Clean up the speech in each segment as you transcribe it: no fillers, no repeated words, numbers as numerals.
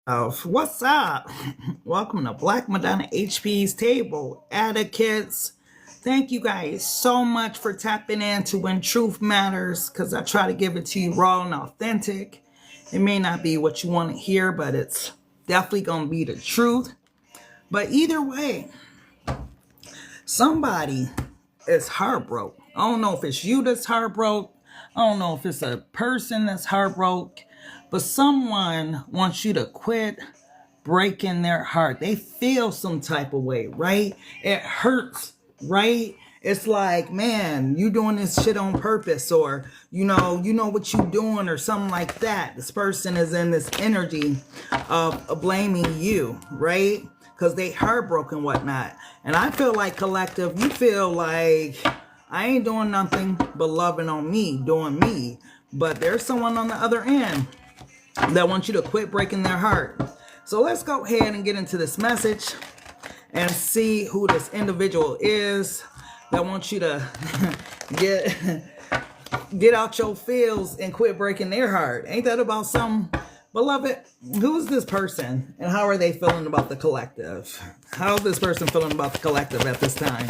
What's up? Welcome to Black Madonna HP's table. Etiquettes. Thank you guys so much for tapping in to When Truth Matters, because I try to give it to you raw and authentic. It may not be what you want to hear, but it's definitely going to be the truth. But either way, somebody is heartbroken. I don't know if it's you that's heartbroken. I don't know if it's a person that's heartbroken, but someone wants you to quit breaking their heart. They feel some type of way, right? It hurts, right? It's like, man, you doing this shit on purpose, or you know what you doing, or something like that. This person is in this energy of blaming you, right? Because they heartbroken, whatnot. And I feel like, collective, you feel like I ain't doing nothing but loving on me, doing me. But there's someone on the other end that wants you to quit breaking their heart. So let's go ahead and get into this message and see who this individual is that wants you to get out your feels and quit breaking their heart. Ain't that about something? Beloved, who's this person and how are they feeling about the collective? How's this person feeling about the collective at this time?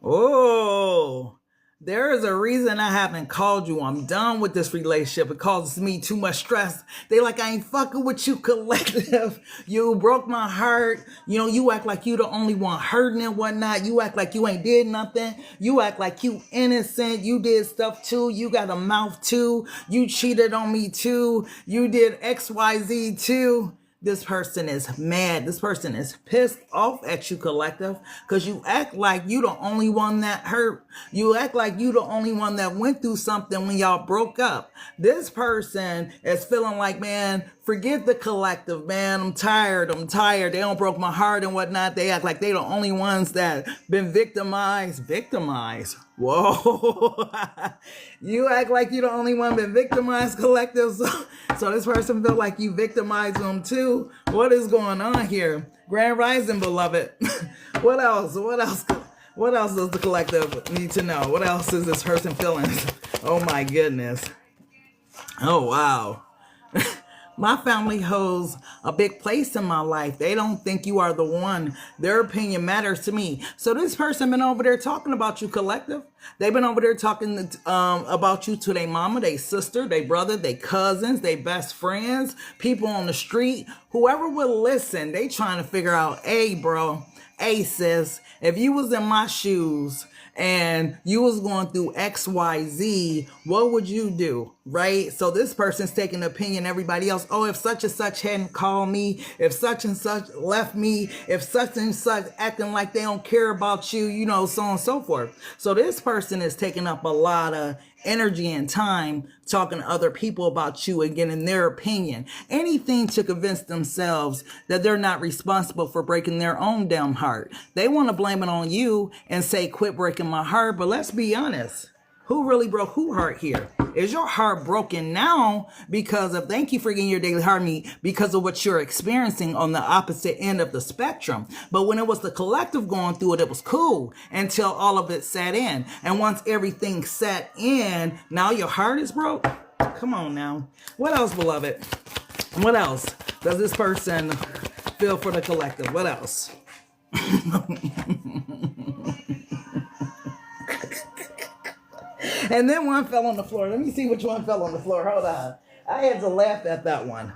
Oh, there is a reason I haven't called you. I'm done with this relationship. It causes me too much stress. They like, I ain't fucking with you, collective. You broke my heart. You know, you act like you the only one hurting and whatnot. You act like you ain't did nothing. You act like you innocent. You did stuff too. You got a mouth too. You cheated on me too. You did XYZ too. This person is mad. This person is pissed off at you, collective, because you act like you the only one that hurt. You act like you the only one that went through something when y'all broke up. This person is feeling like, man, forget the collective, man. I'm tired. They don't broke my heart and whatnot. They act like they the only ones that been victimized. Whoa. You act like you the only one been victimized, collective. So this person feel like you victimized them too. What is going on here? Grand Rising, beloved. What else? What else does the collective need to know? What else is this person feeling? Oh my goodness. Oh wow. My family holds a big place in my life. They don't think you are the one. Their opinion matters to me. So this person been over there talking about you, collective. They've been over there talking about you to their mama, their sister, their brother, their cousins, their best friends, people on the street. Whoever will listen, they trying to figure out, hey, bro, hey, sis, if you was in my shoes and you was going through XYZ, what would you do? Right? So this person's taking the opinion of everybody else. Oh, if such and such hadn't called me, if such and such left me, if such and such acting like they don't care about you, you know, so on and so forth. So this person is taking up a lot of energy and time talking to other people about you and getting their opinion. Anything to convince themselves that they're not responsible for breaking their own damn heart. They want to blame it on you and say, quit breaking my heart. But let's be honest. Who really broke who heart here? Is your heart broken now because of, thank you for getting your daily heart meet, because of what you're experiencing on the opposite end of the spectrum? But when it was the collective going through it, it was cool until all of it sat in. And once everything sat in, now your heart is broke? Come on now. What else, beloved? What else does this person feel for the collective? What else? And then one fell on the floor. Let me see which one fell on the floor. Hold on. I had to laugh at that one.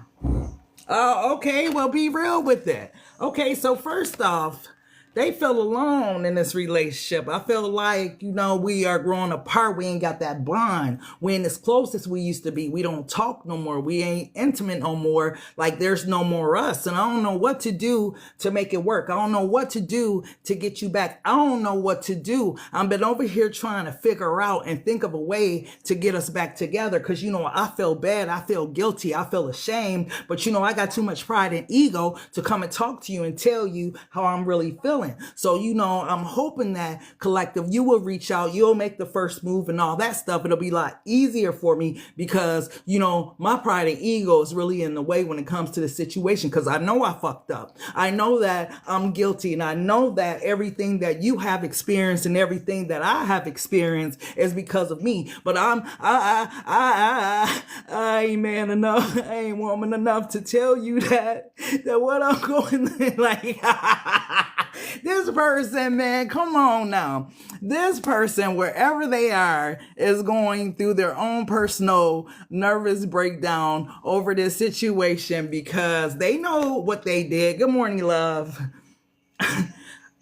Oh, okay. Well, be real with it. Okay, so first off, they feel alone in this relationship. I feel like, you know, we are growing apart. We ain't got that bond. We ain't as close as we used to be. We don't talk no more. We ain't intimate no more. Like there's no more us. And I don't know what to do to make it work. I don't know what to do to get you back. I don't know what to do. I've been over here trying to figure out and think of a way to get us back together. Cause you know, I feel bad. I feel guilty. I feel ashamed. But you know, I got too much pride and ego to come and talk to you and tell you how I'm really feeling. So, you know, I'm hoping that collective, you will reach out, you'll make the first move and all that stuff. It'll be a lot easier for me because, you know, my pride and ego is really in the way when it comes to the situation because I know I fucked up. I know that I'm guilty and I know that everything that you have experienced and everything that I have experienced is because of me. But I ain't man enough, I ain't woman enough to tell you that what I'm going like. This person, man, come on now. This person, wherever they are, is going through their own personal nervous breakdown over this situation because they know what they did. Good morning, love.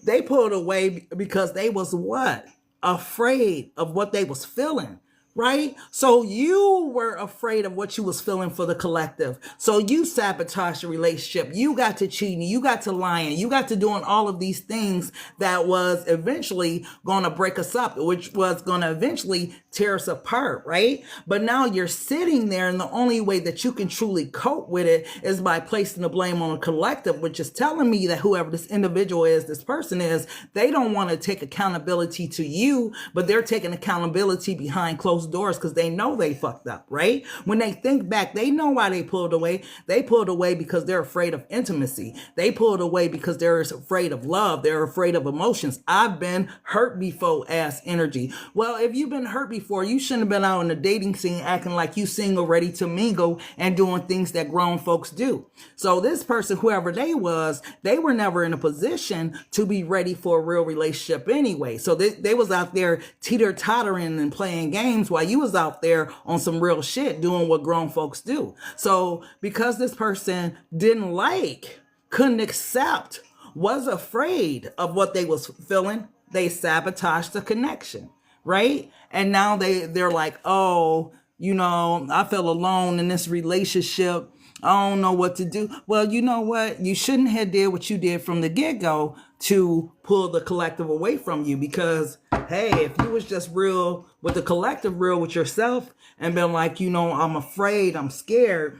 They pulled away because they was what? Afraid of what they was feeling. Right? So you were afraid of what you was feeling for the collective. So you sabotaged the relationship. You got to cheating. You got to lying. You got to doing all of these things that was eventually going to break us up, which was going to eventually tear us apart. Right? But now you're sitting there, and the only way that you can truly cope with it is by placing the blame on the collective, which is telling me that whoever this individual is, this person is, they don't want to take accountability to you, but they're taking accountability behind closed doors because they know they fucked up, right? When they think back, they know why they pulled away. They pulled away because they're afraid of intimacy. They pulled away because they're afraid of love. They're afraid of emotions. I've been hurt before ass energy. Well, if you've been hurt before, you shouldn't have been out in the dating scene acting like you single, ready to mingle and doing things that grown folks do. So this person, whoever they was, they were never in a position to be ready for a real relationship anyway. So they was out there teeter-tottering and playing games while you was out there on some real shit doing what grown folks do. So because this person couldn't accept, was afraid of what they was feeling, they sabotaged the connection, right? And now they're like, oh, I feel alone in this relationship. I don't know what to do. Well, you know what? You shouldn't have did what you did from the get-go to pull the collective away from you, because, hey, if you was just real with the collective, real with yourself, and been like, I'm afraid, I'm scared,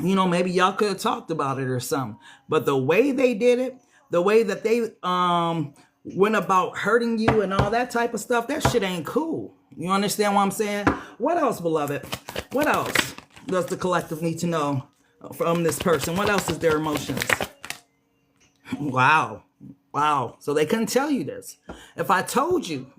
maybe y'all could have talked about it or something. But the way they did it, the way that they went about hurting you and all that type of stuff, that shit ain't cool. You understand what I'm saying? What else, beloved? What else does the collective need to know from this person? What else is their emotions? Wow. So they couldn't tell you this. If I told you,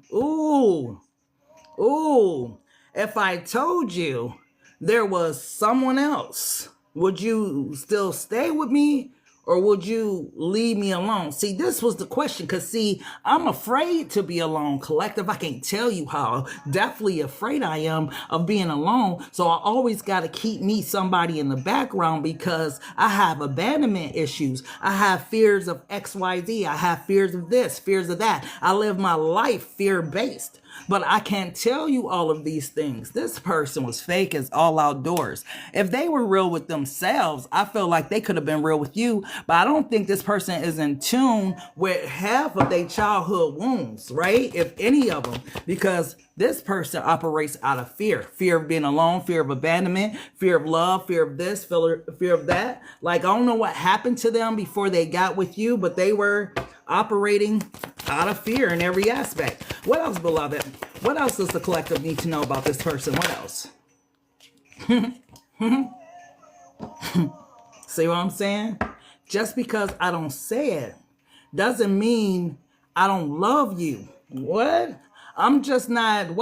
if I told you there was someone else, would you still stay with me? Or would you leave me alone? See, this was the question. Because, see, I'm afraid to be alone, collective. I can't tell you how definitely afraid I am of being alone. So I always got to keep me somebody in the background because I have abandonment issues. I have fears of XYZ. I have fears of this, fears of that. I live my life fear-based. But I can't tell you all of these things. This person was fake as all outdoors. If they were real with themselves, I feel like they could have been real with you. But I don't think this person is in tune with half of their childhood wounds, right? If any of them. Because this person operates out of fear. Fear of being alone, fear of abandonment, fear of love, fear of this, fear of that. Like, I don't know what happened to them before they got with you, but they were operating out of fear in every aspect. What else, beloved? What else does the collective need to know about this person? What else? See what I'm saying? Just because I don't say it doesn't mean I don't love you. What? I'm just not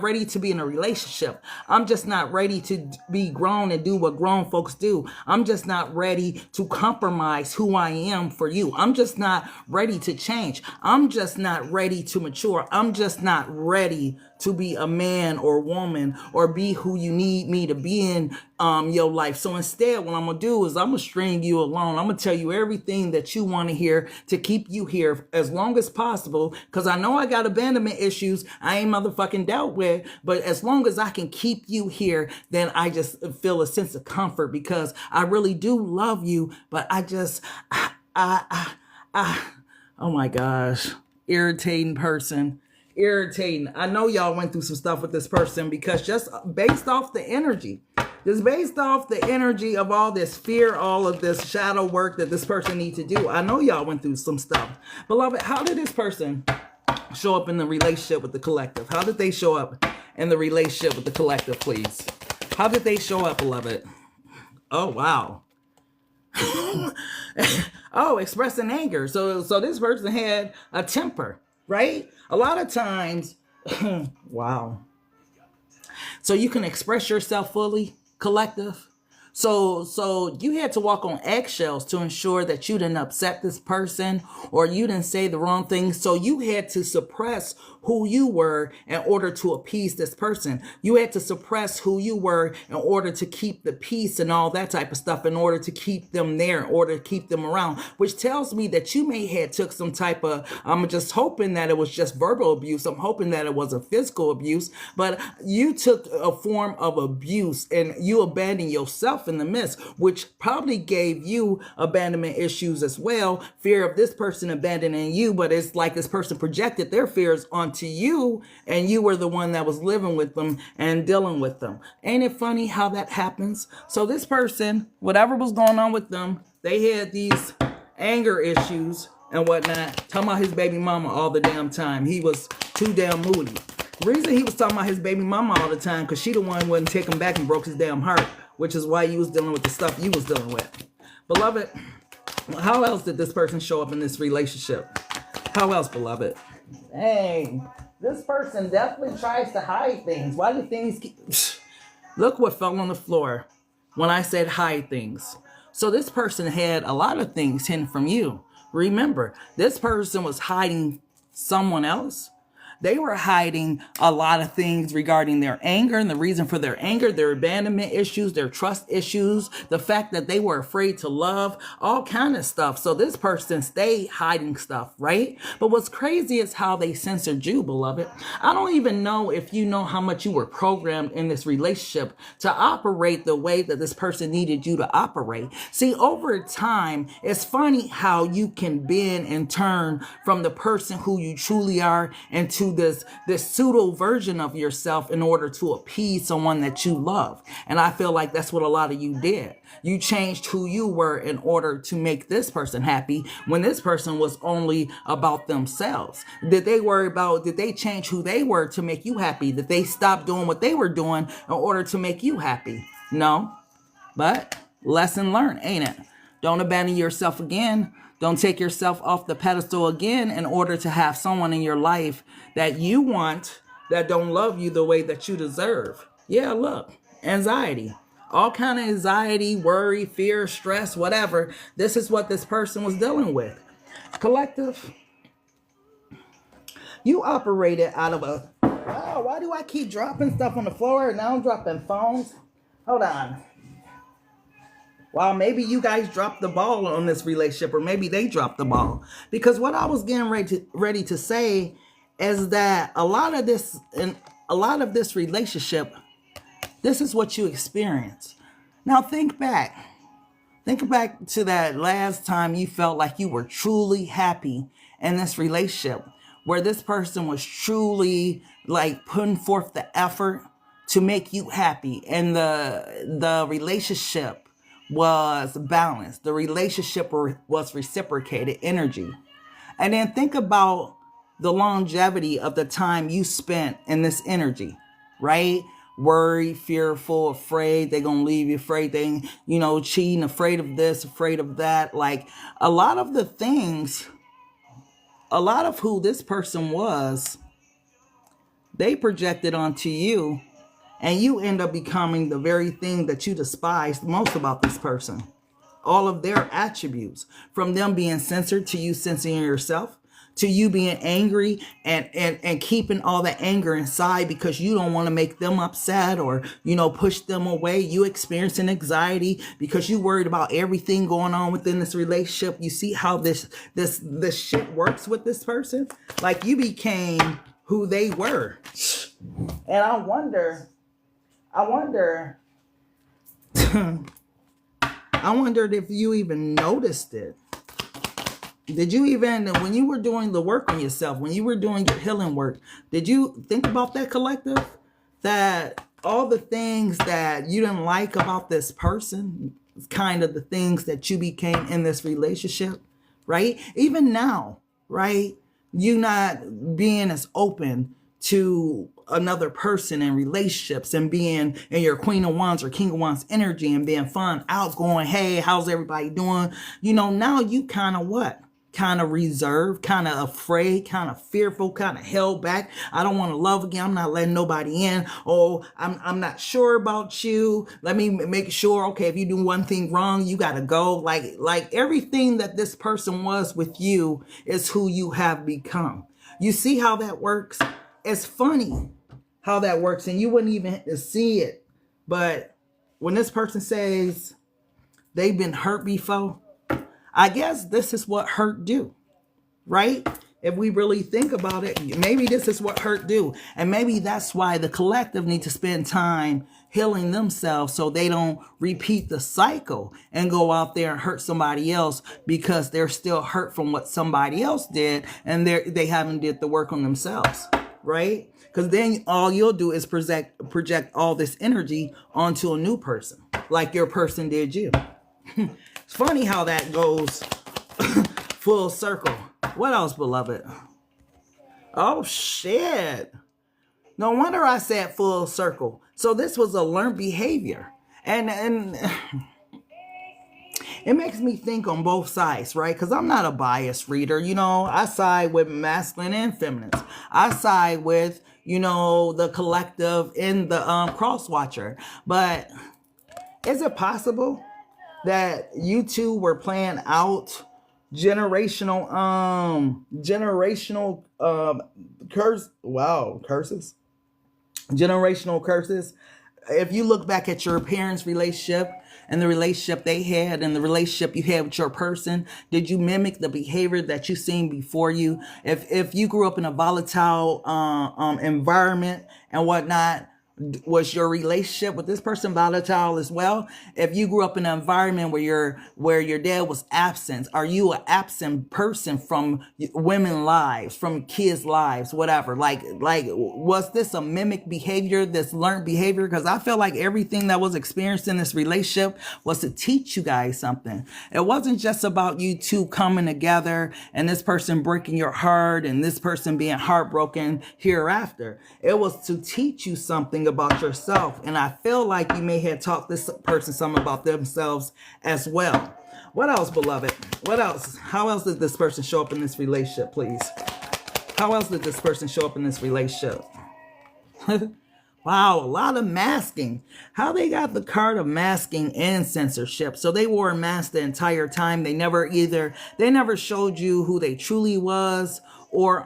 ready to be in a relationship. I'm just not ready to be grown and do what grown folks do. I'm just not ready to compromise who I am for you. I'm just not ready to change. I'm just not ready to mature. I'm just not ready to be a man or woman or be who you need me to be in your life. So instead, what I'm going to do is I'm going to string you along. I'm going to tell you everything that you want to hear to keep you here as long as possible. Because I know I got abandonment issues I ain't motherfucking dealt with. But as long as I can keep you here, then I just feel a sense of comfort because I really do love you. But I just, oh my gosh, irritating person. Irritating. I know y'all went through some stuff with this person because just based off the energy of all this fear, all of this shadow work that this person needs to do, I know y'all went through some stuff. Beloved, how did this person show up in the relationship with the collective? How did they show up in the relationship with the collective, please? How did they show up, beloved? Oh, wow. Oh, expressing anger. So this person had a temper, right? A lot of times, wow. so you can express yourself fully, collective. So you had to walk on eggshells to ensure that you didn't upset this person or you didn't say the wrong thing. So you had to suppress who you were in order to appease this person. You had to suppress who you were in order to keep the peace and all that type of stuff, in order to keep them there, in order to keep them around, which tells me that you may have took some type of, I'm just hoping that it was just verbal abuse. I'm hoping that it wasn't physical abuse, but you took a form of abuse and you abandoned yourself in the midst, which probably gave you abandonment issues as well. Fear of this person abandoning you, but it's like this person projected their fears onto you and you were the one that was living with them and dealing with them. Ain't it funny how that happens? So this person, whatever was going on with them, they had these anger issues and whatnot, talking about his baby mama all the damn time. He was too damn moody. The reason he was talking about his baby mama all the time, because she the one wouldn't take him back and broke his damn heart, which is why you was dealing with the stuff you was dealing with. Beloved, how else did this person show up in this relationship? How else, beloved? Dang, this person definitely tries to hide things. Why do things keep... Look what fell on the floor when I said hide things. So this person had a lot of things hidden from you. Remember, this person was hiding someone else. They were hiding a lot of things regarding their anger and the reason for their anger, their abandonment issues, their trust issues, the fact that they were afraid to love, all kind of stuff. So this person stayed hiding stuff, right? But what's crazy is how they censored you, beloved. I don't even know if you know how much you were programmed in this relationship to operate the way that this person needed you to operate. See, over time, it's funny how you can bend and turn from the person who you truly are into this pseudo version of yourself in order to appease someone that you love. And I feel like that's what a lot of you did. You changed who you were in order to make this person happy when this person was only about themselves. Did they change who they were to make you happy? Did they stop doing what they were doing in order to make you happy? No. But lesson learned, ain't it? Don't abandon yourself again. Don't take yourself off the pedestal again in order to have someone in your life that you want that don't love you the way that you deserve. Yeah, look, anxiety. All kind of anxiety, worry, fear, stress, whatever. This is what this person was dealing with. Collective, you operated out of a... Wow, why do I keep dropping stuff on the floor? Now I'm dropping phones. Hold on. Well, maybe you guys dropped the ball on this relationship, or maybe they dropped the ball. Because what I was getting ready to say is that a lot of this relationship, this is what you experience. Now think back. Think back to that last time you felt like you were truly happy in this relationship, where this person was truly like putting forth the effort to make you happy, and the relationship was balanced. The relationship was reciprocated energy. And then think about the longevity of the time you spent in this energy, right? Worried, fearful, afraid they're going to leave you, afraid they, cheating, afraid of this, afraid of that. Like a lot of the things, a lot of who this person was, they projected onto you. And you end up becoming the very thing that you despised most about this person. All of their attributes, from them being censored to you censoring yourself, to you being angry and keeping all that anger inside because you don't want to make them upset or, push them away. You experiencing anxiety because you worried about everything going on within this relationship. You see how this shit works with this person? Like you became who they were. And I wondered if you even noticed it. Did you even, when you were doing the work on yourself, when you were doing your healing work, did you think about that, collective? That all the things that you didn't like about this person, kind of the things that you became in this relationship, right? Even now, right? You not being as open to another person in relationships and being in your Queen of Wands or King of Wands energy and being fun, outgoing. Hey, how's everybody doing? Now you kind of what? kind of reserved, kind of afraid, kind of fearful, kind of held back. I don't want to love again. I'm not letting nobody in. Oh, I'm not sure about you. Let me make sure. Okay, if you do one thing wrong, you got to go. Like everything that this person was with you is who you have become. You see how that works? It's funny how that works, and you wouldn't even see it. But when this person says they've been hurt before, I guess this is what hurt do, right? If we really think about it, maybe this is what hurt do. And maybe that's why the collective need to spend time healing themselves so they don't repeat the cycle and go out there and hurt somebody else because they're still hurt from what somebody else did and they haven't did the work on themselves, right? Because then all you'll do is project all this energy onto a new person, like your person did you. It's funny how that goes full circle. What else, beloved? Oh, shit. No wonder I said full circle. So this was a learned behavior. And it makes me think on both sides, right? Because I'm not a biased reader. You know, I side with masculine and feminine. I side with, you know, the collective in the cross watcher. But is it possible that you two were playing out generational curses? Generational curses. If you look back at your parents' relationship and the relationship they had and the relationship you had with your person, did you mimic the behavior that you seen before you? If you grew up in a volatile environment and whatnot, was your relationship with this person volatile as well? If you grew up in an environment where your dad was absent, are you an absent person from women's lives, from kids' lives, whatever? Like was this a mimic behavior, this learned behavior? Because I feel like everything that was experienced in this relationship was to teach you guys something. It wasn't just about you two coming together and this person breaking your heart and this person being heartbroken hereafter. It was to teach you something about yourself. And I feel like you may have taught this person something about themselves as well. What else, beloved? What else? How else did this person show up in this relationship, please? How else did this person show up in this relationship? Wow, a lot of masking. How they got the card of masking and censorship. So they wore a mask the entire time. They never showed you who they truly was, or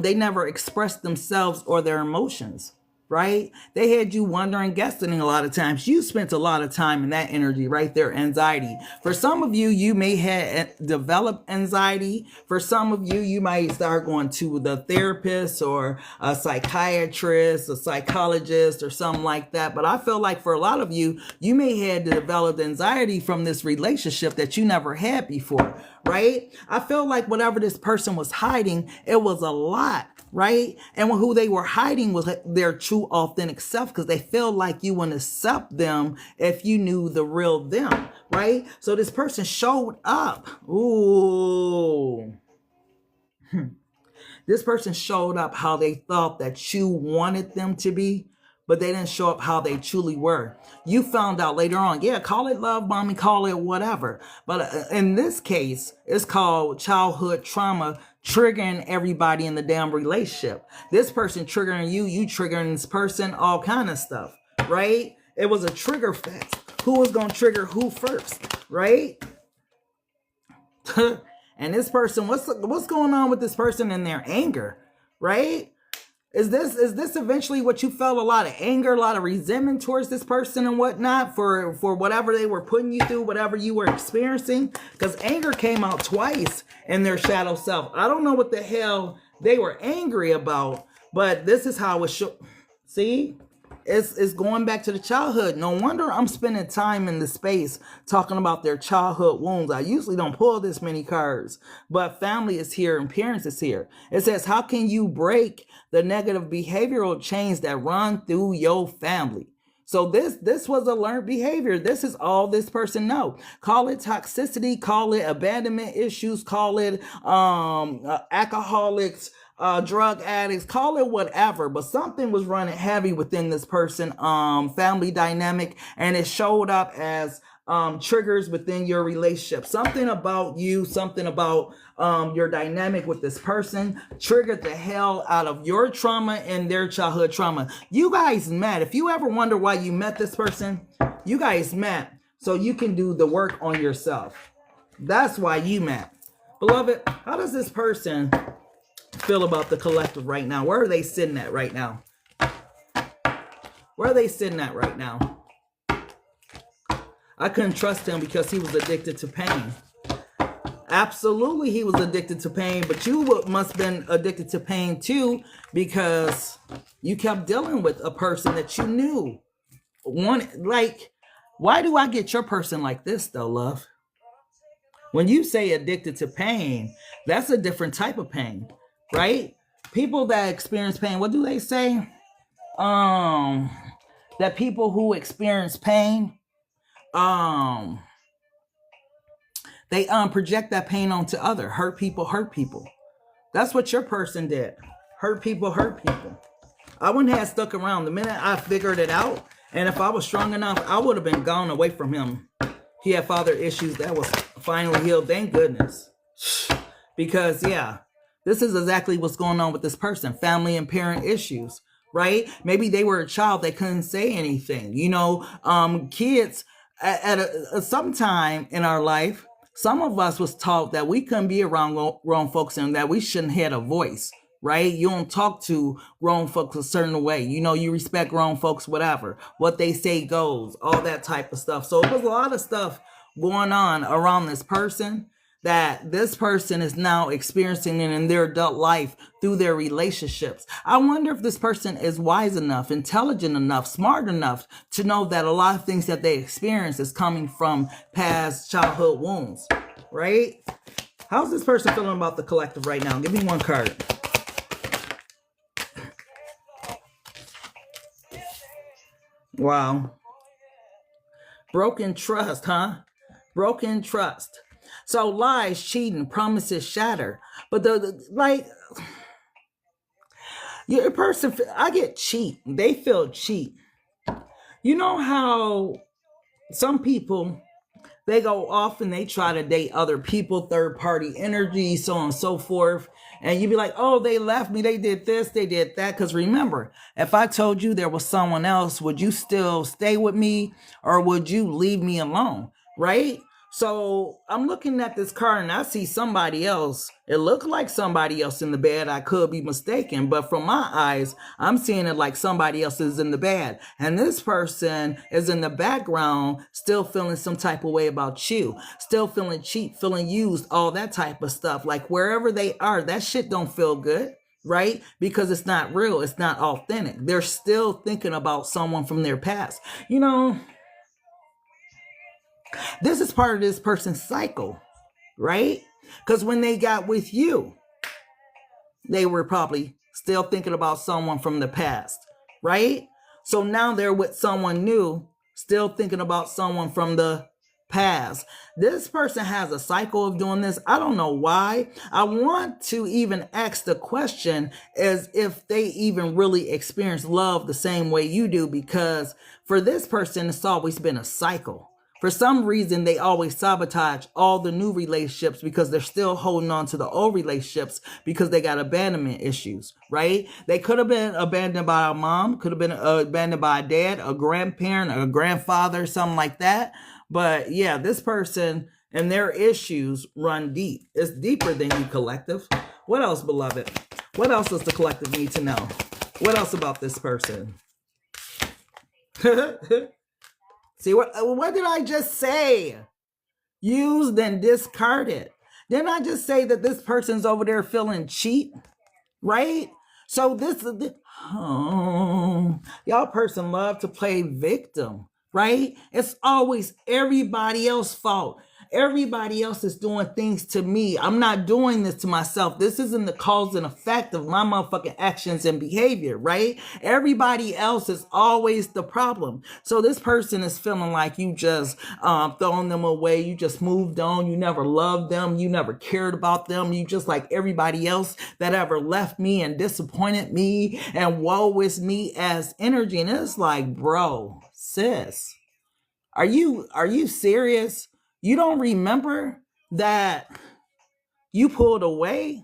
they never expressed themselves or their emotions, right? They had you wondering, guessing a lot of times. You spent a lot of time in that energy right there, anxiety. For some of you, you may have developed anxiety. For some of you, you might start going to the therapist or a psychiatrist, a psychologist, or something like that. But I feel like for a lot of you, you may have developed anxiety from this relationship that you never had before, right? I feel like whatever this person was hiding, it was a lot, right? And who they were hiding was their true authentic self, because they feel like you wouldn't accept them if you knew the real them, right? So this person showed up. Ooh. This person showed up how they thought that you wanted them to be, but they didn't show up how they truly were. You found out later on, yeah, call it love bombing, call it whatever. But in this case, it's called childhood trauma triggering everybody in the damn relationship. This person triggering you, you triggering this person, all kind of stuff, right? It was a trigger fest. Who was going to trigger who first, right? And this person, what's going on with this person and their anger, right? Is this eventually what you felt? A lot of anger, a lot of resentment towards this person and whatnot for whatever they were putting you through, whatever you were experiencing? Because anger came out twice in their shadow self. I don't know what the hell they were angry about, but this is how it should. See? It's going back to the childhood. No wonder I'm spending time in the space talking about their childhood wounds. I usually don't pull this many cards, but family is here and parents is here. It says, how can you break the negative behavioral chains that run through your family? So this was a learned behavior. This is all this person know. Call it toxicity, call it abandonment issues, call it alcoholics, drug addicts, call it whatever, but something was running heavy within this person, family dynamic, and it showed up as triggers within your relationship. Something about you, something about your dynamic with this person triggered the hell out of your trauma and their childhood trauma. You guys met. If you ever wonder why you met this person, you guys met so you can do the work on yourself. That's why you met. Beloved, how does this person feel about the collective right now? Where are they sitting at right now? Where are they sitting at right now? I couldn't trust him because he was addicted to pain. Absolutely, he was addicted to pain, but you must have been addicted to pain too because you kept dealing with a person that you knew. Like, why do I get your person like this though, love? When you say addicted to pain, that's a different type of pain, right? People that experience pain, what do they say? That people who experience pain, they project that pain onto other. Hurt people hurt people. That's what your person did. Hurt people hurt people. I wouldn't have stuck around. The minute I figured it out, and if I was strong enough, I would have been gone away from him. He had father issues that was finally healed. Thank goodness. Because yeah, this is exactly what's going on with this person. Family and parent issues, right? Maybe they were a child. They couldn't say anything. You know, kids at some time in our life, some of us was taught that we couldn't be around grown folks and that we shouldn't have a voice, right? You don't talk to grown folks a certain way. You know, you respect grown folks, whatever. What they say goes, all that type of stuff. So there's a lot of stuff going on around this person that this person is now experiencing in their adult life through their relationships. I wonder if this person is wise enough, intelligent enough, smart enough to know that a lot of things that they experience is coming from past childhood wounds, right? How's this person feeling about the collective right now? Give me one card. Wow. Broken trust, huh? Broken trust. So lies, cheating, promises shatter. But your person, I get cheat. They feel cheat. You know how some people, they go off and they try to date other people, third party energy, so on and so forth. And you be like, oh, they left me. They did this, they did that. Because remember, if I told you there was someone else, would you still stay with me or would you leave me alone? Right? So I'm looking at this card and I see somebody else. It looked like somebody else in the bed. I could be mistaken, but from my eyes, I'm seeing it like somebody else is in the bed. And this person is in the background, still feeling some type of way about you, still feeling cheap, feeling used, all that type of stuff. Like wherever they are, that shit don't feel good. Right? Because it's not real. It's not authentic. They're still thinking about someone from their past. You know, this is part of this person's cycle, right? Because when they got with you, they were probably still thinking about someone from the past, right? So now they're with someone new, still thinking about someone from the past. This person has a cycle of doing this. I don't know why. I want to even ask the question as if they even really experience love the same way you do, because for this person, it's always been a cycle. For some reason, they always sabotage all the new relationships because they're still holding on to the old relationships because they got abandonment issues, right? They could have been abandoned by a mom, could have been abandoned by a dad, a grandparent, a grandfather, something like that. But yeah, this person and their issues run deep. It's deeper than you, collective. What else, beloved? What else does the collective need to know? What else about this person? See, what did I just say? Used and discarded. Didn't I just say that this person's over there feeling cheap? Right? So y'all person love to play victim, right? It's always everybody else's fault. Everybody else is doing things to me. I'm not doing this to myself. This isn't the cause and effect of my motherfucking actions and behavior, right? Everybody else is always the problem. So this person is feeling like you just throwing them away. You just moved on. You never loved them. You never cared about them. You just like everybody else that ever left me and disappointed me and woe is me as energy. And it's like, bro, sis, Are you serious? You don't remember that you pulled away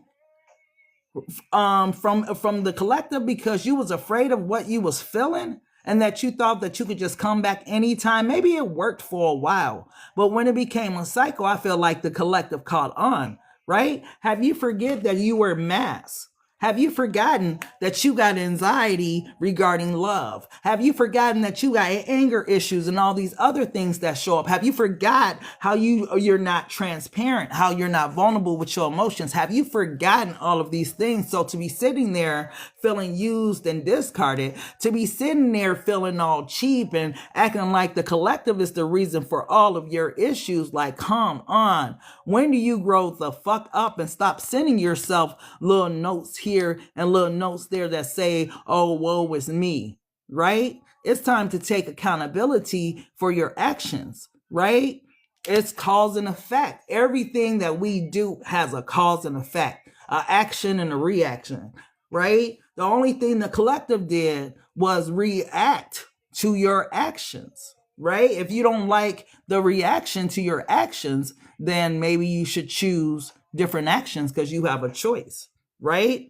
from the collective because you was afraid of what you was feeling, and that you thought that you could just come back anytime? Maybe it worked for a while, but when it became a cycle, I feel like the collective caught on, right? Have you forget that you were mass? Have you forgotten that you got anxiety regarding love? Have you forgotten that you got anger issues and all these other things that show up? Have you forgot how you're not transparent, how you're not vulnerable with your emotions? Have you forgotten all of these things? So to be sitting there feeling used and discarded, to be sitting there feeling all cheap and acting like the collective is the reason for all of your issues, like, come on. When do you grow the fuck up and stop sending yourself little notes here and little notes there that say, oh, woe is me, right? It's time to take accountability for your actions, right? It's cause and effect. Everything that we do has a cause and effect, an action and a reaction, right? The only thing the collective did was react to your actions, right? If you don't like the reaction to your actions, then maybe you should choose different actions because you have a choice, right?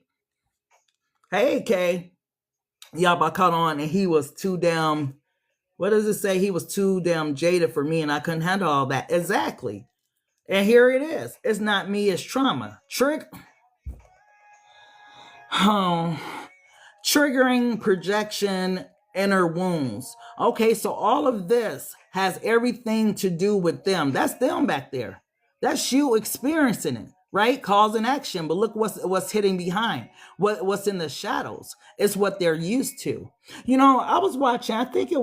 Hey, Kay. Yup, I caught on and he was too damn, what does it say? He was too damn jaded for me and I couldn't handle all that. Exactly. And here it is. It's not me, it's trauma. Triggering projection, inner wounds. Okay, so all of this has everything to do with them. That's them back there. That's you experiencing it, right? Cause and action. But look what's hidden behind. What's in the shadows. It's what they're used to. You know, I was watching, I think it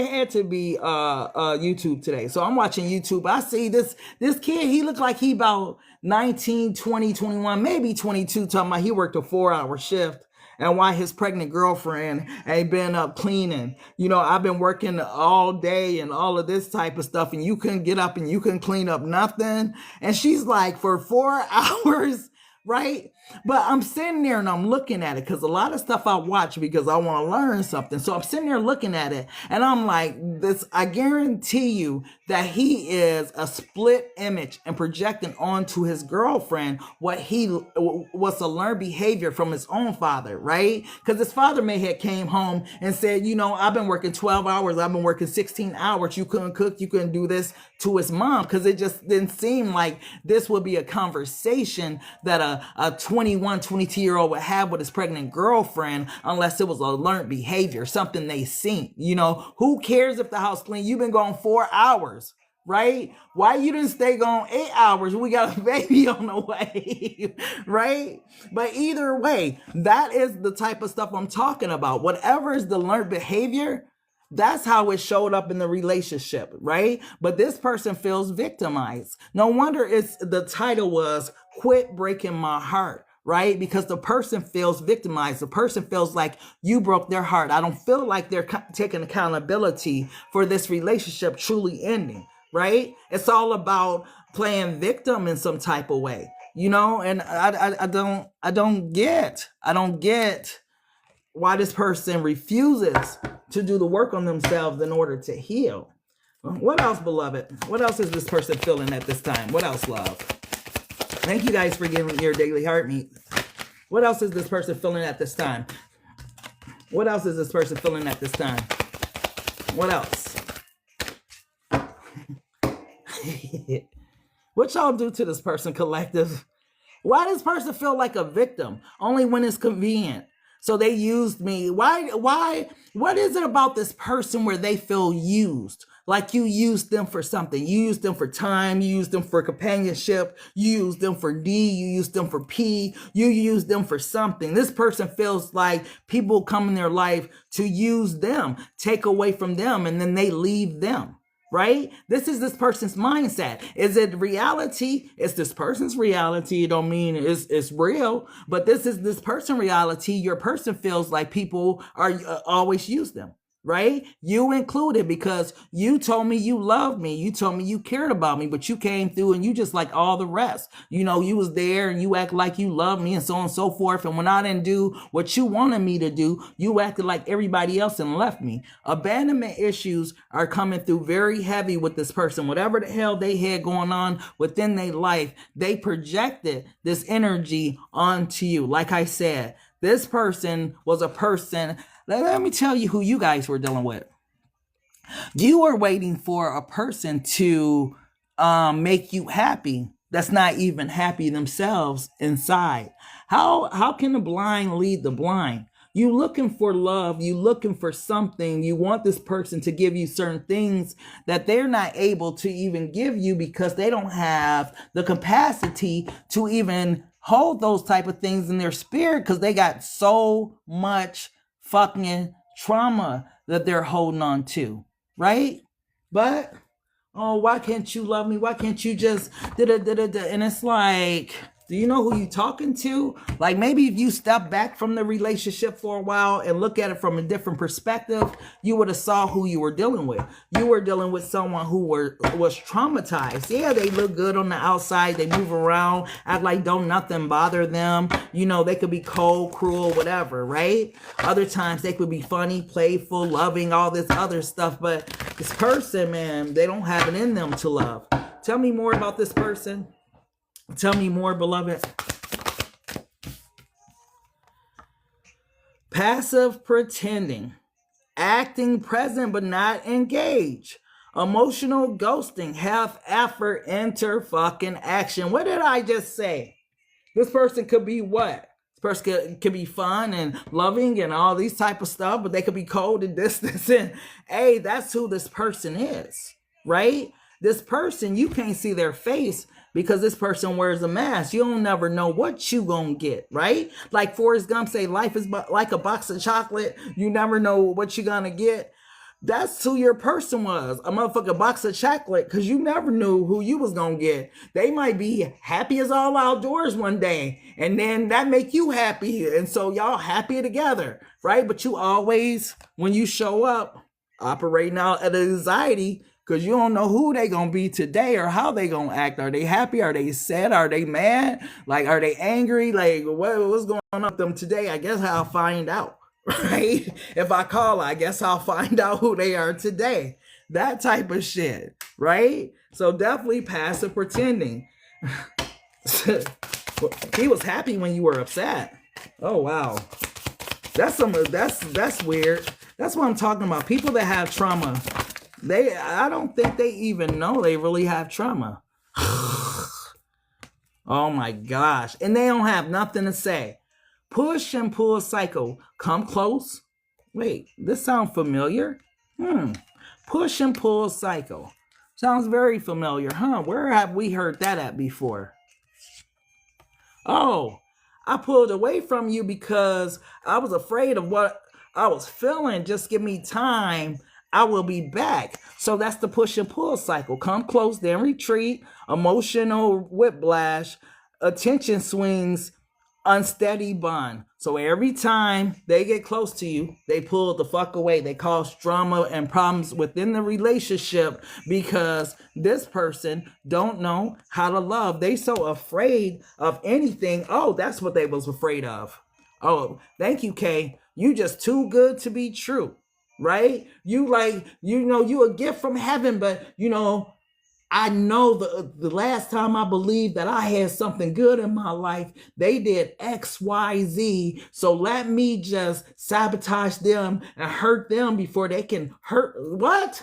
had to be YouTube today. So I'm watching YouTube. I see this kid, he looked like he about 19, 20, 21, maybe 22, talking about he worked a 4-hour shift. And why his pregnant girlfriend ain't been up cleaning. You know, I've been working all day and all of this type of stuff, and you couldn't get up and you couldn't clean up nothing. And she's like, for 4 hours, right? But I'm sitting there and I'm looking at it because a lot of stuff I watch because I want to learn something. So I'm sitting there looking at it and I'm like, this, I guarantee you that he is a split image and projecting onto his girlfriend what he was a learned behavior from his own father, right? Because his father may have came home and said, you know, I've been working 12 hours. I've been working 16 hours. You couldn't cook. You couldn't do this, to his mom, because it just didn't seem like this would be a conversation that a 21, 22-year-old would have with his pregnant girlfriend unless it was a learned behavior, something they seen. You know, who cares if the house clean? You've been gone 4 hours, right? Why you didn't stay gone 8 hours? We got a baby on the way, right? But either way, that is the type of stuff I'm talking about. Whatever is the learned behavior, that's how it showed up in the relationship, right? But this person feels victimized. No wonder the title was Quit Breaking My Heart, right? Because the person feels victimized. The person feels like you broke their heart. I don't feel like they're taking accountability for this relationship truly ending, right? It's all about playing victim in some type of way, you know? And I don't get why this person refuses to do the work on themselves in order to heal. What else, beloved? What else is this person feeling at this time? What else, love? Thank you guys for giving me your daily heartbeat. What else is this person feeling at this time? What else is this person feeling at this time? What else? What y'all do to this person, collective? Why does this person feel like a victim? Only when it's convenient. So they used me. Why? What is it about this person where they feel used? Like you used them for something. You used them for time. You used them for companionship. You used them for D. You used them for P. You used them for something. This person feels like people come in their life to use them, take away from them, and then they leave them. Right? This is this person's mindset. Is it reality? It's this person's reality. It don't mean it's real, but this is this person's reality. Your person feels like people are always use them. right? You included, because you told me you loved me. You told me you cared about me, but you came through and you just like all the rest. You know, you was there and you act like you loved me and so on and so forth. And when I didn't do what you wanted me to do, you acted like everybody else and left me. Abandonment issues are coming through very heavy with this person. Whatever the hell they had going on within their life, they projected this energy onto you. Like I said, this person was a person. Let me tell you who you guys were dealing with. You were waiting for a person to make you happy that's not even happy themselves inside. How can the blind lead the blind? You looking for love, you looking for something, you want this person to give you certain things that they're not able to even give you because they don't have the capacity to even hold those type of things in their spirit, because they got so much fucking trauma that they're holding on to, right? But oh, why can't you love me? Why can't you just da-da-da-da-da? And it's like, do you know who you talking to? Like, maybe if you step back from the relationship for a while and look at it from a different perspective, you would have saw who you were dealing with. You were dealing with someone who was traumatized. Yeah, they look good on the outside. They move around, act like don't nothing bother them. You know, they could be cold, cruel, whatever, right? Other times they could be funny, playful, loving, all this other stuff. But this person, man, they don't have it in them to love. Tell me more about this person. Tell me more, beloved. Passive pretending. Acting present but not engaged. Emotional ghosting. Half effort, enter fucking action. What did I just say? This person could be what? This person could be fun and loving and all these type of stuff, but they could be cold and distant. And hey, that's who this person is, right? This person, you can't see their face because this person wears a mask. You don't never know what you gonna get, right? Like Forrest Gump say, life is like a box of chocolate. You never know what you're gonna get. That's who your person was, a motherfucking box of chocolate, because you never knew who you was gonna get. They might be happy as all outdoors one day, and then that make you happy, and so y'all happy together, right? But you always, when you show up, operating out of anxiety, because you don't know who they gonna be today or how they gonna act. Are they happy? Are they sad? Are they mad? Like, are they angry? Like, what's going on with them today? I guess I'll find out, right? If I call, I guess I'll find out who they are today. That type of shit, right? So definitely passive pretending. He was happy when you were upset. Oh wow, that's weird. That's what I'm talking about. People that have trauma. I don't think they even know they really have trauma. Oh my gosh. And they don't have nothing to say. Push and pull cycle. Come close. Wait, this sounds familiar? Push and pull cycle. Sounds very familiar, huh? Where have we heard that at before? Oh, I pulled away from you because I was afraid of what I was feeling. Just give me time. I will be back. So that's the push and pull cycle. Come close, then retreat. Emotional whiplash. Attention swings. Unsteady bond. So every time they get close to you, they pull the fuck away. They cause drama and problems within the relationship because this person don't know how to love. They so afraid of anything. Oh, that's what they was afraid of. Oh, thank you, Kay. You just too good to be true. Right? You like, you know, you a gift from heaven, but you know, I know the last time I believed that I had something good in my life, they did X, Y, Z. So let me just sabotage them and hurt them before they can hurt. What?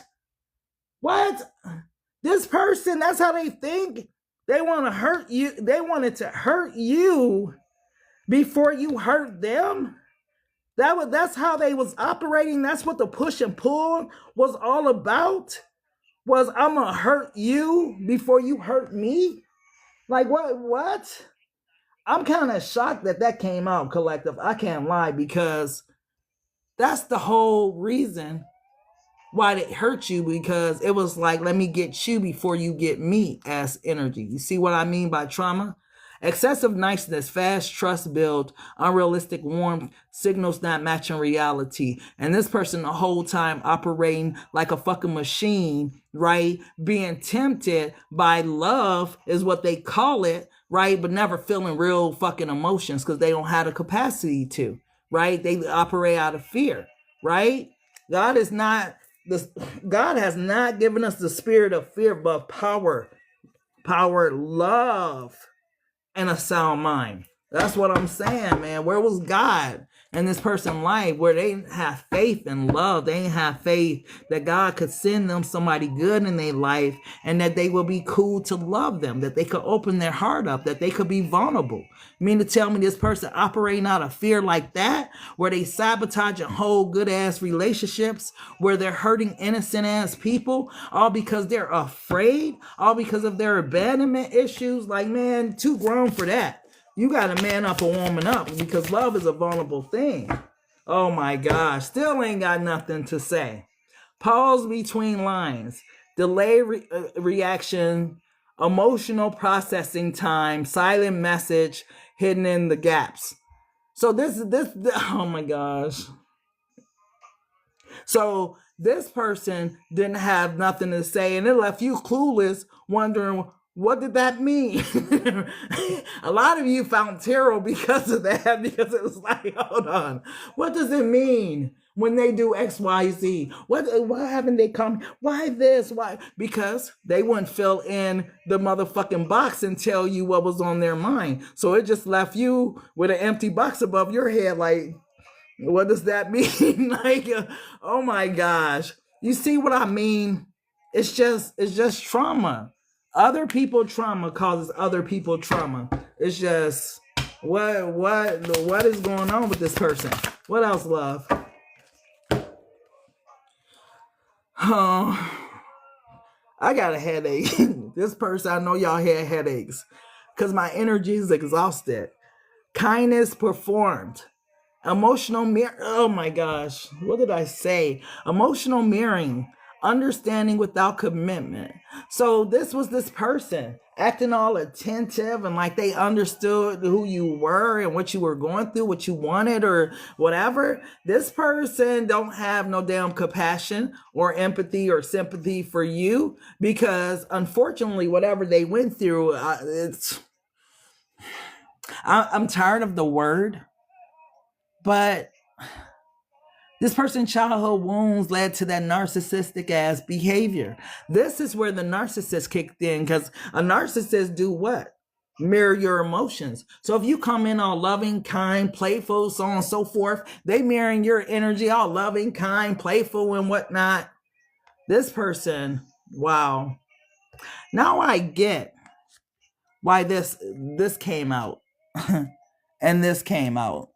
This person, that's how they think. They want to hurt you. They wanted to hurt you before you hurt them. That's how they was operating. That's what the push and pull was all about. Was I'm gonna hurt you before you hurt me? Like what? I'm kind of shocked that came out, collective. I can't lie, because that's the whole reason why they hurt you, because it was like, let me get you before you get me as energy. You see what I mean by trauma? Excessive niceness, fast trust build, unrealistic warmth, signals not matching reality. And this person the whole time operating like a fucking machine, right? Being tempted by love is what they call it, right? But never feeling real fucking emotions because they don't have the capacity to, right? They operate out of fear, right? God is not this. God has not given us the spirit of fear, but power, love, and a sound mind. That's what I'm saying, man. Where was God in this person's life where they didn't have faith and love? They didn't have faith that God could send them somebody good in their life and that they would be cool to love them, that they could open their heart up, that they could be vulnerable. You mean to tell me this person operating out of fear like that, where they sabotage and hold good ass relationships, where they're hurting innocent ass people, all because they're afraid, all because of their abandonment issues? Like, man, too grown for that. You got to man up or woman up because love is a vulnerable thing. Oh my gosh. Still ain't got nothing to say. Pause between lines. Delay reaction. Emotional processing time. Silent message hidden in the gaps. So this, oh my gosh. So this person didn't have nothing to say and it left you clueless, wondering, what did that mean? A lot of you found tarot because of that, because it was like, hold on, what does it mean when they do X, Y, Z? Why haven't they come? Why this? Why? Because they wouldn't fill in the motherfucking box and tell you what was on their mind. So it just left you with an empty box above your head, like, what does that mean? Like, oh my gosh. You see what I mean? It's just trauma. Other people trauma causes other people trauma. It's just what is going on with this person? What else, love? Oh, I got a headache. This person, I know y'all had headaches because my energy is exhausted. Kindness performed. Emotional mirror. Oh my gosh. What did I say? Emotional mirroring. Understanding without commitment. So this was this person acting all attentive and like they understood who you were and what you were going through, what you wanted or whatever. This person don't have no damn compassion or empathy or sympathy for you because unfortunately, whatever they went through, I'm tired of the word, but this person's childhood wounds led to that narcissistic ass behavior. This is where the narcissist kicked in because a narcissist do what? Mirror your emotions. So if you come in all loving, kind, playful, so on and so forth, they mirroring your energy, all loving, kind, playful and whatnot. This person, wow. Now I get why this came out and this came out,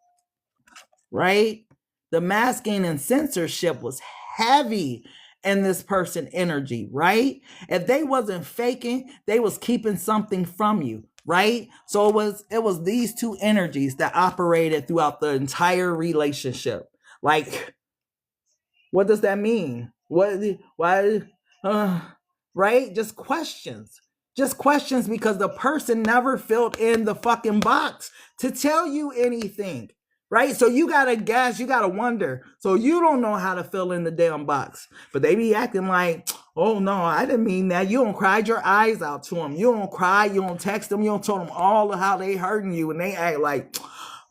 right? The masking and censorship was heavy in this person energy, right? If they wasn't faking, they was keeping something from you, right? So it was these two energies that operated throughout the entire relationship. Like, what does that mean? Why, right? Just questions because the person never filled in the fucking box to tell you anything. Right? So you got to guess, you got to wonder. So you don't know how to fill in the damn box. But they be acting like, oh no, I didn't mean that. You don't cry your eyes out to them. You don't cry. You don't text them. You don't tell them all of how they hurting you. And they act like,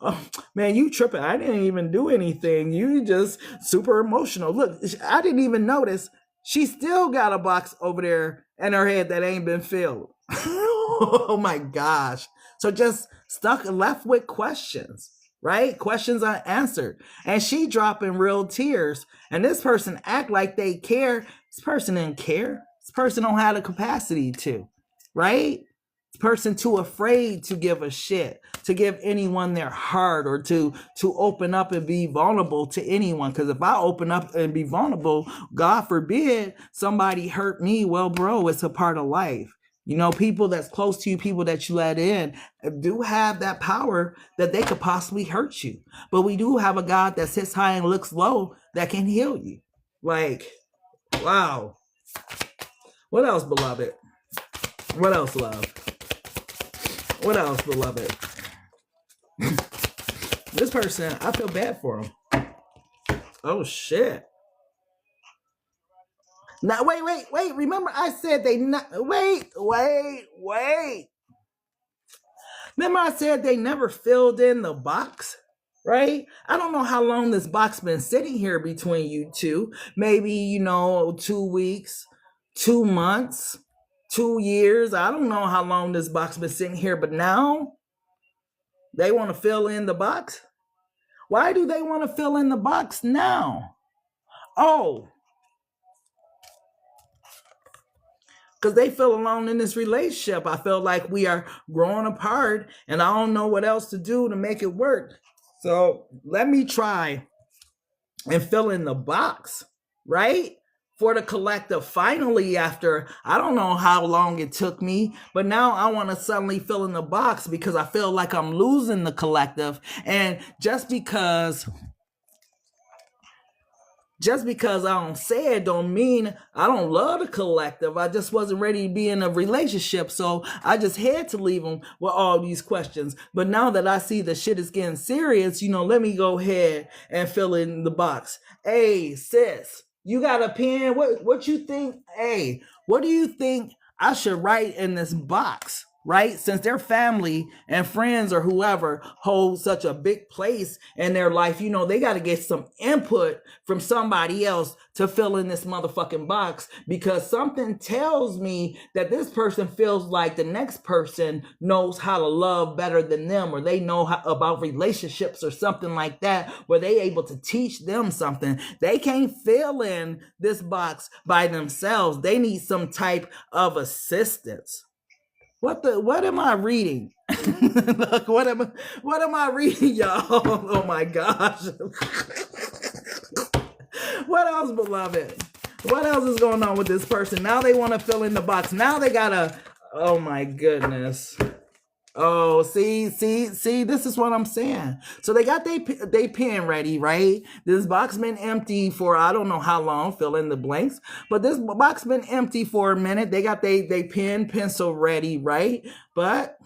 oh, man, you tripping. I didn't even do anything. You just super emotional. Look, I didn't even notice. She still got a box over there in her head that ain't been filled. Oh my gosh. So just left with questions. Right? Questions unanswered. And she dropping real tears. And this person act like they care. This person didn't care. This person don't have the capacity to. Right? This person too afraid to give a shit. To give anyone their heart or to open up and be vulnerable to anyone. Because if I open up and be vulnerable, God forbid somebody hurt me. Well, bro, it's a part of life. You know, people that's close to you, people that you let in, do have that power that they could possibly hurt you. But we do have a God that sits high and looks low that can heal you. Like, wow. What else, beloved? What else, love? What else, beloved? This person, I feel bad for him. Oh shit. Now wait. Remember I said they not wait. Remember I said they never filled in the box? Right? I don't know how long this box been sitting here between you two. Maybe, 2 weeks, 2 months, 2 years. I don't know how long this box been sitting here, but now they want to fill in the box? Why do they want to fill in the box now? Oh, because they feel alone in this relationship. I feel like we are growing apart and I don't know what else to do to make it work. So let me try and fill in the box, right? For the collective, finally, after I don't know how long it took me, but now I want to suddenly fill in the box because I feel like I'm losing the collective. And just because I don't say it don't mean I don't love the collective. I just wasn't ready to be in a relationship. So I just had to leave them with all these questions. But now that I see the shit is getting serious, let me go ahead and fill in the box. Hey, sis, you got a pen? What you think? Hey, what do you think I should write in this box? Right? Since their family and friends or whoever hold such a big place in their life, they got to get some input from somebody else to fill in this motherfucking box, because something tells me that this person feels like the next person knows how to love better than them, or they know about relationships or something like that, where they able to teach them something. They can't fill in this box by themselves. They need some type of assistance. What am I reading? Look, what am I reading, y'all? Oh my gosh. What else, beloved? What else is going on with this person? Now they want to fill in the box. Now they gotta, oh my goodness. Oh, see, this is what I'm saying. So they got they pen ready, right? This box been empty for I don't know how long, fill in the blanks. But this box been empty for a minute. They got they pen, pencil ready, right? But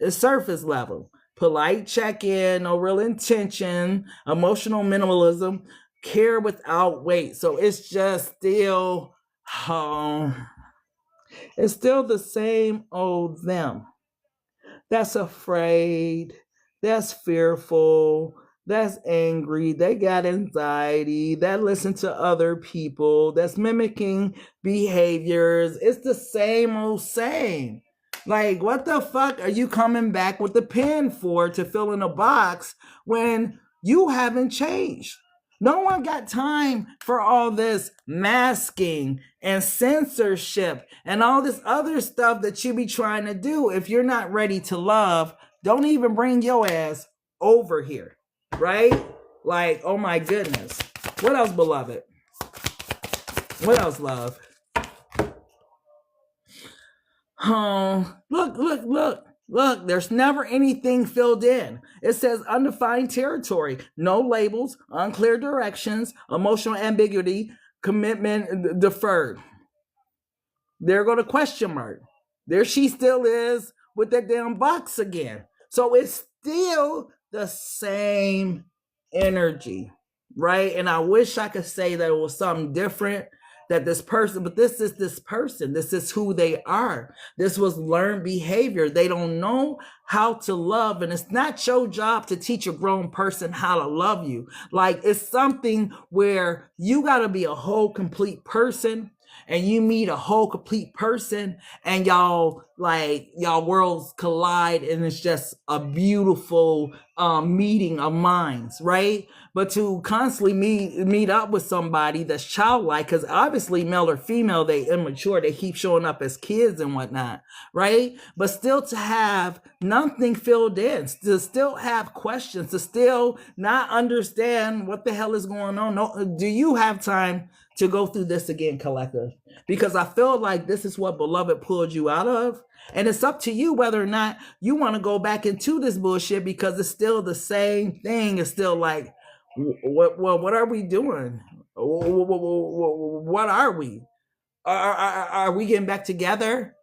it's surface level. Polite check-in, no real intention, emotional minimalism, care without weight. So it's just still, it's still the same old them. That's afraid, that's fearful, that's angry, they got anxiety, that listen to other people, that's mimicking behaviors. It's the same old same. Like, what the fuck are you coming back with the pen for to fill in a box when you haven't changed? No one got time for all this masking and censorship and all this other stuff that you be trying to do. If you're not ready to love, don't even bring your ass over here, right? Like, oh my goodness. What else, beloved? What else, love? Oh, look, there's never anything filled in. It says undefined territory, no labels, unclear directions, emotional ambiguity, commitment deferred. There go the question mark. There she still is with that damn box again. So it's still the same energy, right? And I wish I could say that it was something different, that this person, but this is this person. This is who they are. This was learned behavior. They don't know how to love. And it's not your job to teach a grown person how to love you. Like, it's something where you got to be a whole complete person, and you meet a whole complete person, and y'all worlds collide, and it's just a beautiful meeting of minds, right? But to constantly meet up with somebody that's childlike, because obviously male or female, they immature, they keep showing up as kids and whatnot, right? But still to have nothing filled in, to still have questions, to still not understand what the hell is going on. No, do you have time to go through this again, collective? Because I feel like this is what beloved pulled you out of. And it's up to you whether or not you want to go back into this bullshit, because it's still the same thing. It's still like, what are we doing? What are we? Are we getting back together?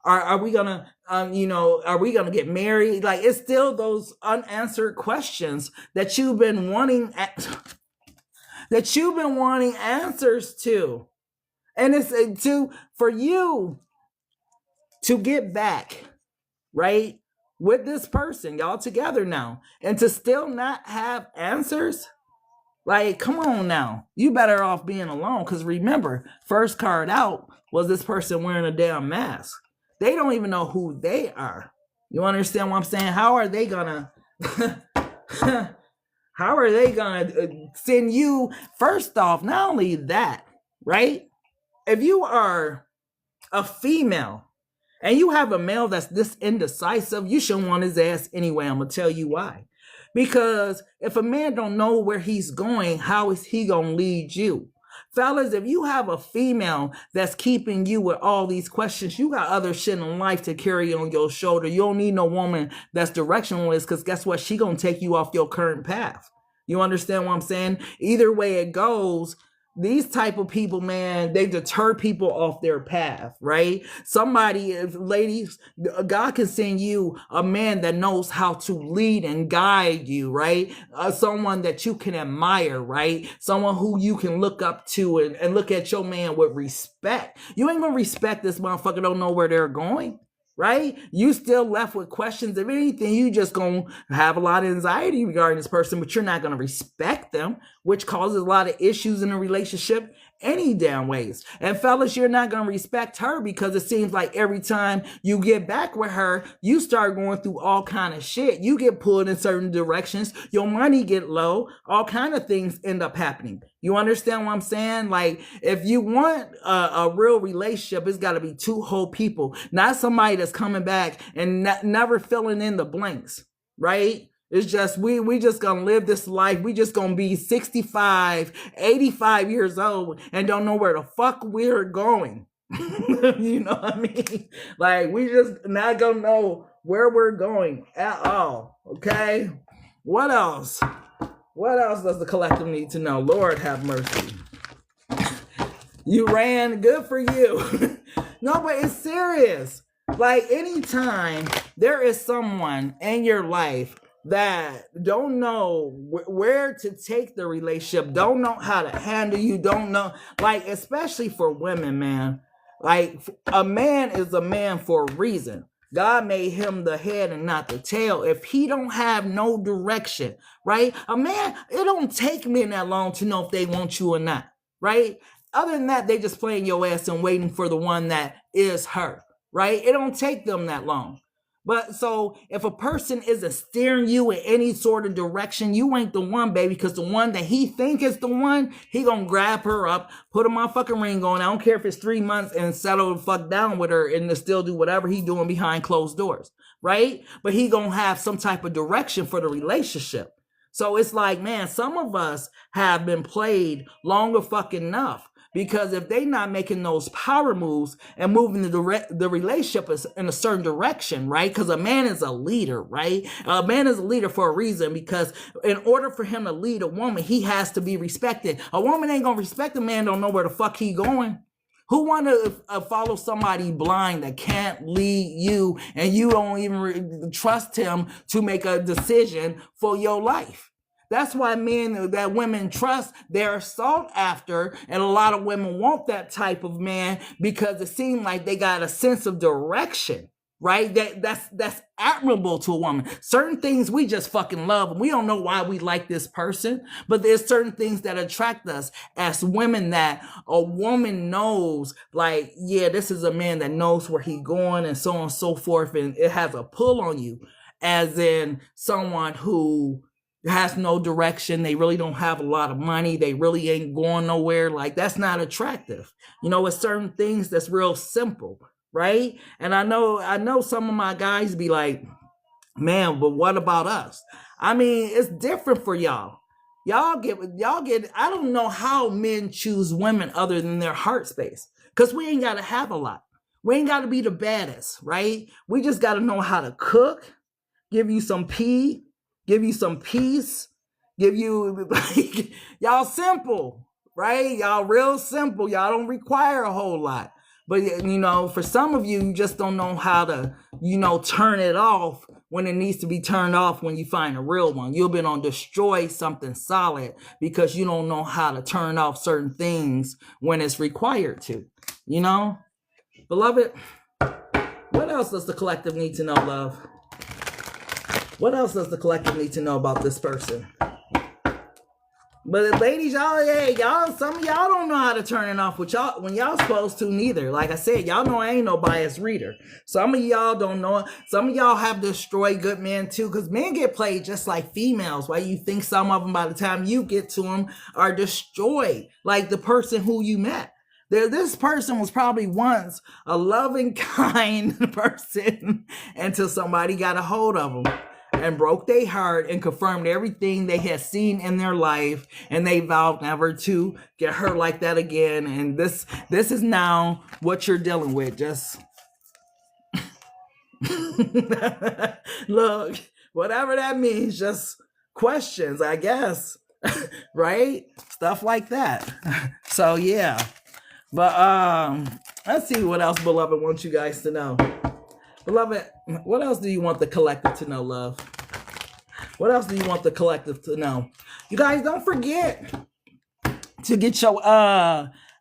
Are we gonna, are we gonna get married? Like, it's still those unanswered questions that you've been wanting, answers to. And it's for you to get back, right, with this person, y'all together now, and to still not have answers. Like, come on now. You better off being alone. Because remember, first card out was this person wearing a damn mask. They don't even know who they are. You understand what I'm saying? How are they gonna send you? First off, not only that, right? If you are a female and you have a male that's this indecisive, you shouldn't want his ass anyway. I'm gonna tell you why. Because if a man don't know where he's going, how is he gonna lead you? Fellas, if you have a female that's keeping you with all these questions, you got other shit in life to carry on your shoulder. You don't need no woman that's directionless, because guess what? She gonna take you off your current path. You understand what I'm saying? Either way it goes, these type of people, man, they deter people off their path, right? Ladies, God can send you a man that knows how to lead and guide you, right? Someone that you can admire, right? Someone who you can look up to and look at your man with respect. You ain't gonna respect this motherfucker, don't know where they're going, right? You still left with questions. If anything, you just gonna have a lot of anxiety regarding this person, but you're not gonna respect them, which causes a lot of issues in a relationship any damn ways. And fellas, you're not gonna respect her because it seems like every time you get back with her, you start going through all kind of shit. You get pulled in certain directions, your money get low, all kind of things end up happening. You understand what I'm saying? Like, if you want a real relationship, it's got to be two whole people, not somebody that's coming back and never filling in the blanks, right? It's just, we just gonna live this life. We just gonna be 65, 85 years old and don't know where the fuck we're going. You know what I mean? Like, we just not gonna know where we're going at all, okay? What else? What else does the collective need to know? Lord have mercy. You ran, good for you. No, but it's serious. Like, anytime there is someone in your life that don't know where to take the relationship, don't know how to handle you, don't know, like, especially for women, man. Like, a man is a man for a reason. God made him the head and not the tail. If he don't have no direction, right? A man, it don't take men that long to know if they want you or not, right? Other than that, they just playing your ass and waiting for the one that is her, right? It don't take them that long. But so if a person isn't steering you in any sort of direction, you ain't the one, baby, because the one that he think is the one, he gonna grab her up, put a motherfucking ring on. I don't care if it's 3 months, and settle the fuck down with her and to still do whatever he doing behind closed doors, right? But he gonna have some type of direction for the relationship. So it's like, man, some of us have been played longer fucking enough. Because if they not making those power moves and moving the relationship in a certain direction, right? Because a man is a leader, right? A man is a leader for a reason, because in order for him to lead a woman, he has to be respected. A woman ain't gonna respect a man, don't know where the fuck he going. Who want to follow somebody blind that can't lead you and you don't even trust him to make a decision for your life? That's why men that women trust, they're sought after, and a lot of women want that type of man because it seems like they got a sense of direction, right? That's admirable to a woman. Certain things we just fucking love, and we don't know why we like this person, but there's certain things that attract us as women, that a woman knows, like, yeah, this is a man that knows where he's going, and so on and so forth, and it has a pull on you, as in someone who has no direction. They really don't have a lot of money. They really ain't going nowhere. Like, that's not attractive. You know, it's certain things that's real simple, right? And I know some of my guys be like, man, but what about us? I mean, it's different for y'all. Y'all get, I don't know how men choose women other than their heart space. Because we ain't got to have a lot. We ain't got to be the baddest, right? We just got to know how to cook, give you some pee, give you some peace, give you, like, y'all simple, right? Y'all real simple. Y'all don't require a whole lot. But, you know, for some of you, you just don't know how to, you know, turn it off when it needs to be turned off when you find a real one. You'll be on destroy something solid because you don't know how to turn off certain things when it's required to, you know? Beloved, what else does the collective need to know, love? What else does the collective need to know about this person? But ladies, y'all, some of y'all don't know how to turn it off with y'all when y'all supposed to neither. Like I said, y'all know I ain't no biased reader. Some of y'all don't know it. Some of y'all have destroyed good men too, because men get played just like females. Why you think some of them by the time you get to them are destroyed, like the person who you met. This person was probably once a loving, kind person until somebody got a hold of them and broke their heart and confirmed everything they had seen in their life, and they vowed never to get hurt like that again. And this is now what you're dealing with. Just look, whatever that means, just questions, I guess. Right? Stuff like that. So yeah. But let's see what else beloved wants you guys to know. Beloved, what else do you want the collective to know, love? What else do you want the collective to know? You guys don't forget to get your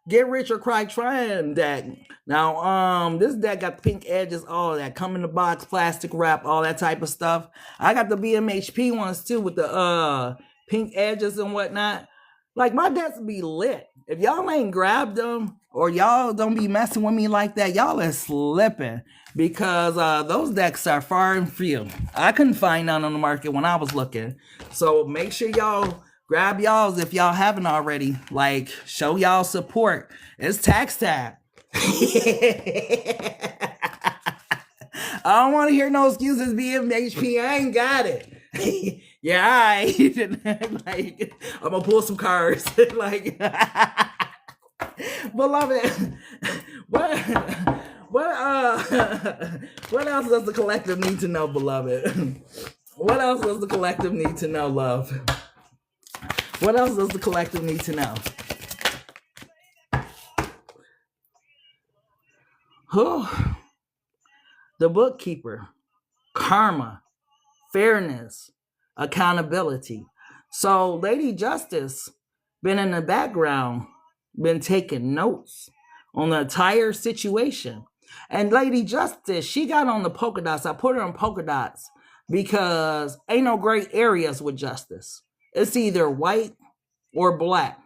Get Rich or Cry TRYIN deck. Now, this deck got the pink edges, all that. Come in the box, plastic wrap, all that type of stuff. I got the BMHP ones too with the pink edges and whatnot. Like, my decks be lit. If y'all ain't grabbed them or y'all don't be messing with me like that, y'all is slipping, because those decks are far and few. I couldn't find none on the market when I was looking. So make sure y'all grab y'all's if y'all haven't already. Like, show y'all support. It's tax time. I don't want to hear no excuses being HP. I ain't got it. Yeah, all right. Like, I'm gonna pull some cards. Like, beloved, what else does the collective need to know, beloved? What else does the collective need to know, love? What else does the collective need to know? The bookkeeper, karma, fairness, accountability. So Lady Justice been in the background, been taking notes on the entire situation. And Lady Justice, she got on the polka dots. I put her on polka dots because ain't no gray areas with justice. It's either white or black,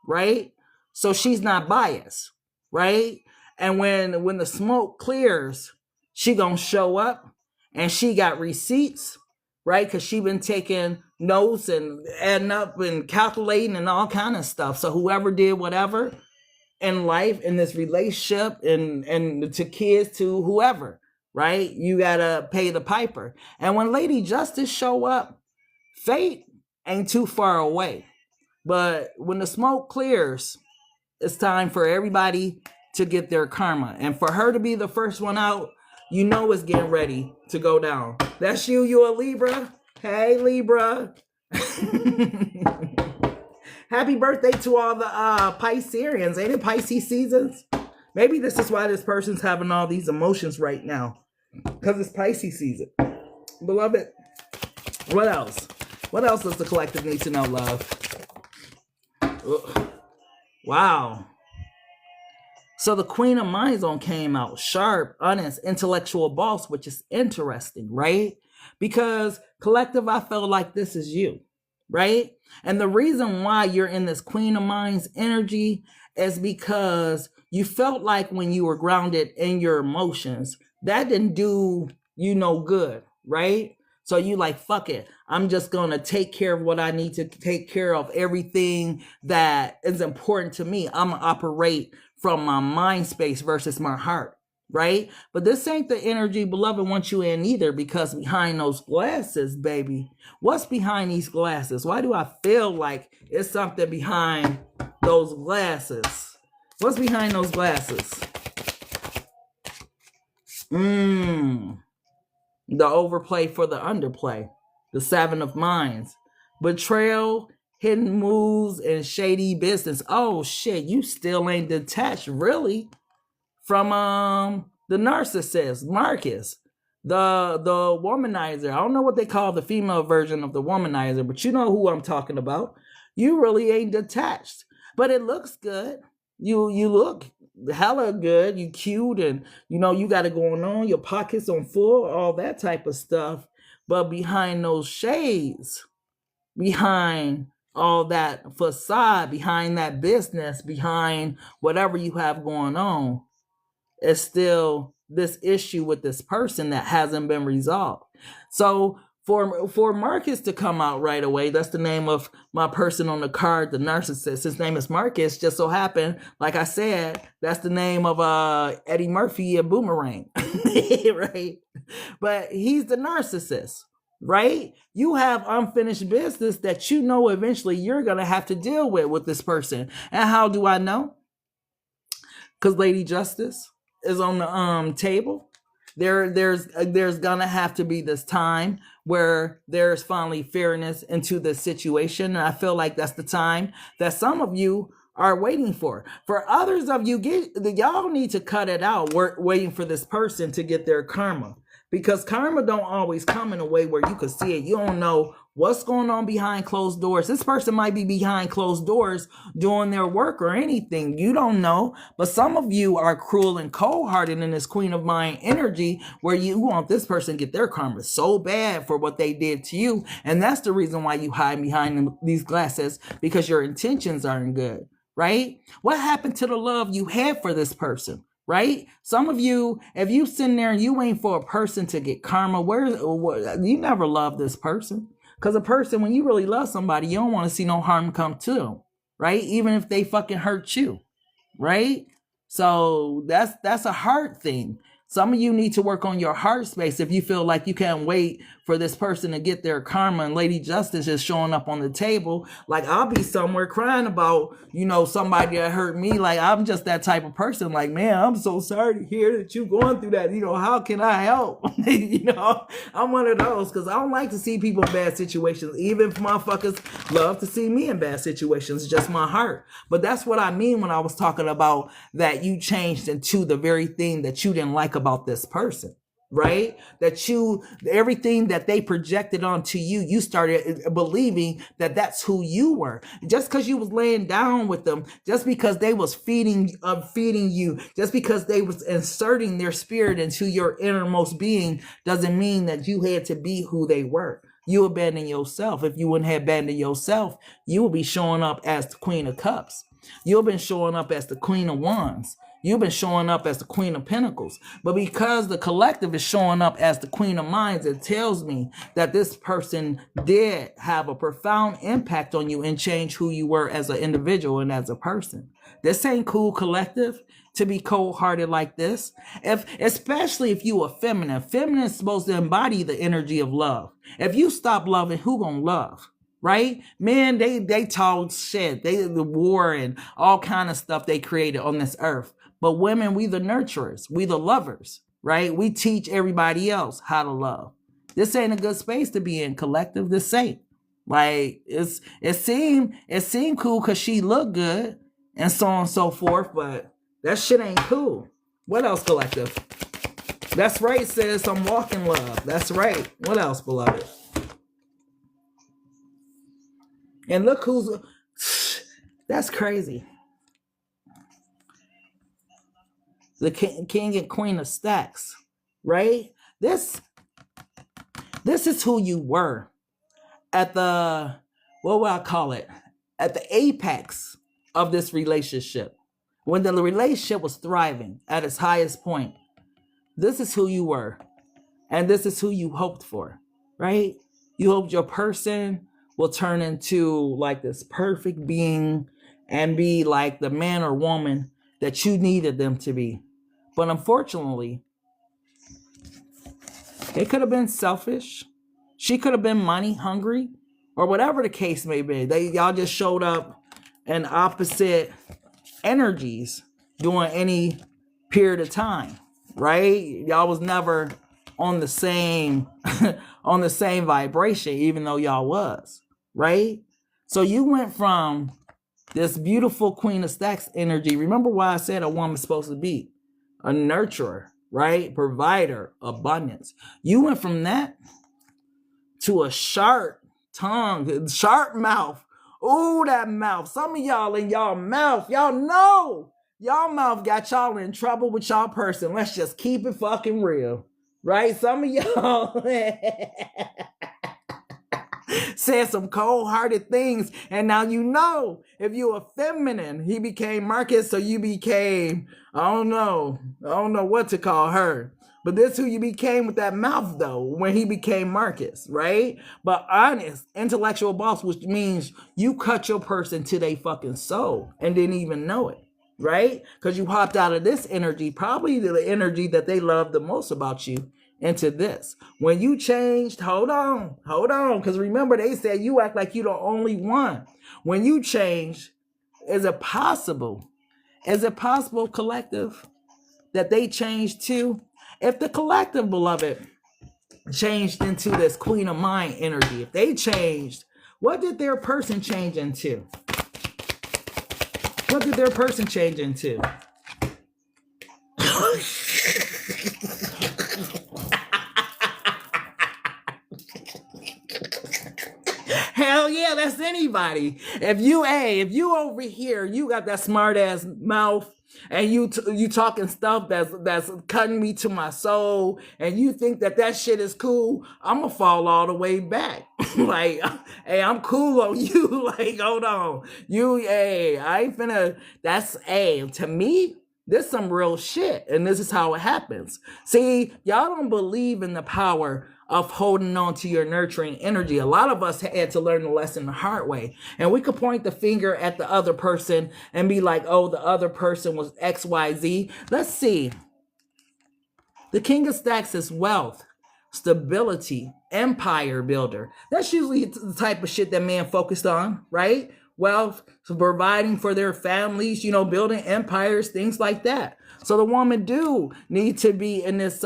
right? So she's not biased, right? And when the smoke clears, she gonna show up, and she got receipts, right? Because she been taking notes and adding up and calculating and all kind of stuff. So whoever did whatever in life, in this relationship, and to kids, to whoever, right? You gotta pay the piper. And when Lady Justice show up, fate ain't too far away. But when the smoke clears, it's time for everybody to get their karma. And for her to be the first one out, you know it's getting ready to go down. That's you. You a Libra? Hey, Libra. Happy birthday to all the Pisceans. Ain't it Pisces seasons? Maybe this is why this person's having all these emotions right now, because it's Pisces season. Beloved, what else? What else does the collective need to know, love? Ugh. Wow. So the Queen of Mind Zone came out. Sharp, honest, intellectual boss, which is interesting, right? Because collective, I felt like this is you, right? And the reason why you're in this Queen of Minds energy is because you felt like when you were grounded in your emotions, that didn't do you no good, right? So you like, fuck it. I'm just going to take care of what I need to take care of. Everything that is important to me, I'm going to operate from my mind space versus my heart, right? But this ain't the energy beloved wants you in either, because behind those glasses, baby, what's behind these glasses? Why do I feel like it's something behind those glasses? What's behind those glasses? The overplay for the underplay. The Seven of Minds. Betrayal, hidden moves, and shady business. Oh shit, you still ain't detached really from the narcissist, Marcus, the womanizer. I don't know what they call the female version of the womanizer, but you know who I'm talking about. You really ain't detached, but it looks good. You look hella good. You cute, and you know you got it going on. Your pockets on full, all that type of stuff. But behind those shades, behind all that facade, behind that business, behind whatever you have going on, is still this issue with this person that hasn't been resolved. So for Marcus to come out right away, that's the name of my person on the card, the narcissist. His name is Marcus. Just so happened, like I said, that's the name of Eddie Murphy and Boomerang, right? But he's the narcissist, right? You have unfinished business that you know eventually you're gonna have to deal with this person. And how do I know? Because Lady Justice is on the table. There's gonna have to be this time where there's finally fairness into the situation, and I feel like that's the time that some of you are waiting for. For others of you, y'all need to cut it out, waiting for this person to get their karma, because karma don't always come in a way where you can see it. You don't know what's going on behind closed doors. This person might be behind closed doors doing their work or anything. You don't know. But some of you are cruel and cold-hearted in this Queen of Mind energy where you want this person to get their karma so bad for what they did to you. And that's the reason why you hide behind these glasses, because your intentions aren't good, right? What happened to the love you had for this person? Right? Some of you, if you sitting there and you ain't for a person to get karma, you never love this person. Because a person, when you really love somebody, you don't want to see no harm come to them, right? Even if they fucking hurt you, right? So that's a heart thing. Some of you need to work on your heart space if you feel like you can't wait for this person to get their karma, and Lady Justice is showing up on the table. Like, I'll be somewhere crying about, you know, somebody that hurt me. Like, I'm just that type of person. Like, man, I'm so sorry to hear that you're going through that. You know, how can I help? You know, I'm one of those, because I don't like to see people in bad situations. Even if motherfuckers love to see me in bad situations, just my heart. But that's what I mean when I was talking about that you changed into the very thing that you didn't like about this person. Right? That everything that they projected onto you, you started believing that that's who you were. Just because you was laying down with them, just because they was feeding you, just because they was inserting their spirit into your innermost being, doesn't mean that you had to be who they were. You abandon yourself. If you wouldn't have abandoned yourself, you would be showing up as the Queen of Cups. You've been showing up as the Queen of Wands. You've been showing up as the Queen of Pentacles. But because the collective is showing up as the Queen of Minds, it tells me that this person did have a profound impact on you and change who you were as an individual and as a person. This ain't cool, collective, to be cold-hearted like this. Especially if you are feminine. Feminine is supposed to embody the energy of love. If you stop loving, who gonna love? Right? Men, they talk shit. They the war and all kind of stuff they created on this earth. But women, we the nurturers, we the lovers, right? We teach everybody else how to love. This ain't a good space to be in, collective. This ain't. Like, it seemed cool because she looked good and so on and so forth, but that shit ain't cool. What else, collective? That's right, sis. I'm walking love. That's right. What else, beloved? And look who's... That's crazy. The king and queen of stacks, right? This is who you were at the, what would I call it? At the apex of this relationship. When the relationship was thriving at its highest point. This is who you were. And this is who you hoped for, right? You hoped your person will turn into like this perfect being and be like the man or woman that you needed them to be. But unfortunately, it could have been selfish. She could have been money hungry, or whatever the case may be. Y'all just showed up in opposite energies during any period of time, right? Y'all was never on the same on the same vibration, even though y'all was, right? So you went from this beautiful Queen of Stacks energy. Remember why I said a woman's supposed to be a nurturer, right? Provider, abundance. You went from that to a sharp tongue, sharp mouth. Ooh, that mouth. Some of y'all in y'all mouth, y'all know y'all mouth got y'all in trouble with y'all person. Let's just keep it fucking real, right? Some of y'all said some cold-hearted things, and now you know if you were feminine, he became Marcus, so you became, I don't know what to call her. But this who you became with that mouth, though, when he became Marcus, right? But honest, intellectual boss, which means you cut your person to their fucking soul and didn't even know it, right? Because you hopped out of this energy, probably the energy that they love the most about you, into this. When you changed, hold on, because remember they said you act like you the only one. When you change, is it possible, collective, that they changed too? If the collective, beloved, changed into this Queen of Mind energy, if they changed, what did their person change into? What did their person change into? Hell yeah, that's anybody. If you over here, you got that smart ass mouth, and you talking stuff that's cutting me to my soul, and you think that shit is cool, I'm gonna fall all the way back. Like, hey, I'm cool on you. Like, hold on, I ain't finna. That's to me. This is some real shit, and this is how it happens. See, y'all don't believe in the power of holding on to your nurturing energy. A lot of us had to learn the lesson the hard way. And we could point the finger at the other person and be like, oh, the other person was XYZ. Let's see. The King of Stacks is wealth, stability, empire builder. That's usually the type of shit that man focused on, right? Wealth, providing for their families, building empires, things like that. So the woman do need to be in this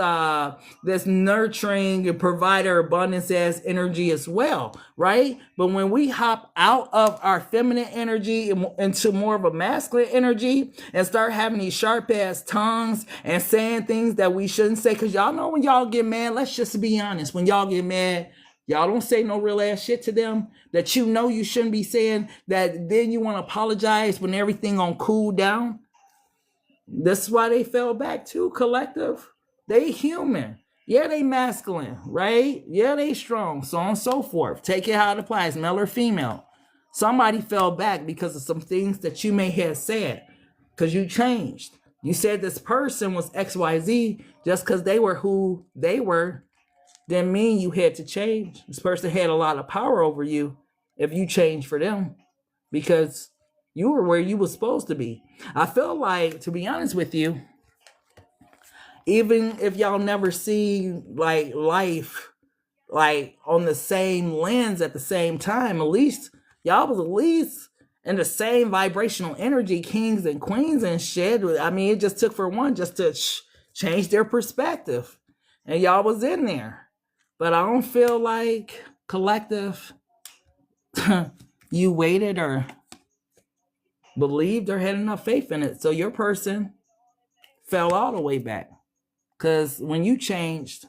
this nurturing provider abundance as energy as well, right? But when we hop out of our feminine energy into more of a masculine energy and start having these sharp ass tongues and saying things that we shouldn't say, because y'all know when y'all get mad, let's just be honest, when y'all get mad, y'all don't say no real ass shit to them that you shouldn't be saying, that then you want to apologize when everything on cool down. This is why they fell back too, collective. They human. Yeah, they masculine, right? Yeah, they strong, so on and so forth. Take it how it applies, male or female. Somebody fell back because of some things that you may have said, because you changed. You said this person was XYZ just because they were who they were, didn't mean you had to change. This person had a lot of power over you if you changed for them, because you were where you were supposed to be. I feel like, to be honest with you, even if y'all never see like life like on the same lens at the same time, at least y'all was at least in the same vibrational energy, kings and queens and shit. I mean, it just took for one just to change their perspective, and y'all was in there. But I don't feel like, collective, you waited or believed or had enough faith in it. So your person fell all the way back. Because when you changed,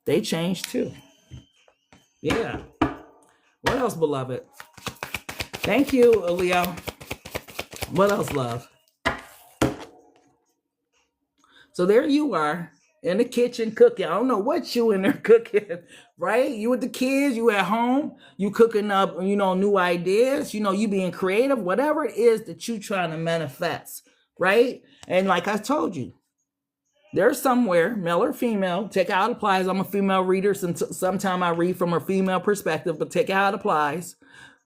they changed too. Yeah. What else, beloved? Thank you, Leo. What else, love? So there you are in the kitchen cooking. I don't know what you in there cooking, right? You with the kids, you at home, you cooking up, new ideas, you being creative, whatever it is that you trying to manifest, right? And like I told you, there's somewhere, male or female, take how it applies. I'm a female reader, sometime I read from a female perspective, but take how it applies.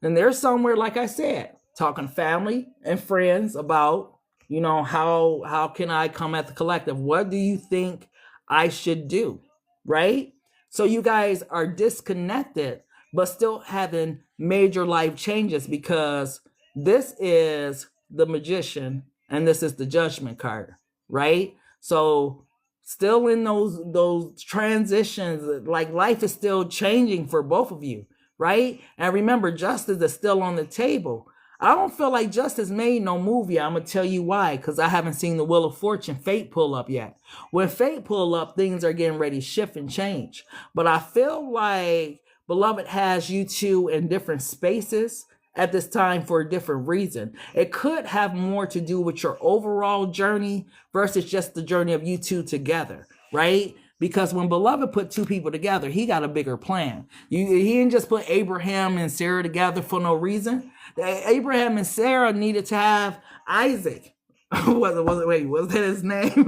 And there's somewhere, like I said, talking family and friends about, how can I come at the collective? What do you think I should do, right? So you guys are disconnected, but still having major life changes, because this is the Magician and this is the Judgment card, right? So still in those transitions, like life is still changing for both of you, right? And remember, justice is still on the table. I don't feel like Justice made no movie. I'm going to tell you why, because I haven't seen the Wheel of Fortune Fate pull up yet. When Fate pull up, things are getting ready to shift and change. But I feel like Beloved has you two in different spaces at this time for a different reason. It could have more to do with your overall journey versus just the journey of you two together, right? Because when Beloved put two people together, he got a bigger plan. He didn't just put Abraham and Sarah together for no reason. Abraham and Sarah needed to have Isaac. Was that his name?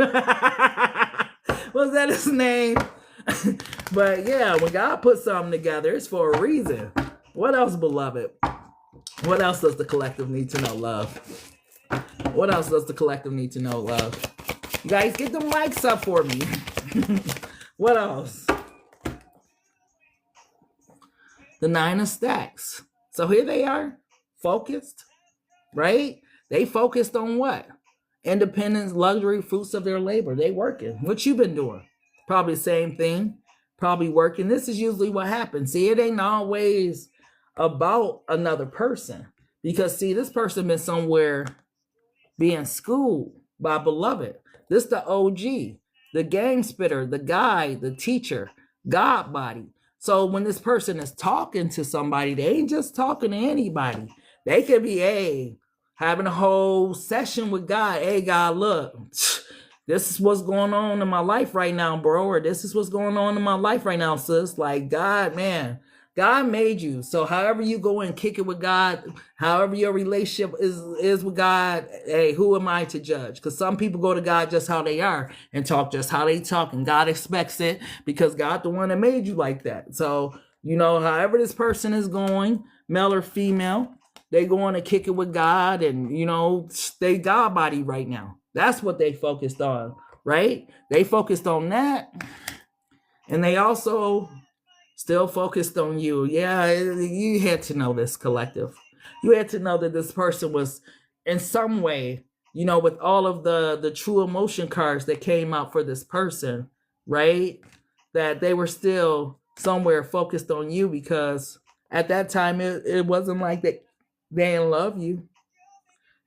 Was that his name? But yeah, when God put something together, it's for a reason. What else, Beloved? What else does the collective need to know, love? What else does the collective need to know, love? You guys, get the mics up for me. What else? The 9 of Stacks. So here they are, focused, right? They focused on what? Independence, luxury, fruits of their labor. They working. What you been doing? Probably the same thing. Probably working. This is usually what happens. See, it ain't always about another person. Because, see, this person been somewhere being schooled by Beloved. This the OG. The game spitter, the guide, the teacher, God body. So when this person is talking to somebody, they ain't just talking to anybody. They could be, having a whole session with God. Hey, God, look, this is what's going on in my life right now, bro. Or this is what's going on in my life right now, sis. Like, God, man, God made you. So however you go and kick it with God, however your relationship is with God, hey, who am I to judge? Because some people go to God just how they are and talk just how they talk. And God expects it because God the one that made you like that. So, you know, however this person is going, male or female, they going to kick it with God and, you know, they God body right now. That's what they focused on, right? They focused on that. And they also still focused on you. Yeah, you had to know this, collective. You had to know that this person was in some way, you know, with all of the true emotion cards that came out for this person, right? That they were still somewhere focused on you because at that time, it wasn't like they didn't love you.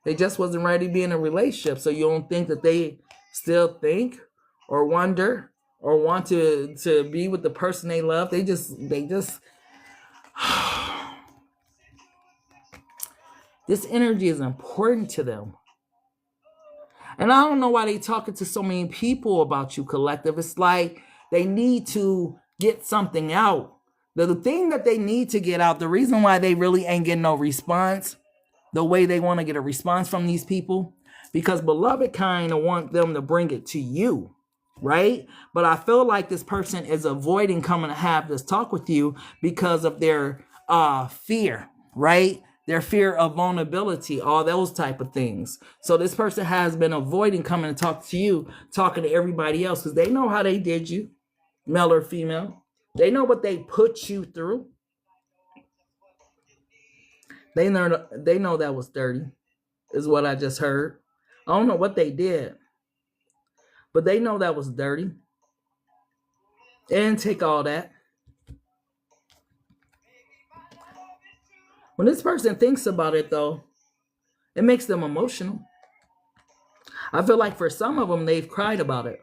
They just wasn't ready to be in a relationship. So you don't think that they still think or wonder or want to be with the person they love. They just this energy is important to them. And I don't know why they talking to so many people about you, collective. It's like they need to get something out. The thing that they need to get out, the reason why they really ain't getting no response, the way they want to get a response from these people, because Beloved kind of want them to bring it to you. Right? But I feel like this person is avoiding coming to have this talk with you because of their fear, right? Their fear of vulnerability, all those type of things. So this person has been avoiding coming to talk to you, talking to everybody else, because they know how they did you, male or female. They know what they put you through. They know that was dirty, is what I just heard. I don't know what they did, but they know that was dirty. And take all that. When this person thinks about it, though, it makes them emotional. I feel like for some of them, they've cried about it.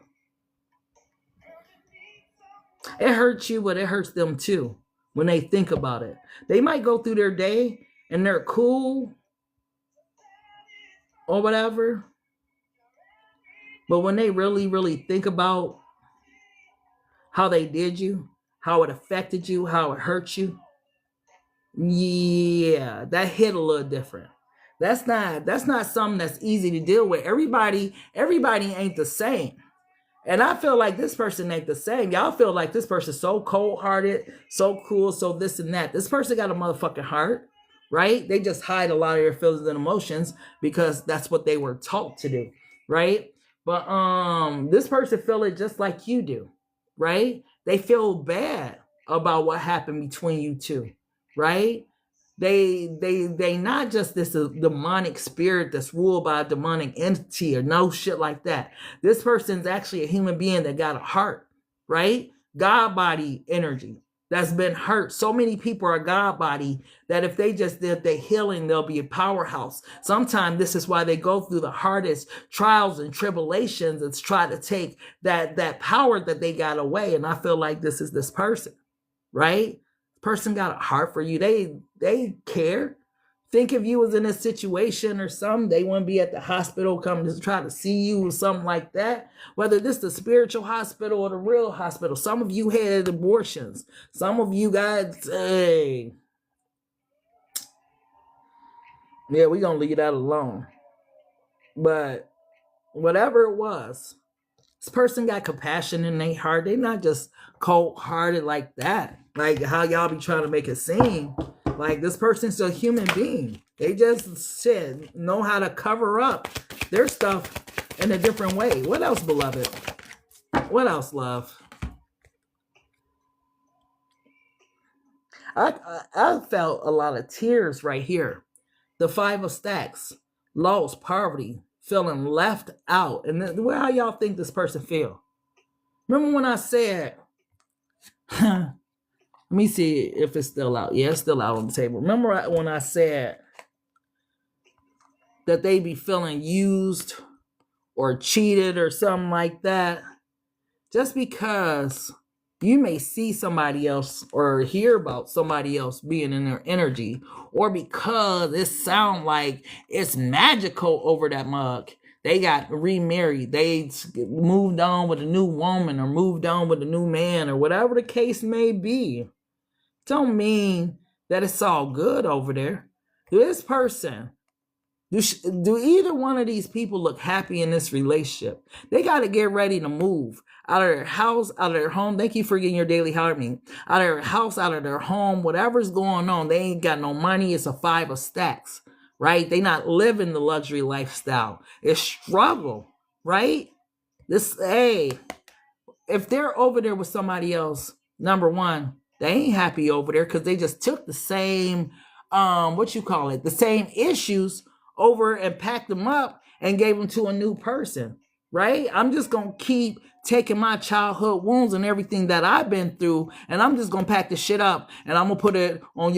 It hurts you, but it hurts them too when they think about it. They might go through their day and they're cool or whatever. But when they really, really think about how they did you, how it affected you, how it hurt you, yeah, that hit a little different. That's not something that's easy to deal with. Everybody ain't the same. And I feel like this person ain't the same. Y'all feel like this person's so cold-hearted, so cruel, so this and that. This person got a motherfucking heart, right? They just hide a lot of their feelings and emotions because that's what they were taught to do, right? But this person feel it just like you do, right? They feel bad about what happened between you two, right? They not just this demonic spirit that's ruled by a demonic entity or no shit like that. This person's actually a human being that got a heart, right? God body energy. that's been hurt. So many people are God body that if they just did the healing, they'll be a powerhouse. Sometimes this is why they go through the hardest trials and tribulations and try to take that power that they got away. And I feel like this is this person, right? Person got a heart for you. They care. Think if you was in a situation or something, they wouldn't be at the hospital coming to try to see you or something like that. Whether this the spiritual hospital or the real hospital. Some of you had abortions. Some of you got, hey. Yeah, we're going to leave that alone. But whatever it was, this person got compassion in their heart. They not just cold-hearted like that. Like how y'all be trying to make it seem. Like this person's a human being. They just know how to cover up their stuff in a different way. What else, beloved? What else, love? I felt a lot of tears right here. The 5 of Stacks, loss, poverty, feeling left out. And then, how y'all think this person feel? Remember when I said, let me see if it's still out. Yeah, it's still out on the table. Remember when I said that they be feeling used or cheated or something like that? Just because you may see somebody else or hear about somebody else being in their energy, or because it sounds like it's magical over that mug. They got remarried. They moved on with a new woman or moved on with a new man or whatever the case may be. Don't mean that it's all good over there. This person, do either one of these people look happy in this relationship? They got to get ready to move out of their house, out of their home. Thank you for getting your daily harmony. Out of their house, out of their home, whatever's going on. They ain't got no money. It's a 5 of Stacks, right? They not living the luxury lifestyle. It's struggle, right? Hey, if they're over there with somebody else, number one, they ain't happy over there because they just took the same, the same issues over and packed them up and gave them to a new person, right? I'm just going to keep taking my childhood wounds and everything that I've been through, and I'm just going to pack the shit up, and I'm going to put it on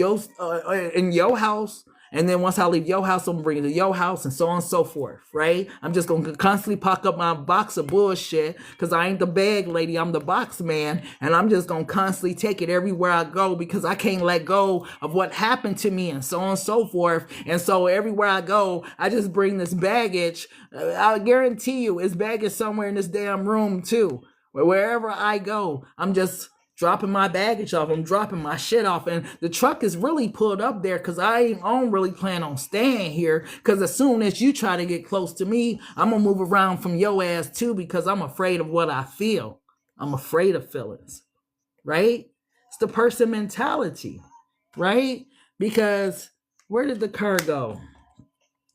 in your house. And then once I leave your house, I'm going to bring it to your house and so on and so forth, right? I'm just going to constantly pack up my box of bullshit because I ain't the bag lady. I'm the box man. And I'm just going to constantly take it everywhere I go because I can't let go of what happened to me and so on and so forth. And so everywhere I go, I just bring this baggage. I guarantee you it's baggage somewhere in this damn room too. Wherever I go, I'm just dropping my baggage off. I'm dropping my shit off. And the truck is really pulled up there because I don't really plan on staying here. Because as soon as you try to get close to me, I'm going to move around from your ass too because I'm afraid of what I feel. I'm afraid of feelings, right? It's the person mentality, right? Because where did the card go?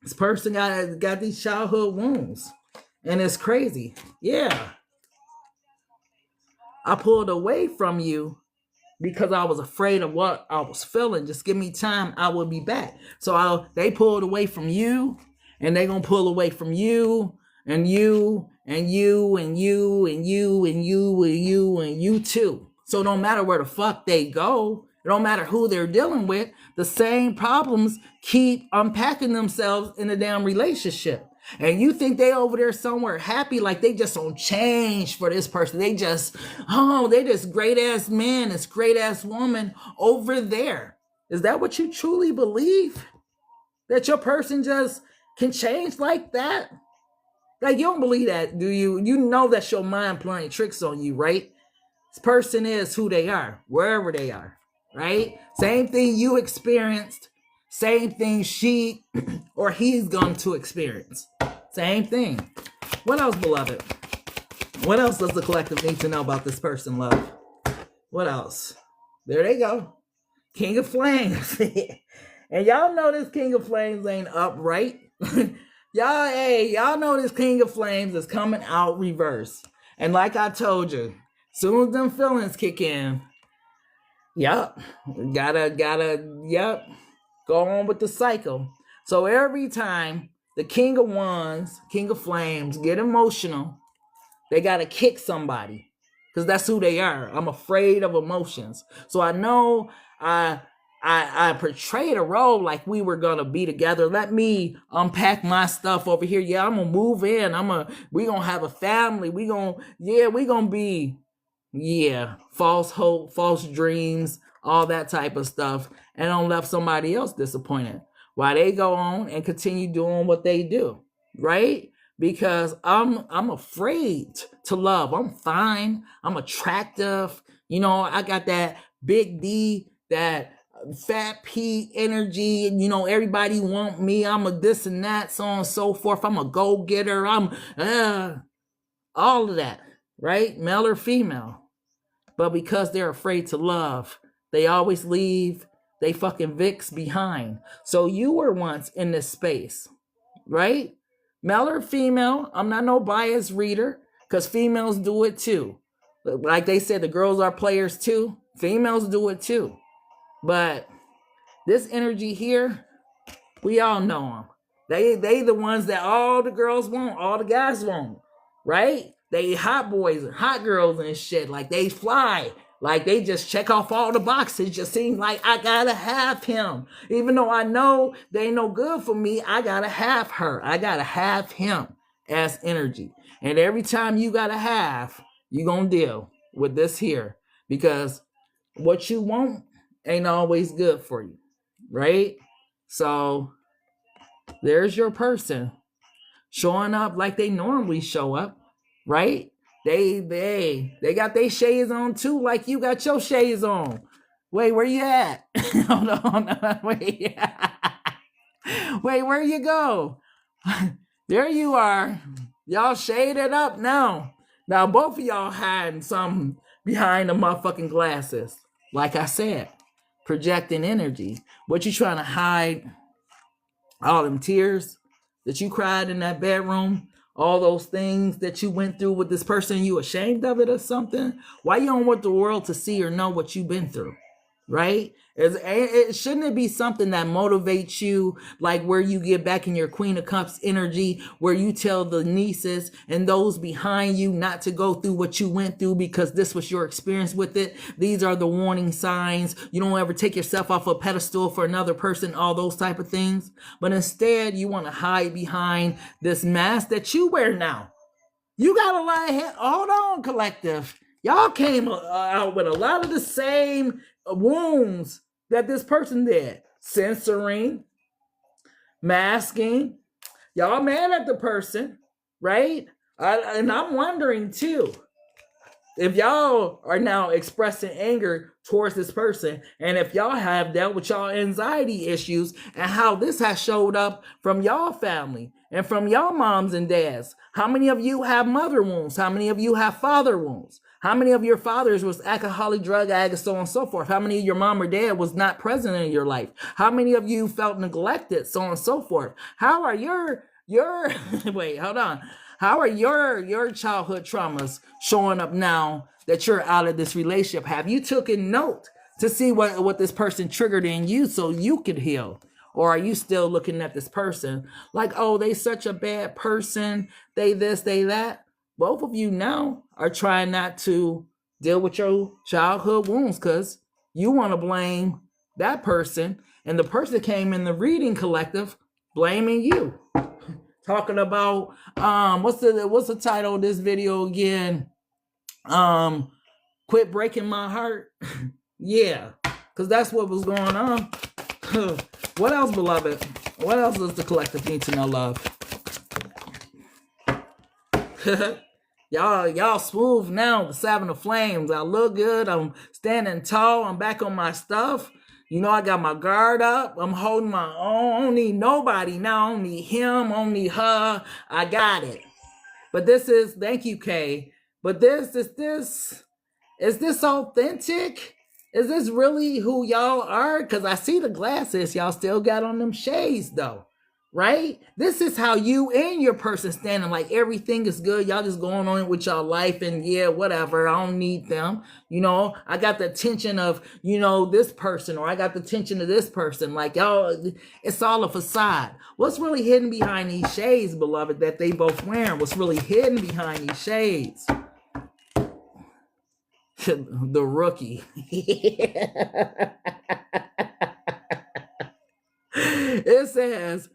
This person got these childhood wounds. And it's crazy. Yeah. I pulled away from you because I was afraid of what I was feeling. Just give me time. I will be back. So they pulled away from you, and they going to pull away from you and you and you and you and you and you and you and you too. So no matter where the fuck they go, it don't matter who they're dealing with, the same problems keep unpacking themselves in the damn relationship. And you think they over there somewhere happy, like they just don't change for this person. They just great ass man, this great ass woman over there. Is that what you truly believe? That your person just can change like that? Like you don't believe that, do you? You know that's your mind playing tricks on you, right? This person is who they are, wherever they are, right? Same thing you experienced, same thing she or he's going to experience. Same thing. What else, beloved? What else does the collective need to know about this person, love? What else? There they go. King of Flames. And y'all know this King of Flames ain't upright. Y'all know this King of Flames is coming out reverse. And like I told you, soon as them feelings kick in, gotta, go on with the cycle. So every time the King of Wands, King of Flames get emotional, they gotta kick somebody. because that's who they are. I'm afraid of emotions. So I know I portrayed a role like we were gonna be together. Let me unpack my stuff over here. Yeah, I'm gonna move in. We gonna have a family. We gonna be, false hope, false dreams, all that type of stuff, and don't left somebody else disappointed while they go on and continue doing what they do, right? Because I'm afraid to love. I'm fine. I'm attractive. I got that big D, that fat P energy. Everybody want me. I'm a this and that, so on and so forth. I'm a go-getter. I'm all of that, right? Male or female. But because they're afraid to love, they always leave they fucking Vicks behind. So you were once in this space, right? Male or female, I'm not no biased reader, because females do it too. Like they said, the girls are players too. Females do it too. But this energy here, we all know them. They the ones that all the girls want, all the guys want, right? They hot boys and hot girls and shit. Like they fly. Like they just check off all the boxes. Just seem like I gotta have him. Even though I know they ain't no good for me, I gotta have her. I gotta have him as energy. And every time you gotta have, you gonna deal with this here. Because what you want ain't always good for you, right? So there's your person showing up like they normally show up, right? They got their shades on too, like you got your shades on. Wait, where you at? Hold on, wait. Wait, where you go? There you are. Y'all shaded up now. Now both of y'all hiding something behind the motherfucking glasses. Like I said, projecting energy. What you trying to hide? All them tears that you cried in that bedroom, all those things that you went through with this person, you ashamed of it or something? Why you don't want the world to see or know what you've been through, right? Shouldn't it be something that motivates you, like where you get back in your Queen of Cups energy, where you tell the nieces and those behind you not to go through what you went through because this was your experience with it? These are the warning signs. You don't ever take yourself off a pedestal for another person, all those type of things. But instead, you want to hide behind this mask that you wear now. You got a lot of hold on, collective. Y'all came out with a lot of the same wounds that this person did. Censoring, masking. Y'all mad at the person, right? And I'm wondering too, if y'all are now expressing anger towards this person, and if y'all have dealt with y'all anxiety issues and how this has showed up from y'all family and from y'all moms and dads. How many of you have mother wounds? How many of you have father wounds? How many of your fathers was alcoholic, drug addict, so on and so forth? How many of your mom or dad was not present in your life? How many of you felt neglected, so on and so forth? How are your wait, hold on. How are your childhood traumas showing up now that you're out of this relationship? Have you taken note to see what this person triggered in you so you could heal? Or are you still looking at this person like, oh, they such a bad person, they this, they that? Both of you now are trying not to deal with your childhood wounds because you want to blame that person. And the person came in the reading collective blaming you. Talking about what's the title of this video again? Quit breaking my heart. Yeah, because that's what was going on. What else, beloved? What else does the collective need to know, love? Y'all smooth now. The Seven of Flames. I look good. I'm standing tall. I'm back on my stuff. I got my guard up. I'm holding my own. I don't need nobody now. I don't need him. I don't need her. I got it. But this is, thank you, Kay. But is this authentic? Is this really who y'all are? Because I see the glasses. Y'all still got on them shades, though. Right? This is how you and your person standing, like everything is good. Y'all just going on with y'all life and yeah, whatever. I don't need them. I got the attention of, this person, or I got the attention of this person. Like y'all, it's all a facade. What's really hidden behind these shades, beloved, that they both wearing? What's really hidden behind these shades? The rookie. It says,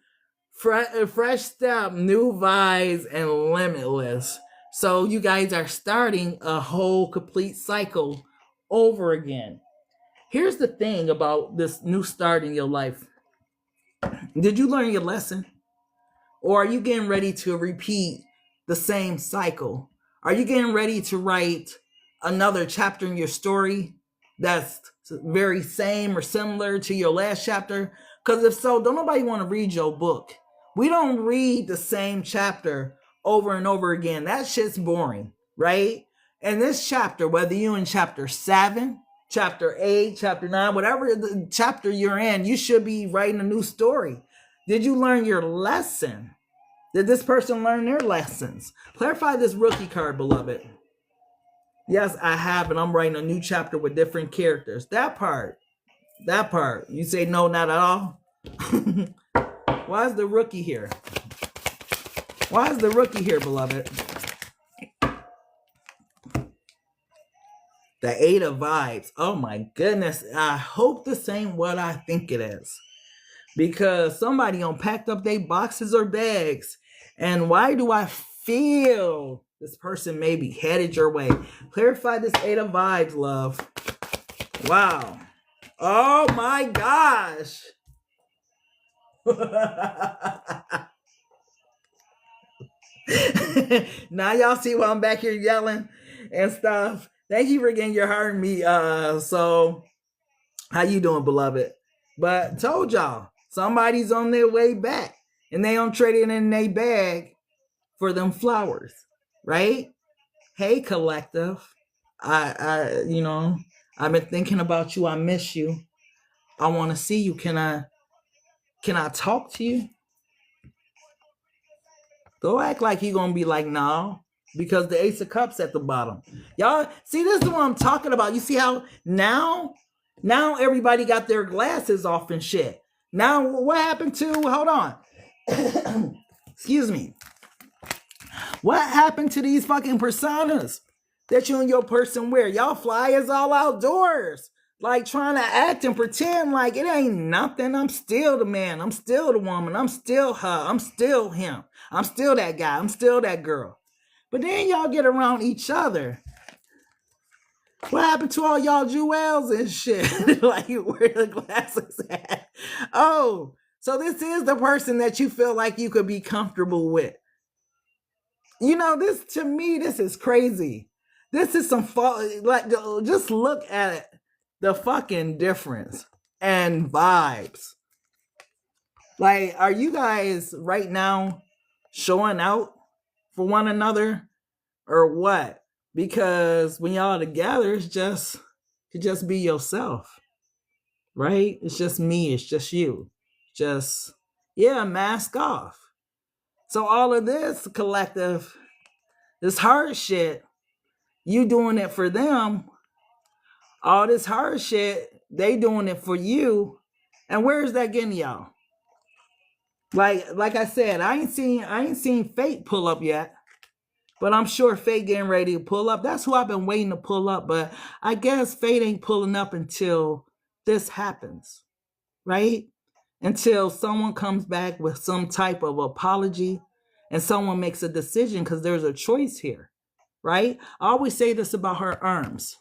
fresh step, new vibes, and limitless. So you guys are starting a whole complete cycle over again. Here's the thing about this new start in your life. Did you learn your lesson? Or are you getting ready to repeat the same cycle? Are you getting ready to write another chapter in your story that's very same or similar to your last chapter? Because if so, don't nobody want to read your book. We don't read the same chapter over and over again. That shit's boring, right? And this chapter, whether you're in chapter 7, chapter 8, chapter 9, whatever the chapter you're in, you should be writing a new story. Did you learn your lesson? Did this person learn their lessons? Clarify this rookie card, beloved. Yes, I have, and I'm writing a new chapter with different characters. That part. You say no, not at all? Why is the rookie here? Why is the rookie here, beloved? The 8 of Vibes. Oh my goodness. I hope this ain't what I think it is. Because somebody unpacked up their boxes or bags. And why do I feel this person may be headed your way? Clarify this 8 of Vibes, love. Wow. Oh my gosh. Now y'all see why I'm back here yelling and stuff. Thank you for getting your heart in me. So how you doing, beloved? But told y'all, somebody's on their way back and they don't trade it in their bag for them flowers, right? Hey, collective. I've been thinking about you. I miss you. I want to see you. Can I talk to you? Don't act like you're going to be like, no, because the Ace of Cups at the bottom. Y'all, see, this is what I'm talking about. You see how now everybody got their glasses off and shit. Now, what happened to, hold on. Excuse me. What happened to these fucking personas that you and your person wear? Y'all fly as all outdoors. Like trying to act and pretend like it ain't nothing. I'm still the man. I'm still the woman. I'm still her. I'm still him. I'm still that guy. I'm still that girl. But then y'all get around each other. What happened to all y'all jewels and shit? Like where the glasses at? Oh, so this is the person that you feel like you could be comfortable with. You know, this to me, this is crazy. This is some like just look at it. The fucking difference and vibes. Like, are you guys right now showing out for one another or what? Because when y'all together, it's just be yourself, right? It's just me. It's just you. Just, yeah, mask off. So all of this collective, this hard shit, you doing it for them. All this hard shit, they doing it for you. And where's that getting y'all? Like I said, I ain't seen Fate pull up yet. But I'm sure Fate getting ready to pull up. That's who I've been waiting to pull up. But I guess Fate ain't pulling up until this happens. Right? Until someone comes back with some type of apology and someone makes a decision, because there's a choice here. Right? I always say this about her arms.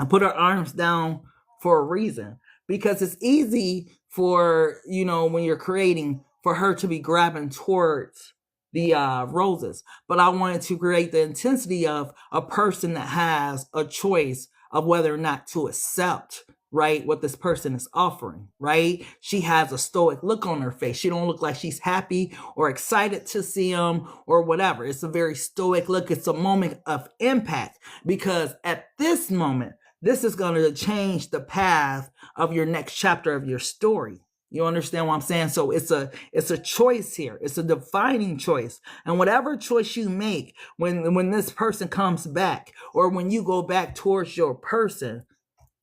I put her arms down for a reason, because it's easy for, when you're creating, for her to be grabbing towards the roses. But I wanted to create the intensity of a person that has a choice of whether or not to accept, right, what this person is offering, right? She has a stoic look on her face. She don't look like she's happy or excited to see him or whatever. It's a very stoic look. It's a moment of impact, because at this moment, this is going to change the path of your next chapter of your story. You understand what I'm saying? So it's a choice here. It's a defining choice. And whatever choice you make when this person comes back, or when you go back towards your person,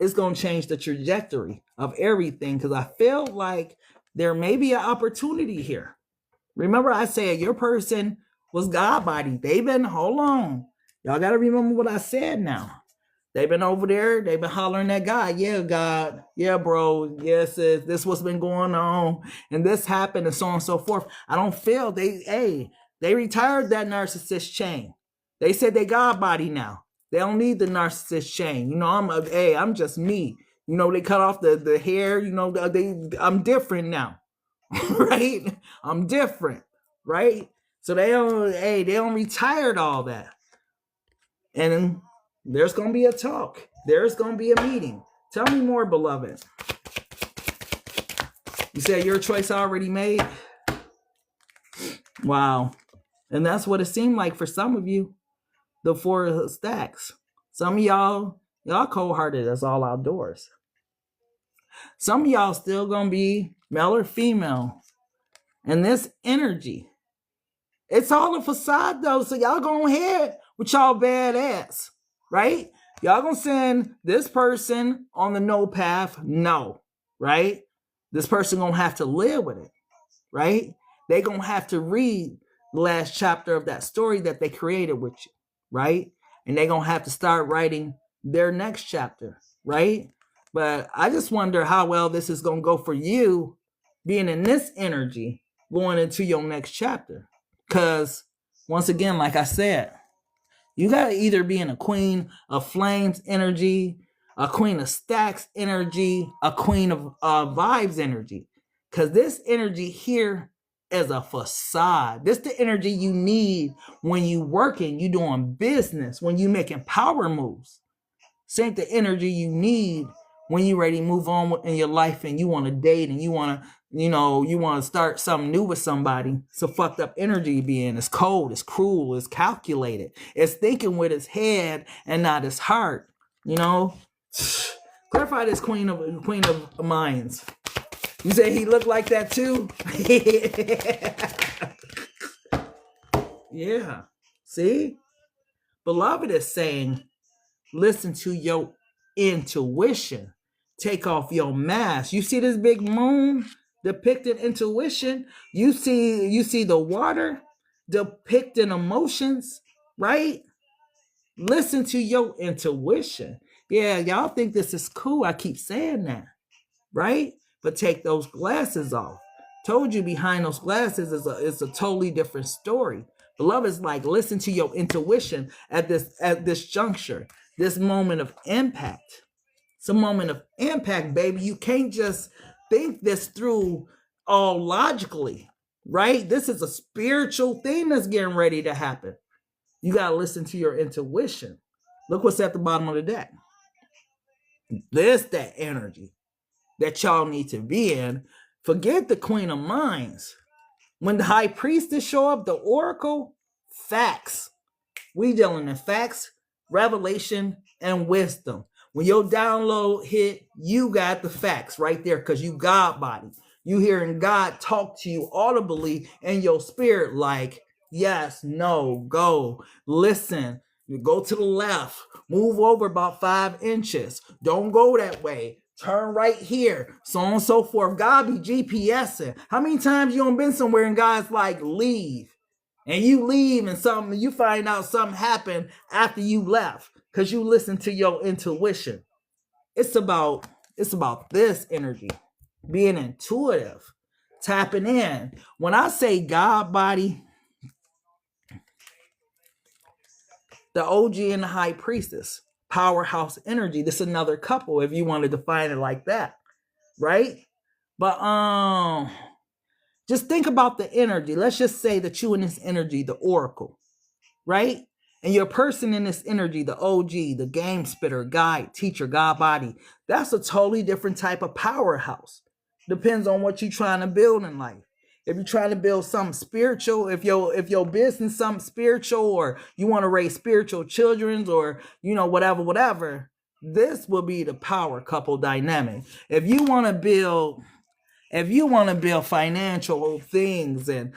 it's going to change the trajectory of everything. Because I feel like there may be an opportunity here. Remember I said your person was God body. Hold on. Y'all got to remember what I said now. They've been over there. They've been hollering at God. Yeah, God. Yeah, bro. Yes, this what's been going on. And this happened and so on and so forth. I don't feel they retired that narcissist chain. They said they God body now. They don't need the narcissist chain. You know, I'm just me. You know, they cut off the hair. You know, I'm different now. Right? I'm different. Right? So they don't retired all that. And there's going to be a talk. There's going to be a meeting. Tell me more, beloved. You said your choice already made? Wow. And that's what it seemed like for some of you. The 4 stacks. Some of y'all cold-hearted as all outdoors. Some of y'all still going to be male or female. And this energy, it's all a facade though. So y'all go ahead with y'all badass. Right? Y'all gonna send this person on the no path? No. Right? This person gonna have to live with it. Right? They gonna have to read the last chapter of that story that they created with you. Right? And they gonna have to start writing their next chapter. Right? But I just wonder how well this is gonna go for you being in this energy going into your next chapter. Because once again, like I said, you got to either be in a queen of flames energy, a queen of stacks energy, a queen of vibes energy. Because this energy here is a facade. This the energy you need when you working, you doing business, when you making power moves. This ain't the energy you need when you ready to move on in your life and you want to date and you want to, you want to start something new with somebody. It's a fucked up energy to be in. It's cold, it's cruel, it's calculated. It's thinking with his head and not his heart. Clarify this queen of minds. You say he looked like that too? Yeah. See? Beloved is saying, listen to your intuition. Take off your mask. You see this big moon depicting intuition? You see the water depicting emotions, right? Listen to your intuition. Yeah, y'all think this is cool. I keep saying that, right? But take those glasses off. Told you behind those glasses is a totally different story. Beloved is like, listen to your intuition at this juncture, this moment of impact. It's a moment of impact, baby. You can't just think this through all logically, right? This is a spiritual thing that's getting ready to happen. You got to listen to your intuition. Look what's at the bottom of the deck. There's that energy that y'all need to be in. Forget the Queen of Minds. When the High Priestess show up, the Oracle, facts. We dealing in facts, revelation, and wisdom. When your download hit, you got the facts right there because you God body. You hearing God talk to you audibly in your spirit like, yes, no, go, listen, you go to the left, move over about 5 inches. Don't go that way. Turn right here, so on and so forth. God be GPSing. How many times you done been somewhere and God's like, leave? And you leave and you find out something happened after you left because you listen to your intuition. It's about this energy, being intuitive, tapping in. When I say God body, the OG and the High Priestess, powerhouse energy. This is another couple if you want to define it like that, right? But just think about the energy. Let's just say that you in this energy, the Oracle, right? And your person in this energy, the OG, the game spitter, guide, teacher, God body, that's a totally different type of powerhouse. Depends on what you're trying to build in life. If you're trying to build something spiritual, if your business something spiritual, or you want to raise spiritual children, or whatever, this will be the power couple dynamic. If you want to build financial things and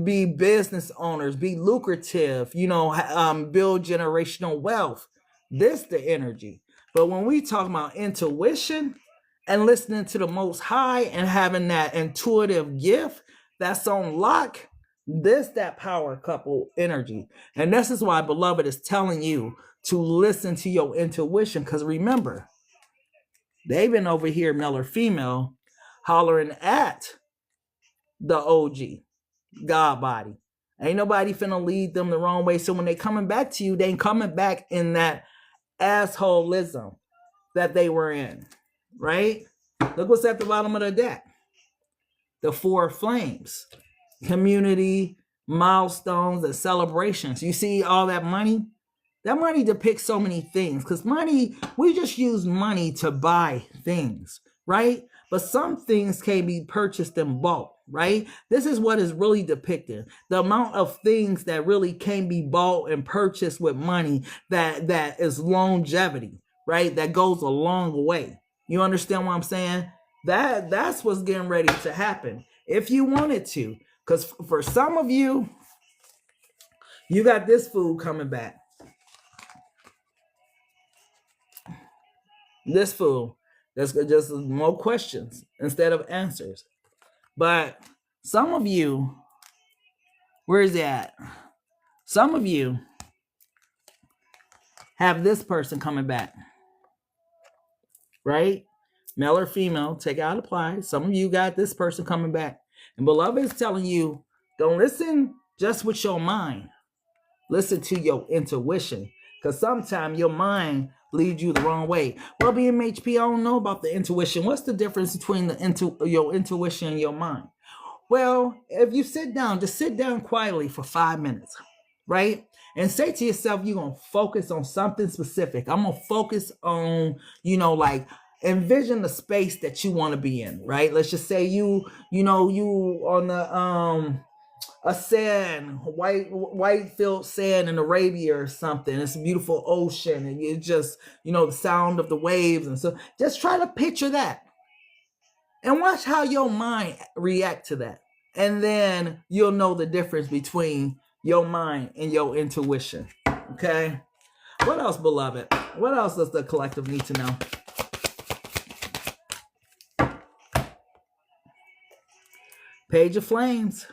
be business owners, be lucrative, build generational wealth, this the energy. But when we talk about intuition and listening to the Most High and having that intuitive gift that's on lock, That power couple energy. And this is why, beloved, is telling you to listen to your intuition. Because remember, they've been over here, male or female, hollering at the OG, God body. Ain't nobody finna lead them the wrong way. So when they coming back to you, they ain't coming back in that assholeism that they were in, right? Look what's at the bottom of the deck. The Four Flames. Community, milestones, and celebrations. You see all that money? That money depicts so many things. Because money, we just use money to buy things, right? But some things can be purchased in bulk, right? This is what is really depicted. The amount of things that really can be bought and purchased with money that is longevity, right? That goes a long way. You understand what I'm saying? That's what's getting ready to happen. If you wanted to. Because for some of you, you got this food coming back. This fool. That's just more questions instead of answers. But some of you, where is it at? Some of you have this person coming back. Right? Male or female, take out apply. Some of you got this person coming back. And beloved is telling you, don't listen just with your mind. Listen to your intuition. Because sometimes your mind leads you the wrong way. Well, BMHP, I don't know about the intuition. What's the difference between your intuition and your mind? Well, if you sit down, just sit down quietly for 5 minutes, right? And say to yourself, you're going to focus on something specific. I'm going to focus on, like envision the space that you want to be in, right? Let's just say you on the a sand, white filled sand in Arabia or something. It's a beautiful ocean, and you just, the sound of the waves, and so just try to picture that, and watch how your mind react to that, and then you'll know the difference between your mind and your intuition. Okay. What else, beloved? What else does the collective need to know? Page of Flames.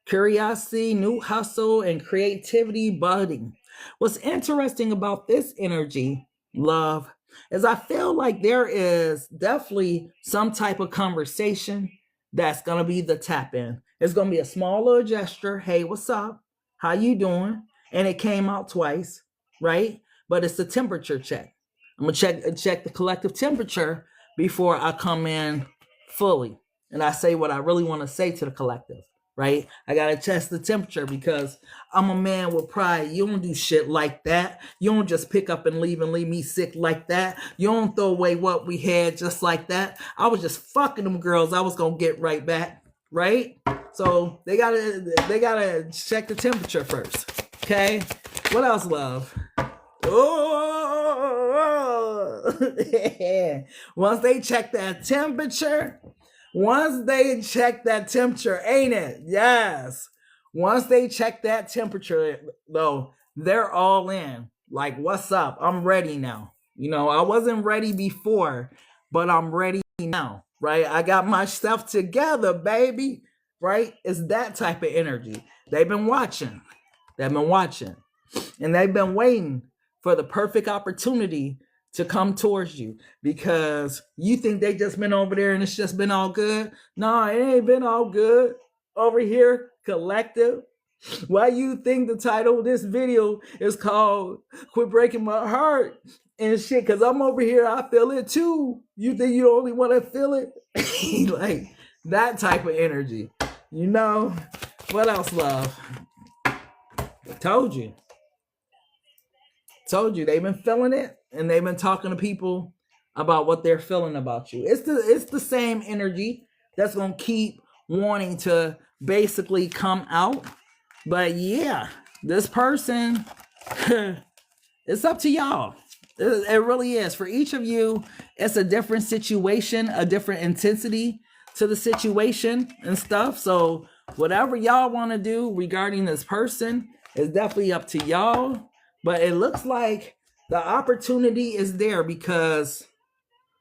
Curiosity, new hustle, and creativity budding. What's interesting about this energy, love, is I feel like there is definitely some type of conversation that's going to be the tap in. It's going to be a small little gesture. Hey, what's up? How you doing? And it came out twice, right? But it's a temperature check. I'm going to check the collective temperature before I come in fully. And I say what I really want to say to the collective. Right? I got to test the temperature because I'm a man with pride. You don't do shit like that. You don't just pick up and leave me sick like that. You don't throw away what we had just like that. I was just fucking them girls. I was going to get right back. Right? So they got to check the temperature first. Okay? What else, love? Oh, once they check that temperature, ain't it? Yes. Once they check that temperature, though, they're all in. Like, what's up? I'm ready now. I wasn't ready before, but I'm ready now, right? I got my stuff together, baby, right? It's that type of energy. They've been watching. And they've been waiting for the perfect opportunity to come towards you, because you think they just been over there and it's just been all good. No, it ain't been all good over here, collective. Why you think the title of this video is called Quit Breaking My Heart and shit? Because I'm over here, I feel it too. You think you only want to feel it? Like that type of energy. What else, love? Told you they've been feeling it, and they've been talking to people about what they're feeling about you. It's the same energy that's gonna keep wanting to basically come out. But yeah, this person, it's up to y'all. It really is. For each of you, it's a different situation, a different intensity to the situation and stuff. So whatever y'all want to do regarding this person is definitely up to y'all. But it looks like the opportunity is there because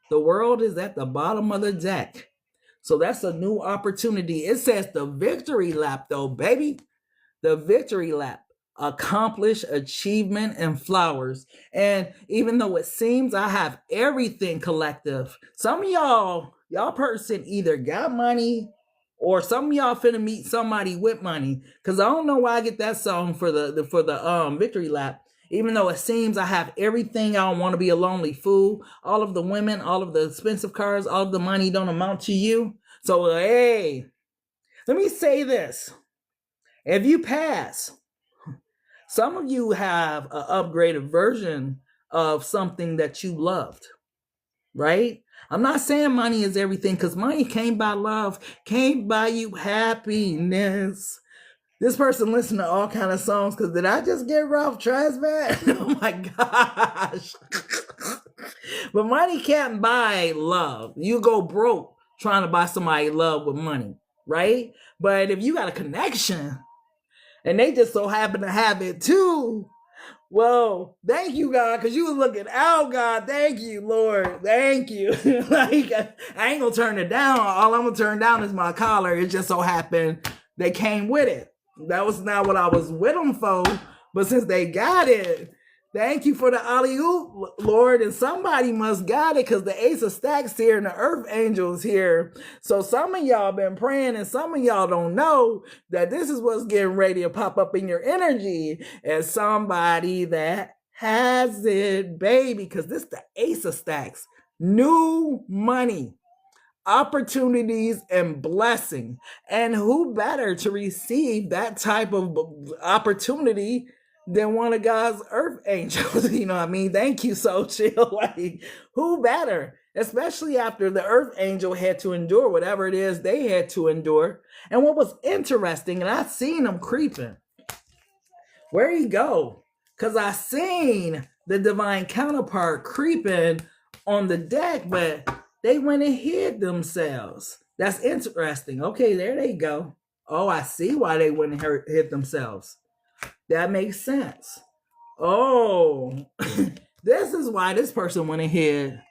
the world is at the bottom of the deck. So that's a new opportunity. It says the victory lap, though, baby. the victory lap, accomplish, achievement, and flowers. And even though it seems I have everything, collective, some of y'all person either got money or some of y'all finna meet somebody with money. Cause I don't know why I get that song for the victory lap. Even though it seems I have everything, I don't want to be a lonely fool. All of the women, all of the expensive cars, all of the money don't amount to you. So, hey, let me say this. If you pass, some of you have an upgraded version of something that you loved, right? I'm not saying money is everything, because money can't buy love, can't buy you happiness. This person listened to all kind of songs, because did I just get rough, trash man? Oh my gosh. But money can't buy love. You go broke trying to buy somebody love with money, right? But if you got a connection and they just so happen to have it too, well, thank you, God, because you was looking out, God. Thank you, Lord. Thank you. Like, I ain't gonna turn it down. All I'm gonna turn down is my collar. It just so happened they came with it. That was not what I was with them for, but since they got it, thank you for the alley-oop, Lord. And somebody must got it, because the Ace of Stacks here and the Earth Angels here. So some of y'all been praying, and some of y'all don't know that this is what's getting ready to pop up in your energy as somebody that has it, baby. Because this is the Ace of Stacks. New money, opportunities, and blessing. And who better to receive that type of opportunity than one of God's earth angels? You know what I mean? Thank you, so chill. Like, who better? Especially after the earth angel had to endure whatever it is they had to endure. And what was interesting, and I seen them creeping. Where he go? Because I seen the divine counterpart creeping on the deck, but they went and hid themselves. That's interesting. Okay, there they go. Oh, I see why they went and hid themselves. That makes sense. Oh, this is why this person went and hid.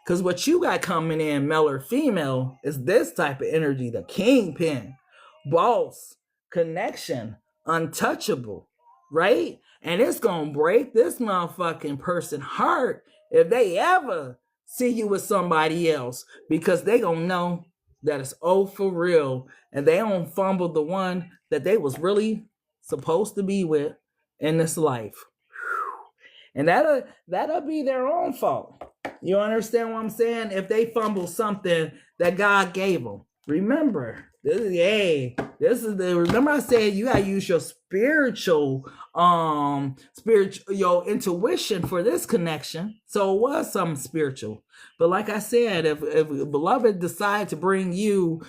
Because what you got coming in, male or female, is this type of energy. The kingpin, boss, connection, untouchable, right? And it's going to break this motherfucking person's heart if they ever see you with somebody else, because they gonna know that it's for real, and they don't fumble the one that they was really supposed to be with in this life. And that'll be their own fault. You understand what I'm saying? If they fumble something that God gave them. Remember, remember I said you gotta use your spiritual your intuition for this connection. So it was something spiritual. But like I said, if beloved decide to bring you,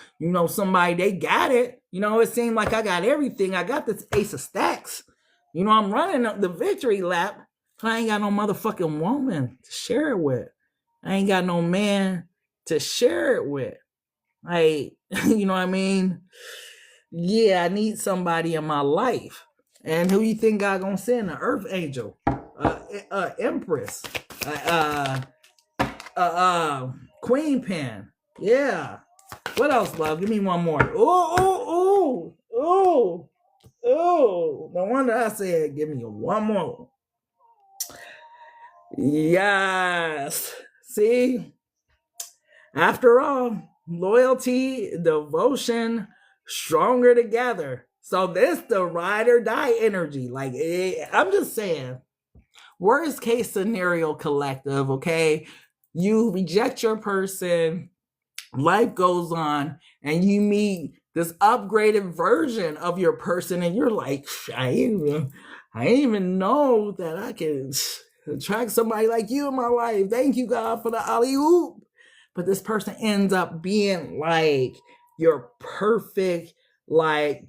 somebody, they got it. It seemed like I got everything. I got this Ace of Stacks. I'm running up the victory lap. I ain't got no motherfucking woman to share it with. I ain't got no man to share it with. Like, you know what I mean? Yeah, I need somebody in my life. And who you think God gonna send? An earth angel, empress, queen pen. Yeah. What else, love? Give me one more. Ooh. No wonder I said give me one more. Yes. See? After all, loyalty, devotion, stronger together. So this the ride or die energy. Like, I'm just saying, worst case scenario, collective, okay? You reject your person, life goes on, and you meet this upgraded version of your person, and you're like, I didn't even know that I can attract somebody like you in my life. Thank you, God, for the alley-oop. But this person ends up being like your perfect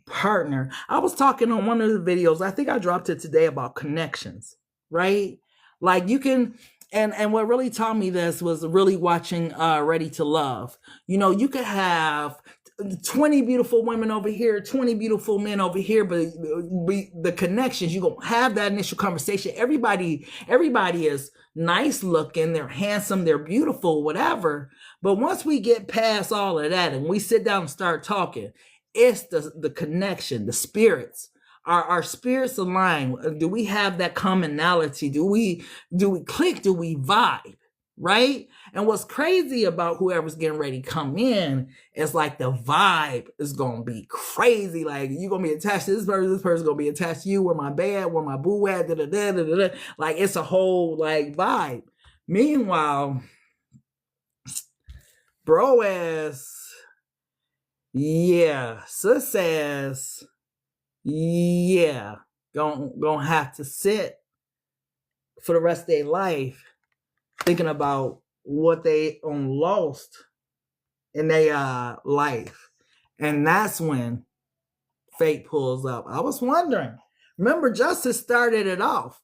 partner. I was talking on one of the videos, I think I dropped it today, about connections, right? Like you can, and what really taught me this was really watching Ready to Love. You could have 20 beautiful women over here, 20 beautiful men over here, but the connections, you're gonna have that initial conversation. Everybody is nice looking, they're handsome, they're beautiful, whatever. But once we get past all of that and we sit down and start talking, it's the connection, the spirits, our spirits align? Do we have that commonality? Do we click? Do we vibe? Right? And what's crazy about whoever's getting ready to come in is like the vibe is gonna be crazy. Like you're gonna be attached to this person's gonna be attached to you. Where my bed, where my boo at, da, da, da, da, da, da. Like it's a whole like vibe. Meanwhile, bro ass, yeah, sis ass, yeah, gonna have to sit for the rest of their life thinking about what they lost in their life. And that's when fate pulls up. I was wondering, remember justice started it off,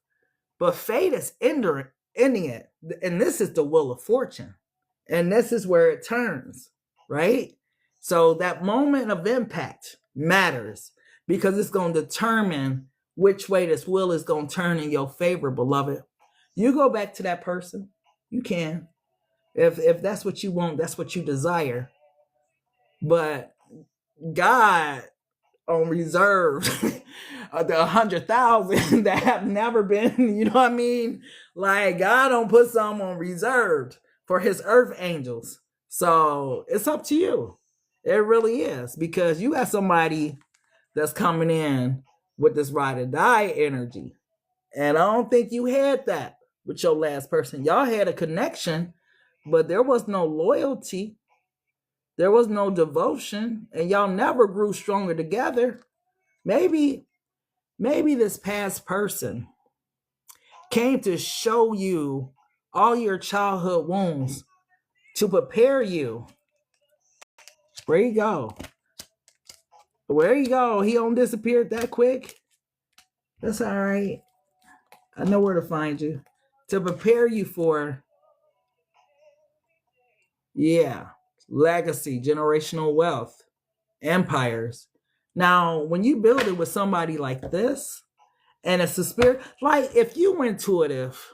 but fate is ending it. And this is the wheel of fortune. And this is where it turns, right? So that moment of impact matters because it's going to determine which way this wheel is going to turn in your favor, beloved. You go back to that person. You can. If that's what you want, that's what you desire. But God on reserve, the 100,000 that have never been, you know what I mean? Like God don't put some on reserved for his earth angels. So it's up to you. It really is, because you got somebody that's coming in with this ride or die energy. And I don't think you had that with your last person. Y'all had a connection, but there was no loyalty. There was no devotion, and y'all never grew stronger together. Maybe this past person came to show you all your childhood wounds to prepare you. Where you go? Where you go? He don't disappear that quick. That's all right. I know where to find you. To prepare you for, legacy, generational wealth, empires. Now, when you build it with somebody like this, and it's a spirit, like if you intuitive,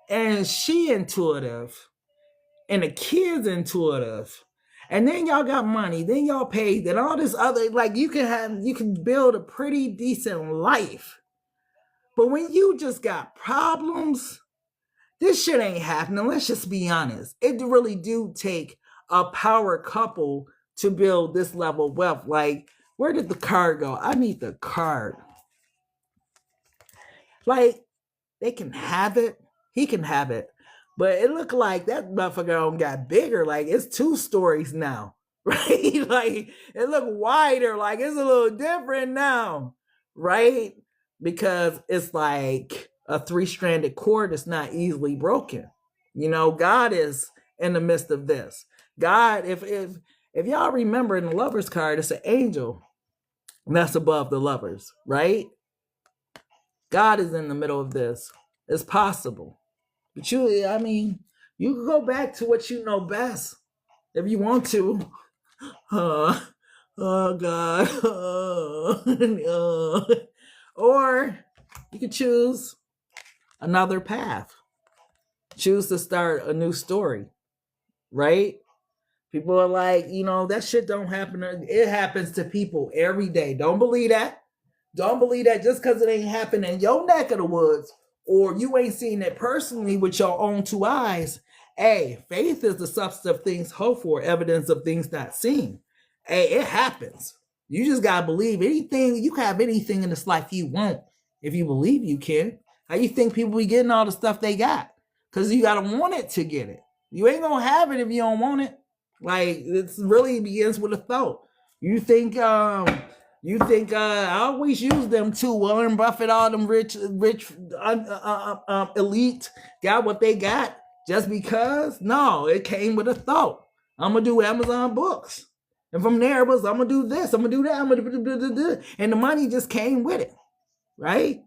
and she intuitive, and the kids intuitive, and then y'all got money, then y'all paid, and all this other, like you can build a pretty decent life. But when you just got problems, this shit ain't happening. Let's just be honest. It really do take a power couple to build this level of wealth. Like, where did the card go? I need the card. Like, they can have it. He can have it. But it looked like that motherfucker got bigger. Like, it's 2 stories now. Right? Like, it looked wider. Like, it's a little different now. Right? Because it's like a 3-stranded cord that's not easily broken. You know, God is in the midst of this. God, if y'all remember in the Lover's card, it's an angel that's above the lovers, right? God is in the middle of this. It's possible. But you can go back to what you know best if you want to. Oh God. Or you could choose another path. Choose to start a new story, right? People are like, that shit don't happen. It happens to people every day. Don't believe that. Don't believe that just because it ain't happening in your neck of the woods, or you ain't seen it personally with your own 2 eyes. Hey, faith is the substance of things hoped for, evidence of things not seen. Hey, it happens. You just gotta believe anything. You can have anything in this life you want if you believe you can. How you think people be getting all the stuff they got? Because you gotta want it to get it. You ain't gonna have it if you don't want it. Like, it really begins with a thought. You think I always use them too. Warren Buffett, all them rich elite got what they got just because? No, it came with a thought. I'm gonna do Amazon books. And from there it was, I'm gonna do this, I'm gonna do that, I'm gonna do, and the money just came with it, right?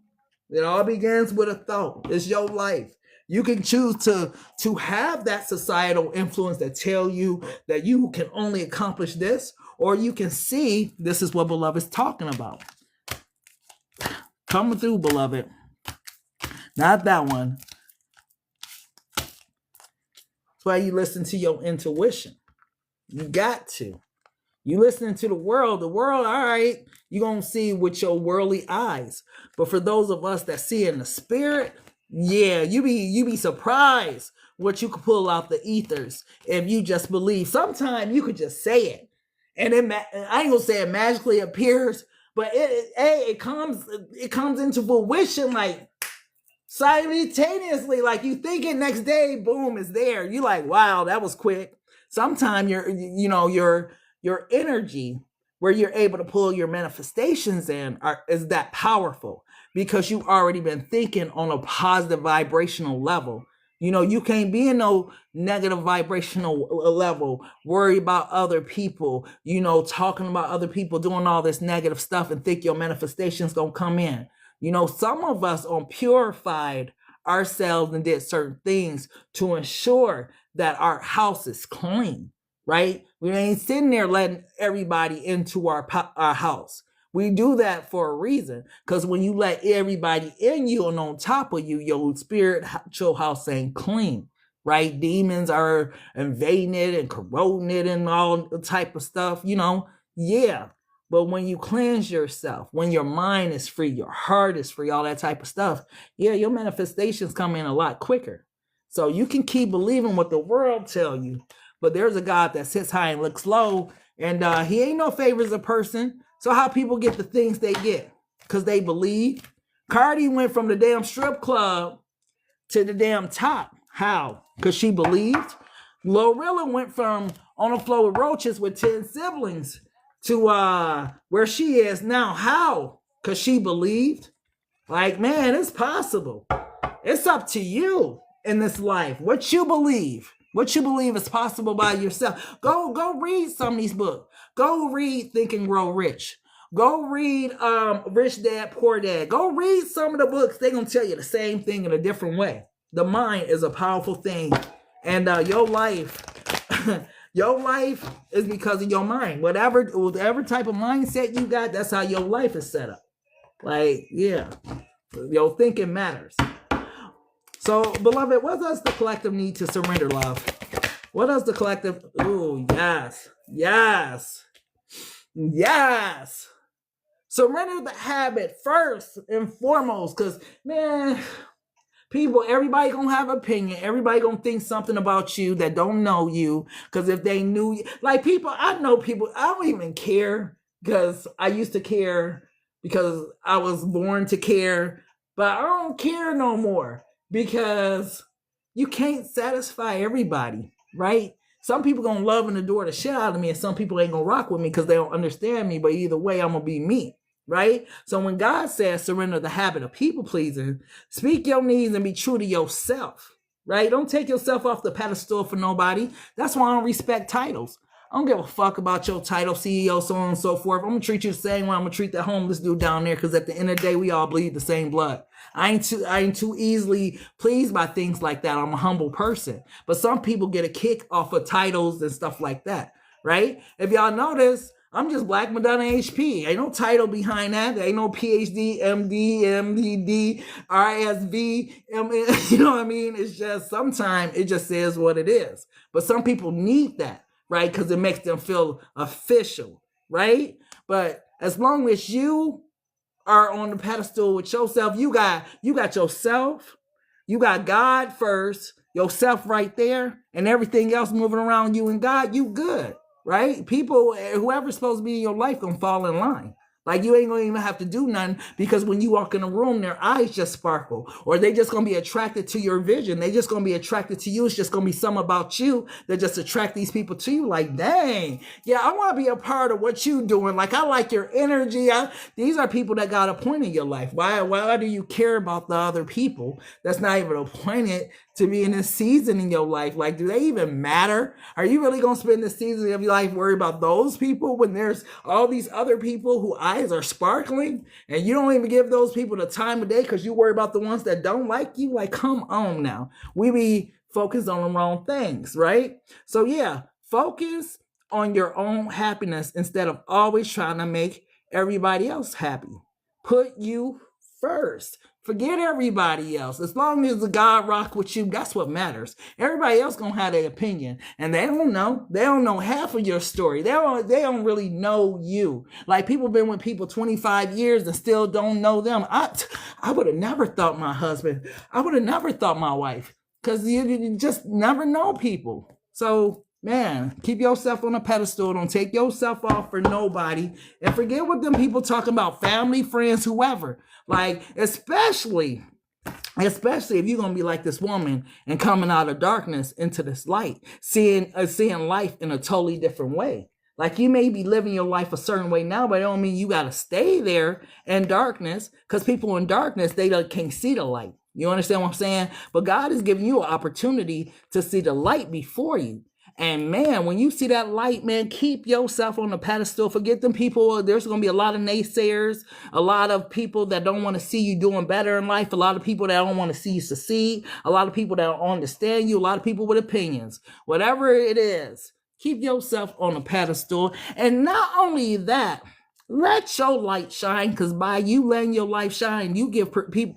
It all begins with a thought. It's your life. You can choose to have that societal influence that tell you that you can only accomplish this, or you can see this is what beloved is talking about. Coming through, beloved. Not that one. That's why you listen to your intuition. You got to. You listening to the world, all right, You're going to see with your worldly eyes. But for those of us that see in the spirit, yeah, you be surprised what you could pull out the ethers if you just believe. Sometimes you could just say it, and I ain't gonna say it magically appears, but it comes into fruition like simultaneously. Like you think it next day, boom, it's there. You like, wow, that was quick. Sometimes your energy where you're able to pull your manifestations in is that powerful because you've already been thinking on a positive vibrational level. You can't be in no negative vibrational level, worry about other people, talking about other people, doing all this negative stuff and think your manifestation's gonna come in. Some of us on purified ourselves and did certain things to ensure that our house is clean, right? We ain't sitting there letting everybody into our house. We do that for a reason, because when you let everybody in you and on top of you, your spirit, your house ain't clean, right? Demons are invading it and corroding it and all the type of stuff, yeah. But when you cleanse yourself, when your mind is free, your heart is free, all that type of stuff, yeah, your manifestations come in a lot quicker. So you can keep believing what the world tell you, but there's a God that sits high and looks low, and he ain't no favors a person. So how people get the things they get? Because they believe. Cardi went from the damn strip club to the damn top. How? Because she believed. Glorilla went from on the floor with roaches with 10 siblings to where she is now. How? Because she believed. Like, man, it's possible. It's up to you in this life. What you believe. What you believe is possible by yourself. Go read some of these books. Go read Think and Grow Rich. Go read Rich Dad, Poor Dad. Go read some of the books. They're going to tell you the same thing in a different way. The mind is a powerful thing. And your life, your life is because of your mind. Whatever type of mindset you got, that's how your life is set up. Like, yeah. Your thinking matters. So, beloved, what does the collective need to surrender, love? What does the collective... Ooh, yes. Yes. Yes. Surrender the habit first and foremost. Because, man, everybody going to have an opinion. Everybody going to think something about you that don't know you. Because if they knew you... Like, I know people... I don't even care. Because I used to care. Because I was born to care. But I don't care no more. Because you can't satisfy everybody, right? Some people gonna love and adore the shit out of me, and some people ain't gonna rock with me because they don't understand me. But either way, I'm gonna be me, right? So when God says surrender the habit of people pleasing, speak your needs and be true to yourself, right? Don't take yourself off the pedestal for nobody. That's why I don't respect titles. I don't give a fuck about your title, CEO, so on and so forth. I'm going to treat you the same way I'm going to treat that homeless dude down there, because at the end of the day, we all bleed the same blood. I ain't too easily pleased by things like that. I'm a humble person. But some people get a kick off of titles and stuff like that, right? If y'all notice, I'm just Black Madonna HP. Ain't no title behind that. There ain't no PhD, MD, MDD, RSV, you know what I mean? It's just sometimes it just says what it is. But some people need that. Right? Because it makes them feel official, right? But as long as you are on the pedestal with yourself, you got yourself, you got God first, yourself right there, and everything else moving around you and God, you good, right? People, whoever's supposed to be in your life gonna fall in line. Like, you ain't gonna even have to do nothing, because when you walk in a room, their eyes just sparkle, or they just gonna be attracted to your vision. They just gonna be attracted to you. It's just gonna be something about you that just attract these people to you. Like, dang, yeah, I want to be a part of what you doing. Like, I like your energy. These are people that got a point in your life. Why do you care about the other people that's not even appointed to be in this season in your life? Like, do they even matter? Are you really gonna spend this season of your life worried about those people when there's all these other people who eyes are sparkling, and you don't even give those people the time of day because you worry about the ones that don't like you? Like, come on now. We be focused on the wrong things, right? So yeah, focus on your own happiness instead of always trying to make everybody else happy. Put you first. Forget everybody else. As long as the God rock with you, that's what matters. Everybody else gonna have their opinion, and they don't know. They don't know half of your story. They don't really know you. Like, people been with people 25 years and still don't know them. I would have never thought my husband. I would have never thought my wife, because you just never know people. So, man, keep yourself on a pedestal. Don't take yourself off for nobody. And forget what them people talking about, family, friends, whoever. Like, especially if you're going to be like this woman and coming out of darkness into this light, seeing life in a totally different way. Like, you may be living your life a certain way now, but it don't mean you got to stay there in darkness, because people in darkness, they can't see the light. You understand what I'm saying? But God is giving you an opportunity to see the light before you. And man, when you see that light, man, keep yourself on the pedestal. Forget them people. There's going to be a lot of naysayers, a lot of people that don't want to see you doing better in life, a lot of people that don't want to see you succeed, a lot of people that don't understand you, a lot of people with opinions. Whatever it is, keep yourself on a pedestal. And not only that, let your light shine, because by you letting your light shine, you give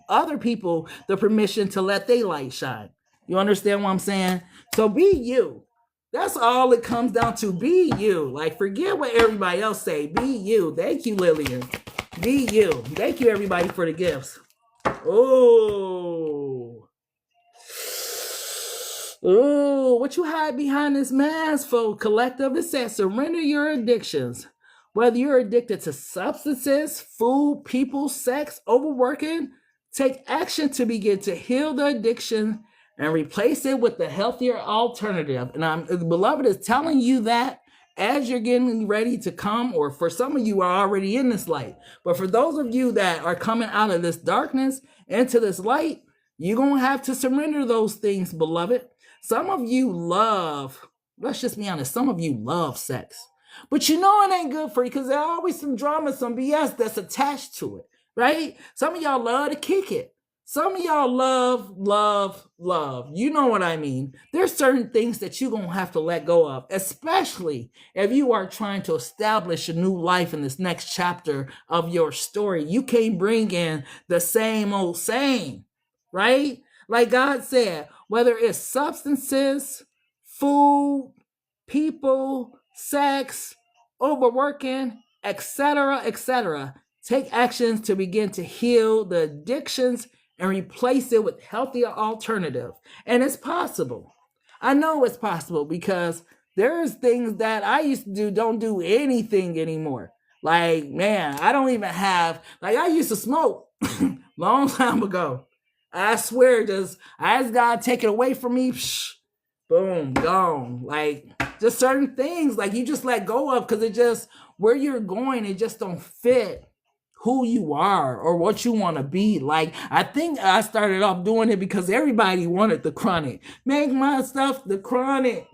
other people the permission to let their light shine. You understand what I'm saying? So be you. That's all it comes down to. Be you. Like, forget what everybody else say. Be you. Thank you, Lillian. Be you. Thank you, everybody, for the gifts. Oh. Oh, what you hide behind this mask, folks? Collective, it says surrender your addictions. Whether you're addicted to substances, food, people, sex, overworking, take action to begin to heal the addiction and replace it with the healthier alternative. And the beloved is telling you that as you're getting ready to come, or for some of you are already in this light. But for those of you that are coming out of this darkness into this light, you're going to have to surrender those things, beloved. Some of you love, let's just be honest, some of you love sex. But you know it ain't good for you, because there's always some drama, some BS that's attached to it, right? Some of y'all love to kick it. Some of y'all love. You know what I mean? There's certain things that you're going to have to let go of, especially if you are trying to establish a new life in this next chapter of your story. You can't bring in the same old same, right? Like God said, whether it's substances, food, people, sex, overworking, etc., take actions to begin to heal the addictions and replace it with healthier alternative. And it's possible. I know it's possible, because there's things that I used to do, don't do anything anymore. Like, man, I don't even have, like, I used to smoke long time ago. I swear, I asked God to take it away from me. Boom, gone. Like, just certain things, like, you just let go of, because it just, where you're going, it just don't fit who you are or what you want to be. Like, I think I started off doing it because everybody wanted the chronic. Make my stuff the chronic.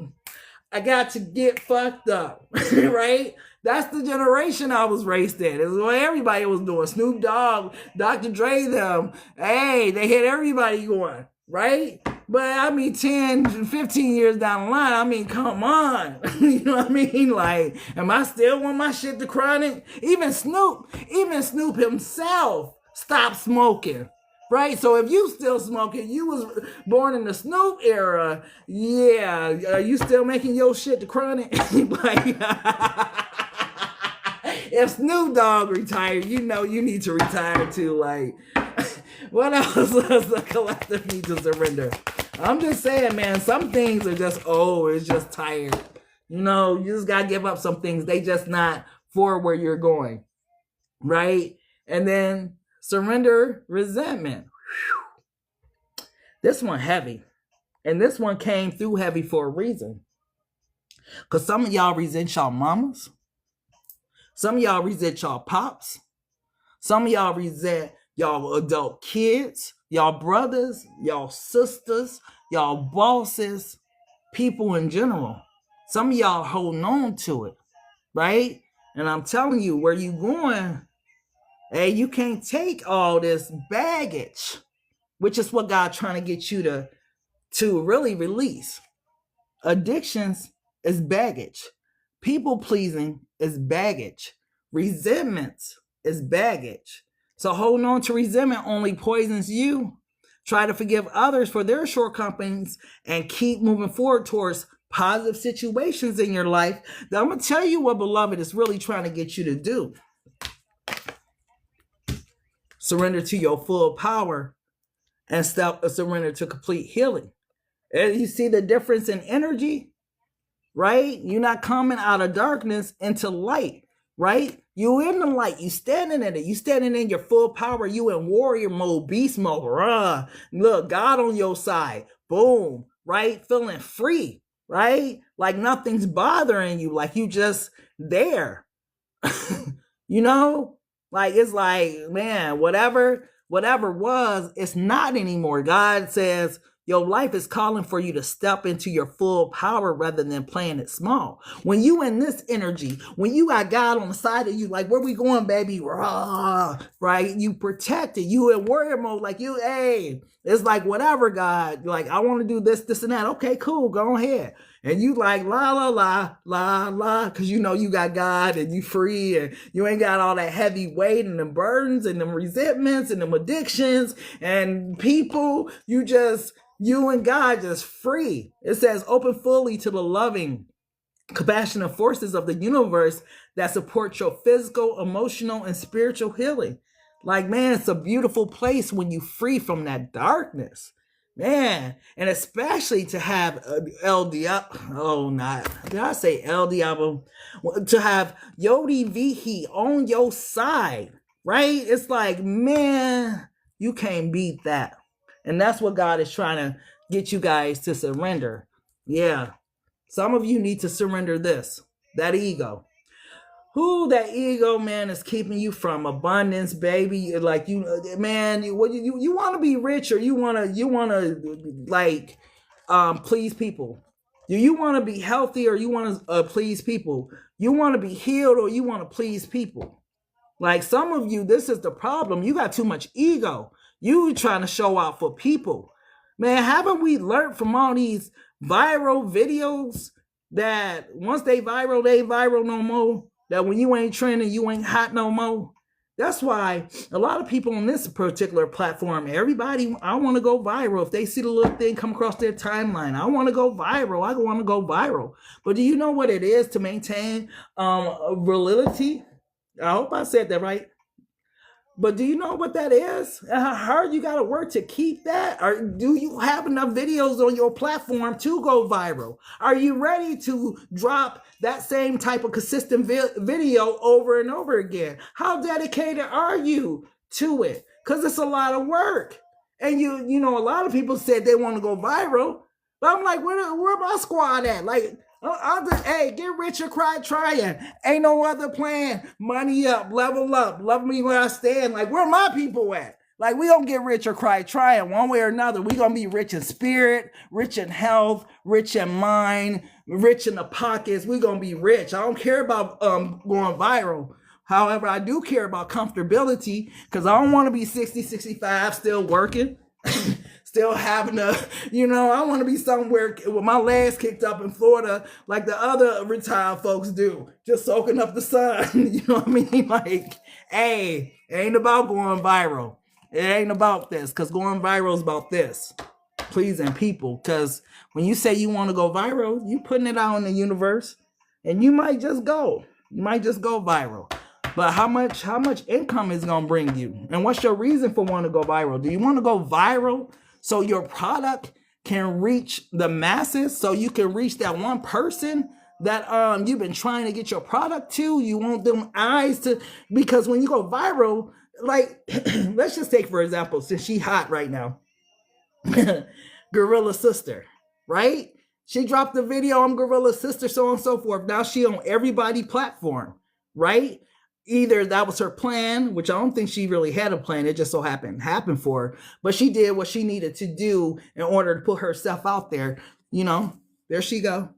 I got to get fucked up, right? That's the generation I was raised in. It's what everybody was doing. Snoop Dogg, Dr. Dre, them. Hey, they had everybody going, right? But I mean, 10, 15 years down the line, I mean, come on. You know what I mean? Like, am I still want my shit to chronic? Even Snoop himself stopped smoking, right? So if you still smoking, you was born in the Snoop era, yeah, are you still making your shit to chronic? Like, if Snoop Dogg retired, you know you need to retire too. Like, what else does the collective need to surrender? I'm just saying, man, some things are just, it's just tired. You know, you just got to give up some things. They just not for where you're going, right? And then surrender resentment. Whew. This one heavy. And this one came through heavy for a reason. Because some of y'all resent y'all mamas. Some of y'all resent y'all pops. Some of y'all resent y'all adult kids, y'all brothers, y'all sisters, y'all bosses, people in general. Some of y'all holding on to it, right? And I'm telling you, where you going, hey, you can't take all this baggage, which is what God's trying to get you to really release. Addictions is baggage. People pleasing is baggage. Resentments is baggage. So holding on to resentment only poisons you. Try to forgive others for their shortcomings and keep moving forward towards positive situations in your life. Now, I'm going to tell you what beloved is really trying to get you to do. Surrender to your full power and surrender to complete healing. And you see the difference in energy, right? You're not coming out of darkness into light, right? You in the light, you standing in it, you standing in your full power, you in warrior mode, beast mode, look, God on your side, boom, right? Feeling free, right? Like nothing's bothering you, like you just there, you know? Like, it's like, man, whatever was, it's not anymore. God says, your life is calling for you to step into your full power rather than playing it small. When you in this energy, when you got God on the side of you, like, where we going, baby? Rah, right? You protected. You in warrior mode, like you, hey, it's like, whatever, God. Like, I want to do this, this, and that. Okay, cool. Go ahead. And you like, la, la, la, la, la, because you know you got God and you free and you ain't got all that heavy weight and them burdens and them resentments and them addictions and people. You and God just free. It says, open fully to the loving, compassionate forces of the universe that support your physical, emotional, and spiritual healing. Like, man, it's a beautiful place when you free from that darkness. Man, and especially to have El Diablo, did I say El Diablo? To have Yodi Vihi on your side, right? It's like, man, you can't beat that. And that's what God is trying to get you guys to surrender. Yeah. Some of you need to surrender this, that ego. Who that ego, man, is keeping you from abundance, baby. Like, you, man, you want to be rich, or you want to like please people. Do you want to be healthy, or you want to please people? You want to be healed, or you want to please people? Like, some of you, this is the problem. You got too much ego. You trying to show out for people. Man, haven't we learned from all these viral videos that once they viral no more? That when you ain't trending, you ain't hot no more? That's why a lot of people on this particular platform, everybody, I want to go viral. If they see the little thing come across their timeline, I want to go viral. I want to go viral. But do you know what it is to maintain virility? I hope I said that right. But do you know what that is? And how hard you got to work to keep that? Or do you have enough videos on your platform to go viral? Are you ready to drop that same type of consistent video over and over again? How dedicated are you to it? Because it's a lot of work. And you know, a lot of people said they want to go viral. But I'm like, where my squad at? Like, I'll just, hey, get rich or cry trying. Ain't no other plan. Money up, love me where I stand. Like, where my people at? Like, we don't get rich or cry trying one way or another. We gonna be rich in spirit, rich in health, rich in mind, rich in the pockets. We gonna be rich. I don't care about going viral. However, I do care about comfortability, because I don't want to be 60, 65 still working. Still having I want to be somewhere with my legs kicked up in Florida like the other retired folks do, just soaking up the sun. You know what I mean? Like, hey, it ain't about going viral. It ain't about this, because going viral is about this, pleasing people. Because when you say you want to go viral, you putting it out in the universe, and you might just go. You might just go viral. But how much income is going to bring you? And what's your reason for wanting to go viral? Do you want to go viral so your product can reach the masses, so you can reach that one person that you've been trying to get your product to? You want them eyes to, because when you go viral, like, let's just take, for example, since she hot right now, Gorilla Sister, right? She dropped the video on Gorilla Sister, so on and so forth. Now she on everybody's platform, right? Either that was her plan, which I don't think she really had a plan. It just so happened for her. But she did what she needed to do in order to put herself out there. You know, there she go.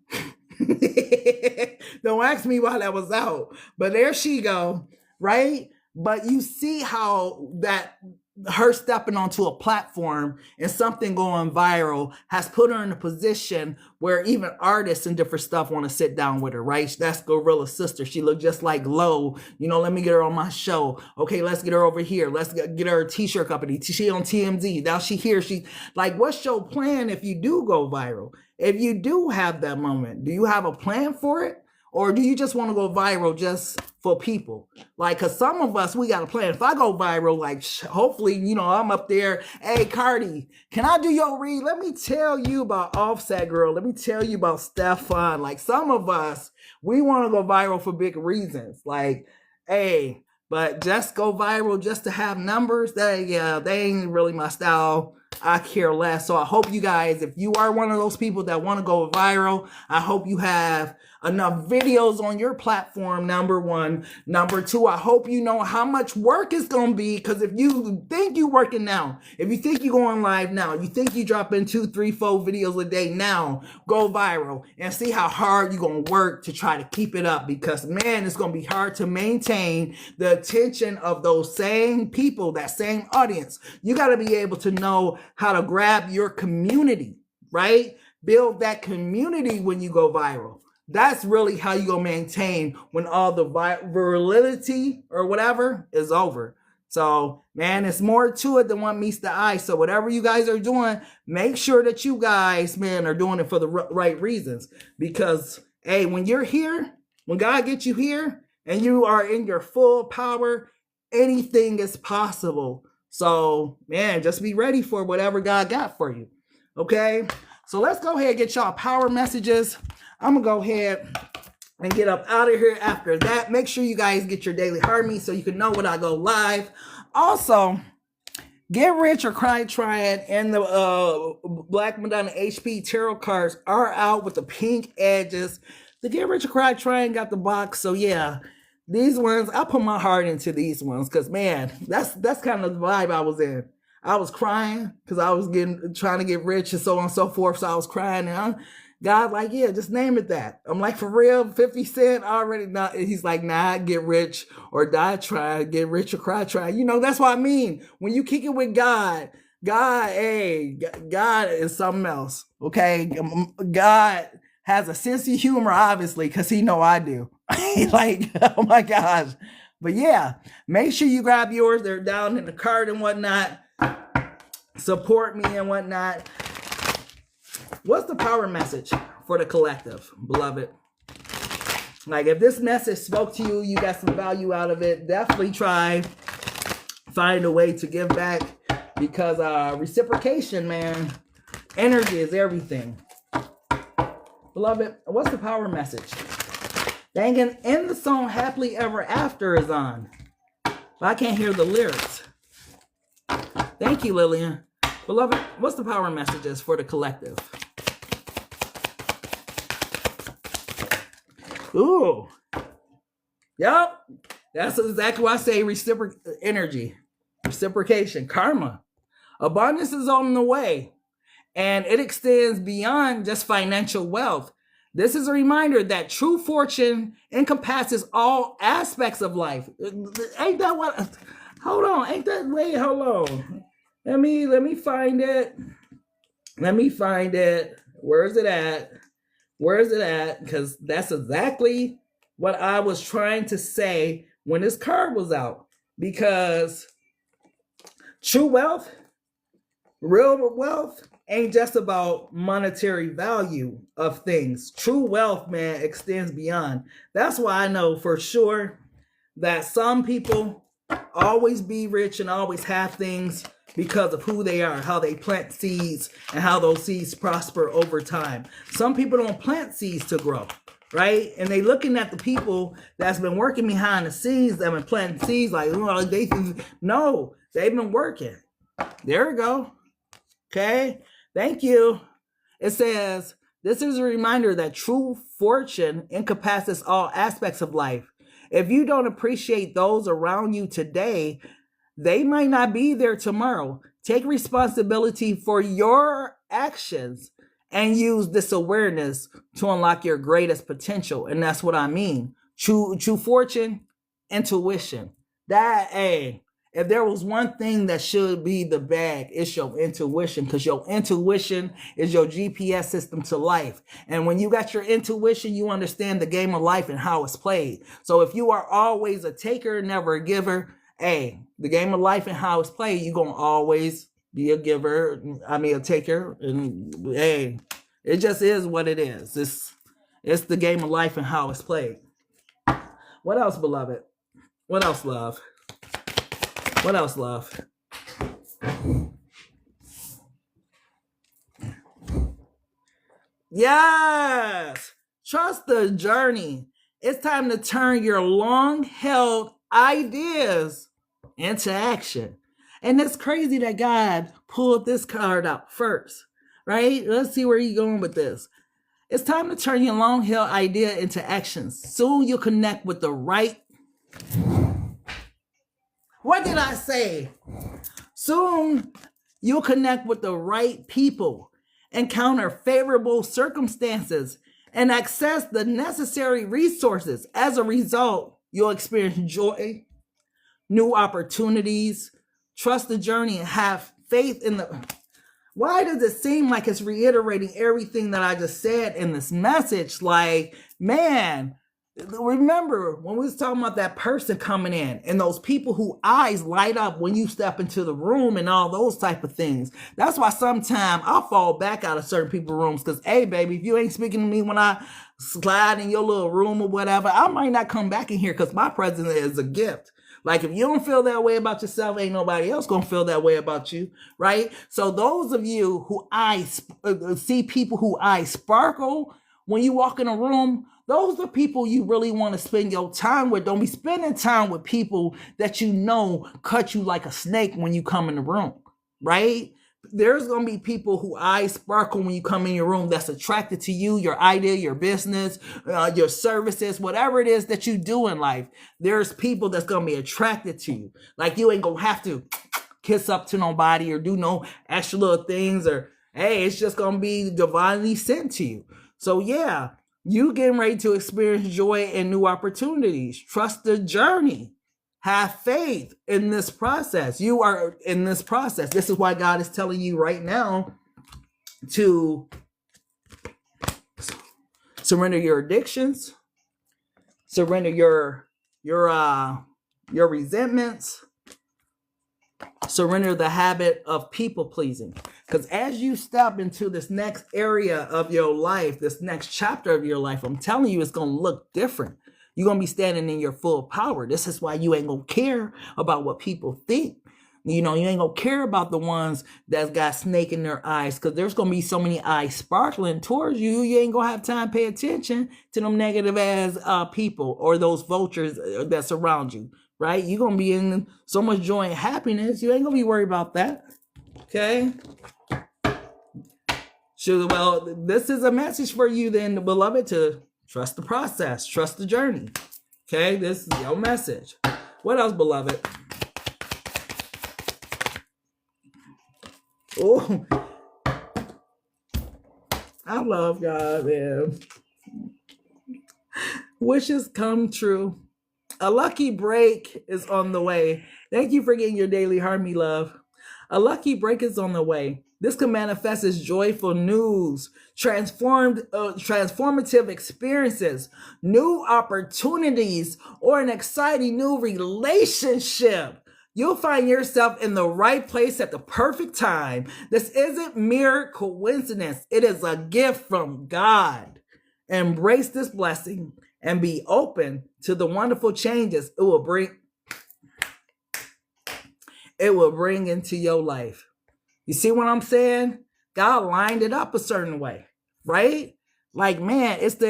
Don't ask me why that was out. But there she go, right? But you see how that her stepping onto a platform and something going viral has put her in a position where even artists and different stuff want to sit down with her, right? That's Gorilla's sister. She looked just like Lo. You know, let me get her on my show. Okay, let's get her over here. Let's get her a t-shirt company. She on TMZ. Now she here. She like, what's your plan if you do go viral? If you do have that moment, do you have a plan for it? Or do you just want to go viral just for people? Like, because some of us, we got a plan. If I go viral, like, hopefully, you know, I'm up there. Hey, Cardi, can I do your read? Let me tell you about Offset Girl. Let me tell you about Stefan. Like, some of us, we want to go viral for big reasons. Like, hey, but just go viral just to have numbers, they ain't really my style. I care less. So I hope you guys, if you are one of those people that want to go viral, I hope you have enough videos on your platform, number one. Number two, I hope you know how much work it's going to be, because if you think you're working now, if you think you're going live now, you think you're dropping 2, 3, 4 videos a day now, go viral and see how hard you're going to work to try to keep it up, because, man, it's going to be hard to maintain the attention of those same people, that same audience. You got to be able to know how to grab your community, right? Build that community when you go viral. That's really how you gonna maintain when all the virility or whatever is over. So, man, it's more to it than what meets the eye. So whatever you guys are doing, make sure that you guys, man, are doing it for the right reasons. Because, hey, when you're here, when God gets you here and you are in your full power, anything is possible. So, man, just be ready for whatever God got for you. Okay? So let's go ahead and get y'all power messages. I'm going to go ahead and get up out of here after that. Make sure you guys get your daily harmony so you can know when I go live. Also, Get Rich or Cry Trying and the Black Madonna HP tarot cards are out with the pink edges. The Get Rich or Cry Trying got the box. So, yeah, these ones, I put my heart into these ones because, man, that's kind of the vibe I was in. I was crying because I was trying to get rich and so on and so forth. So I was crying and God, like, yeah, just name it that. I'm like, for real, 50 Cent already not. He's like, nah, get rich or die trying, get rich or cry trying. You know, that's what I mean. When you kick it with God, hey, God is something else, okay? God has a sense of humor, obviously, because he know I do. Like, oh my gosh. But yeah, make sure you grab yours. They're down in the card and whatnot. Support me and whatnot. What's the power message for the collective, beloved? Like, if this message spoke to you, you got some value out of it, definitely try find a way to give back, because reciprocation, man, energy is everything. Beloved, what's the power message? Dang it, and the song Happily Ever After is on. But I can't hear the lyrics. Thank you, Lillian. Beloved, what's the power messages for the collective? Ooh. Yep. That's exactly why I say energy. Reciprocation. Karma. Abundance is on the way. And it extends beyond just financial wealth. This is a reminder that true fortune encompasses all aspects of life. Ain't that what? Hold on. Ain't that? Wait, hold on. Let me find it. Let me find it. Where is it at? Where is it at? Because that's exactly what I was trying to say when this card was out. Because true wealth, real wealth, ain't just about monetary value of things. True wealth, man, extends beyond. That's why I know for sure that some people always be rich and always have things because of who they are, how they plant seeds, and how those seeds prosper over time. Some people don't plant seeds to grow, right? And they looking at the people that's been working behind the scenes, that been planting seeds, like, oh, they've been working. There we go. Okay, thank you. It says, this is a reminder that true fortune encompasses all aspects of life. If you don't appreciate those around you today, they might not be there tomorrow. Take responsibility for your actions and use this awareness to unlock your greatest potential. And that's what I mean. True fortune, intuition. That, hey, If there was one thing that should be the bag, it's your intuition, because your intuition is your GPS system to life. And when you got your intuition, you understand the game of life and how it's played. So if you are always a taker, never a giver, hey, the game of life and how it's played, you're going to always be a giver, a taker. And hey, it just is what it is. It's the game of life and how it's played. What else, beloved? What else, love? What else, love? Yes! Trust the journey. It's time to turn your long-held ideas into action. And it's crazy that God pulled this card out first, right? Let's see where you're going with this. It's time to turn your long-held idea into actions. Soon you'll connect with the right... What did I say? Soon you'll connect with the right people, encounter favorable circumstances, and access the necessary resources. As a result, you'll experience joy, new opportunities, trust the journey, and have faith in the... Why does it seem like it's reiterating everything that I just said in this message? Like, man, remember when we was talking about that person coming in and those people whose eyes light up when you step into the room and all those type of things. That's why sometimes I'll fall back out of certain people's rooms because, hey, baby, if you ain't speaking to me when I slide in your little room or whatever, I might not come back in here because my presence is a gift. Like, if you don't feel that way about yourself, ain't nobody else gonna feel that way about you, right? So those of you who see people who eyes sparkle when you walk in a room, those are people you really want to spend your time with. Don't be spending time with people that you know cut you like a snake when you come in the room, right? There's going to be people who eyes sparkle when you come in your room that's attracted to you, your idea, your business, your services, whatever it is that you do in life. There's people that's going to be attracted to you. Like, you ain't going to have to kiss up to nobody or do no extra little things, or, hey, it's just going to be divinely sent to you. So yeah, you getting ready to experience joy and new opportunities. Trust the journey. Have faith in this process. You are in this process. This is why God is telling you right now to surrender your addictions, surrender your resentments, surrender the habit of people pleasing. Because as you step into this next area of your life, this next chapter of your life, I'm telling you, it's going to look different. You're going to be standing in your full power. This is why you ain't going to care about what people think. You know, you ain't going to care about the ones that's got snake in their eyes, because there's going to be so many eyes sparkling towards you. You ain't going to have time to pay attention to them negative ass people or those vultures that surround you, right? You're going to be in so much joy and happiness. You ain't going to be worried about that. Okay? So, well, this is a message for you then, beloved, to trust the process. Trust the journey. Okay? This is your message. What else, beloved? Oh, I love God, man. Wishes come true. A lucky break is on the way. Thank you for getting your daily harmony, love. A lucky break is on the way. This can manifest as joyful news, transformative experiences, new opportunities, or an exciting new relationship. You'll find yourself in the right place at the perfect time. This isn't mere coincidence. It is a gift from God. Embrace this blessing and be open to the wonderful changes it will bring into your life. You see what I'm saying? God lined it up a certain way, right? Like, man, it's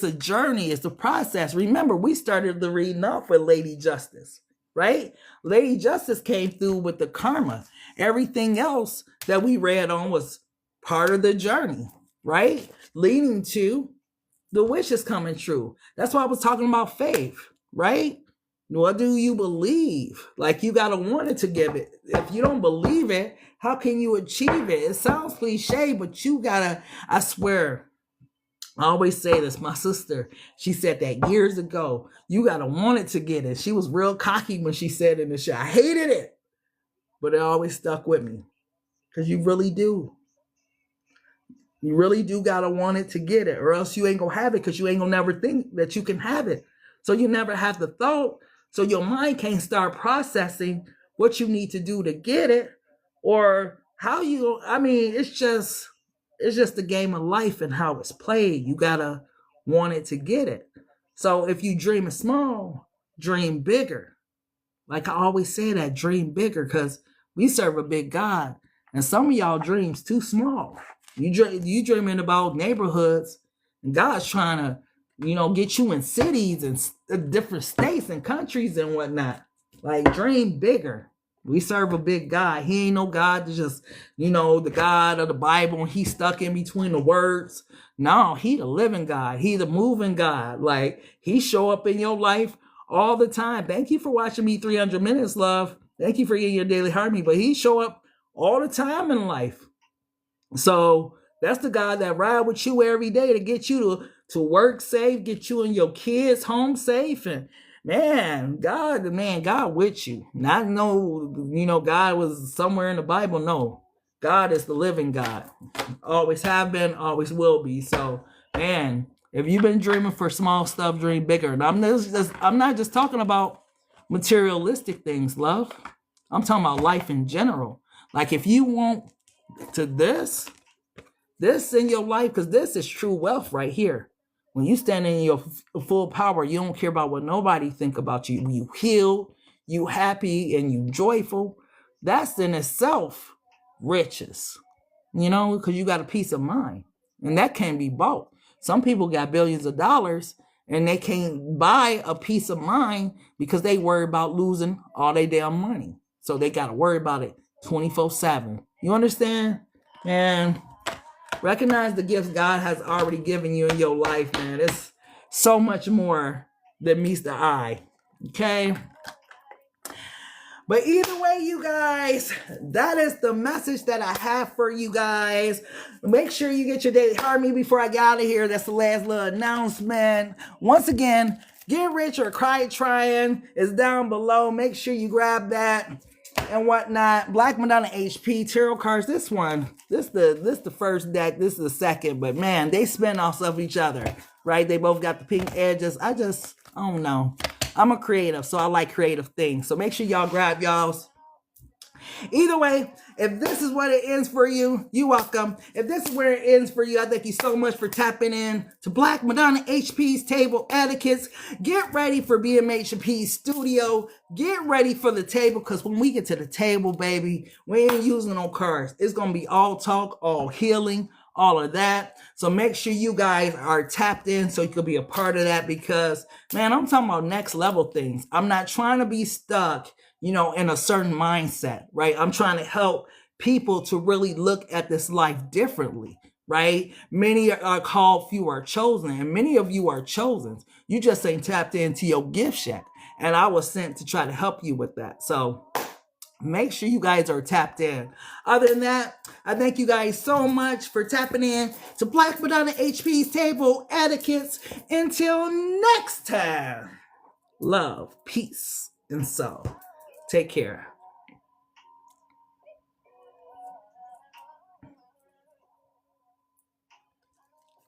a journey. It's a process. Remember, we started the reading off with Lady Justice, right? Lady Justice came through with the karma. Everything else that we read on was part of the journey, right? Leading to the wishes coming true. That's why I was talking about faith, right? What do you believe? Like, you got to want it to give it. If you don't believe it, how can you achieve it? It sounds cliche, but you got to, I swear, I always say this. My sister, she said that years ago. You got to want it to get it. She was real cocky when she said it in the show. I hated it, but it always stuck with me because you really do. You really do got to want it to get it, or else you ain't going to have it because you ain't going to never think that you can have it. So you never have the thought. So your mind can't start processing what you need to do to get it or how you, I mean, it's just the game of life and how it's played. You got to want it to get it. So if you dream small, dream bigger. Like I always say that, dream bigger, because we serve a big God. And some of y'all dreams too small. You dreaming about neighborhoods, and God's trying to, get you in cities and different states and countries and whatnot. Like dream bigger. We serve a big God. He ain't no God to just, the God of the Bible and he's stuck in between the words. No, he the living God. He the moving God. Like he show up in your life all the time. Thank you for watching me 300 minutes, love. Thank you for getting your daily heart me. But he show up all the time in life. So that's the God that ride with you every day to get you to work safe, get you and your kids home safe. And God with you. Not no, God was somewhere in the Bible. No, God is the living God. Always have been, always will be. So, if you've been dreaming for small stuff, dream bigger. And I'm not just talking about materialistic things, love. I'm talking about life in general. Like if you want to this in your life, because this is true wealth right here. When you stand in your full power, you don't care about what nobody think about you. You healed, you happy, and you joyful. That's in itself riches, because you got a peace of mind, and that can't be bought. Some people got billions of dollars, and they can't buy a peace of mind because they worry about losing all their damn money. So they got to worry about it 24/7. You understand? And recognize the gifts God has already given you in your life, man. It's so much more than meets the eye. Okay? But either way, you guys, that is the message that I have for you guys. Make sure you get your daily heart me before I get out of here. That's the last little announcement. Once again, Get Rich or Cry Trying is down below. Make sure you grab that and whatnot. Black Madonna HP tarot cards. This the first deck. This is the second. But man, they spin off of each other, right? They both got the pink edges. I don't know. I'm a creative, so I like creative things. So make sure y'all grab y'all's. Either way, if this is what it ends for you, you're welcome. If this is where it ends for you, I thank you so much for tapping in to Black Madonna HP's Table Etiquettes. Get ready for BMHP's studio. Get ready for the table, because when we get to the table, baby, we ain't using no cards. It's going to be all talk, all healing, all of that. So make sure you guys are tapped in so you can be a part of that, because, man, I'm talking about next level things. I'm not trying to be stuck, in a certain mindset, right? I'm trying to help people to really look at this life differently, right? Many are called, few are chosen, and many of you are chosen. You just ain't tapped into your gift yet. And I was sent to try to help you with that. So make sure you guys are tapped in. Other than that, I thank you guys so much for tapping in to Black Madonna HP's Table Etiquettes. Until next time, love, peace, and soul. Take care.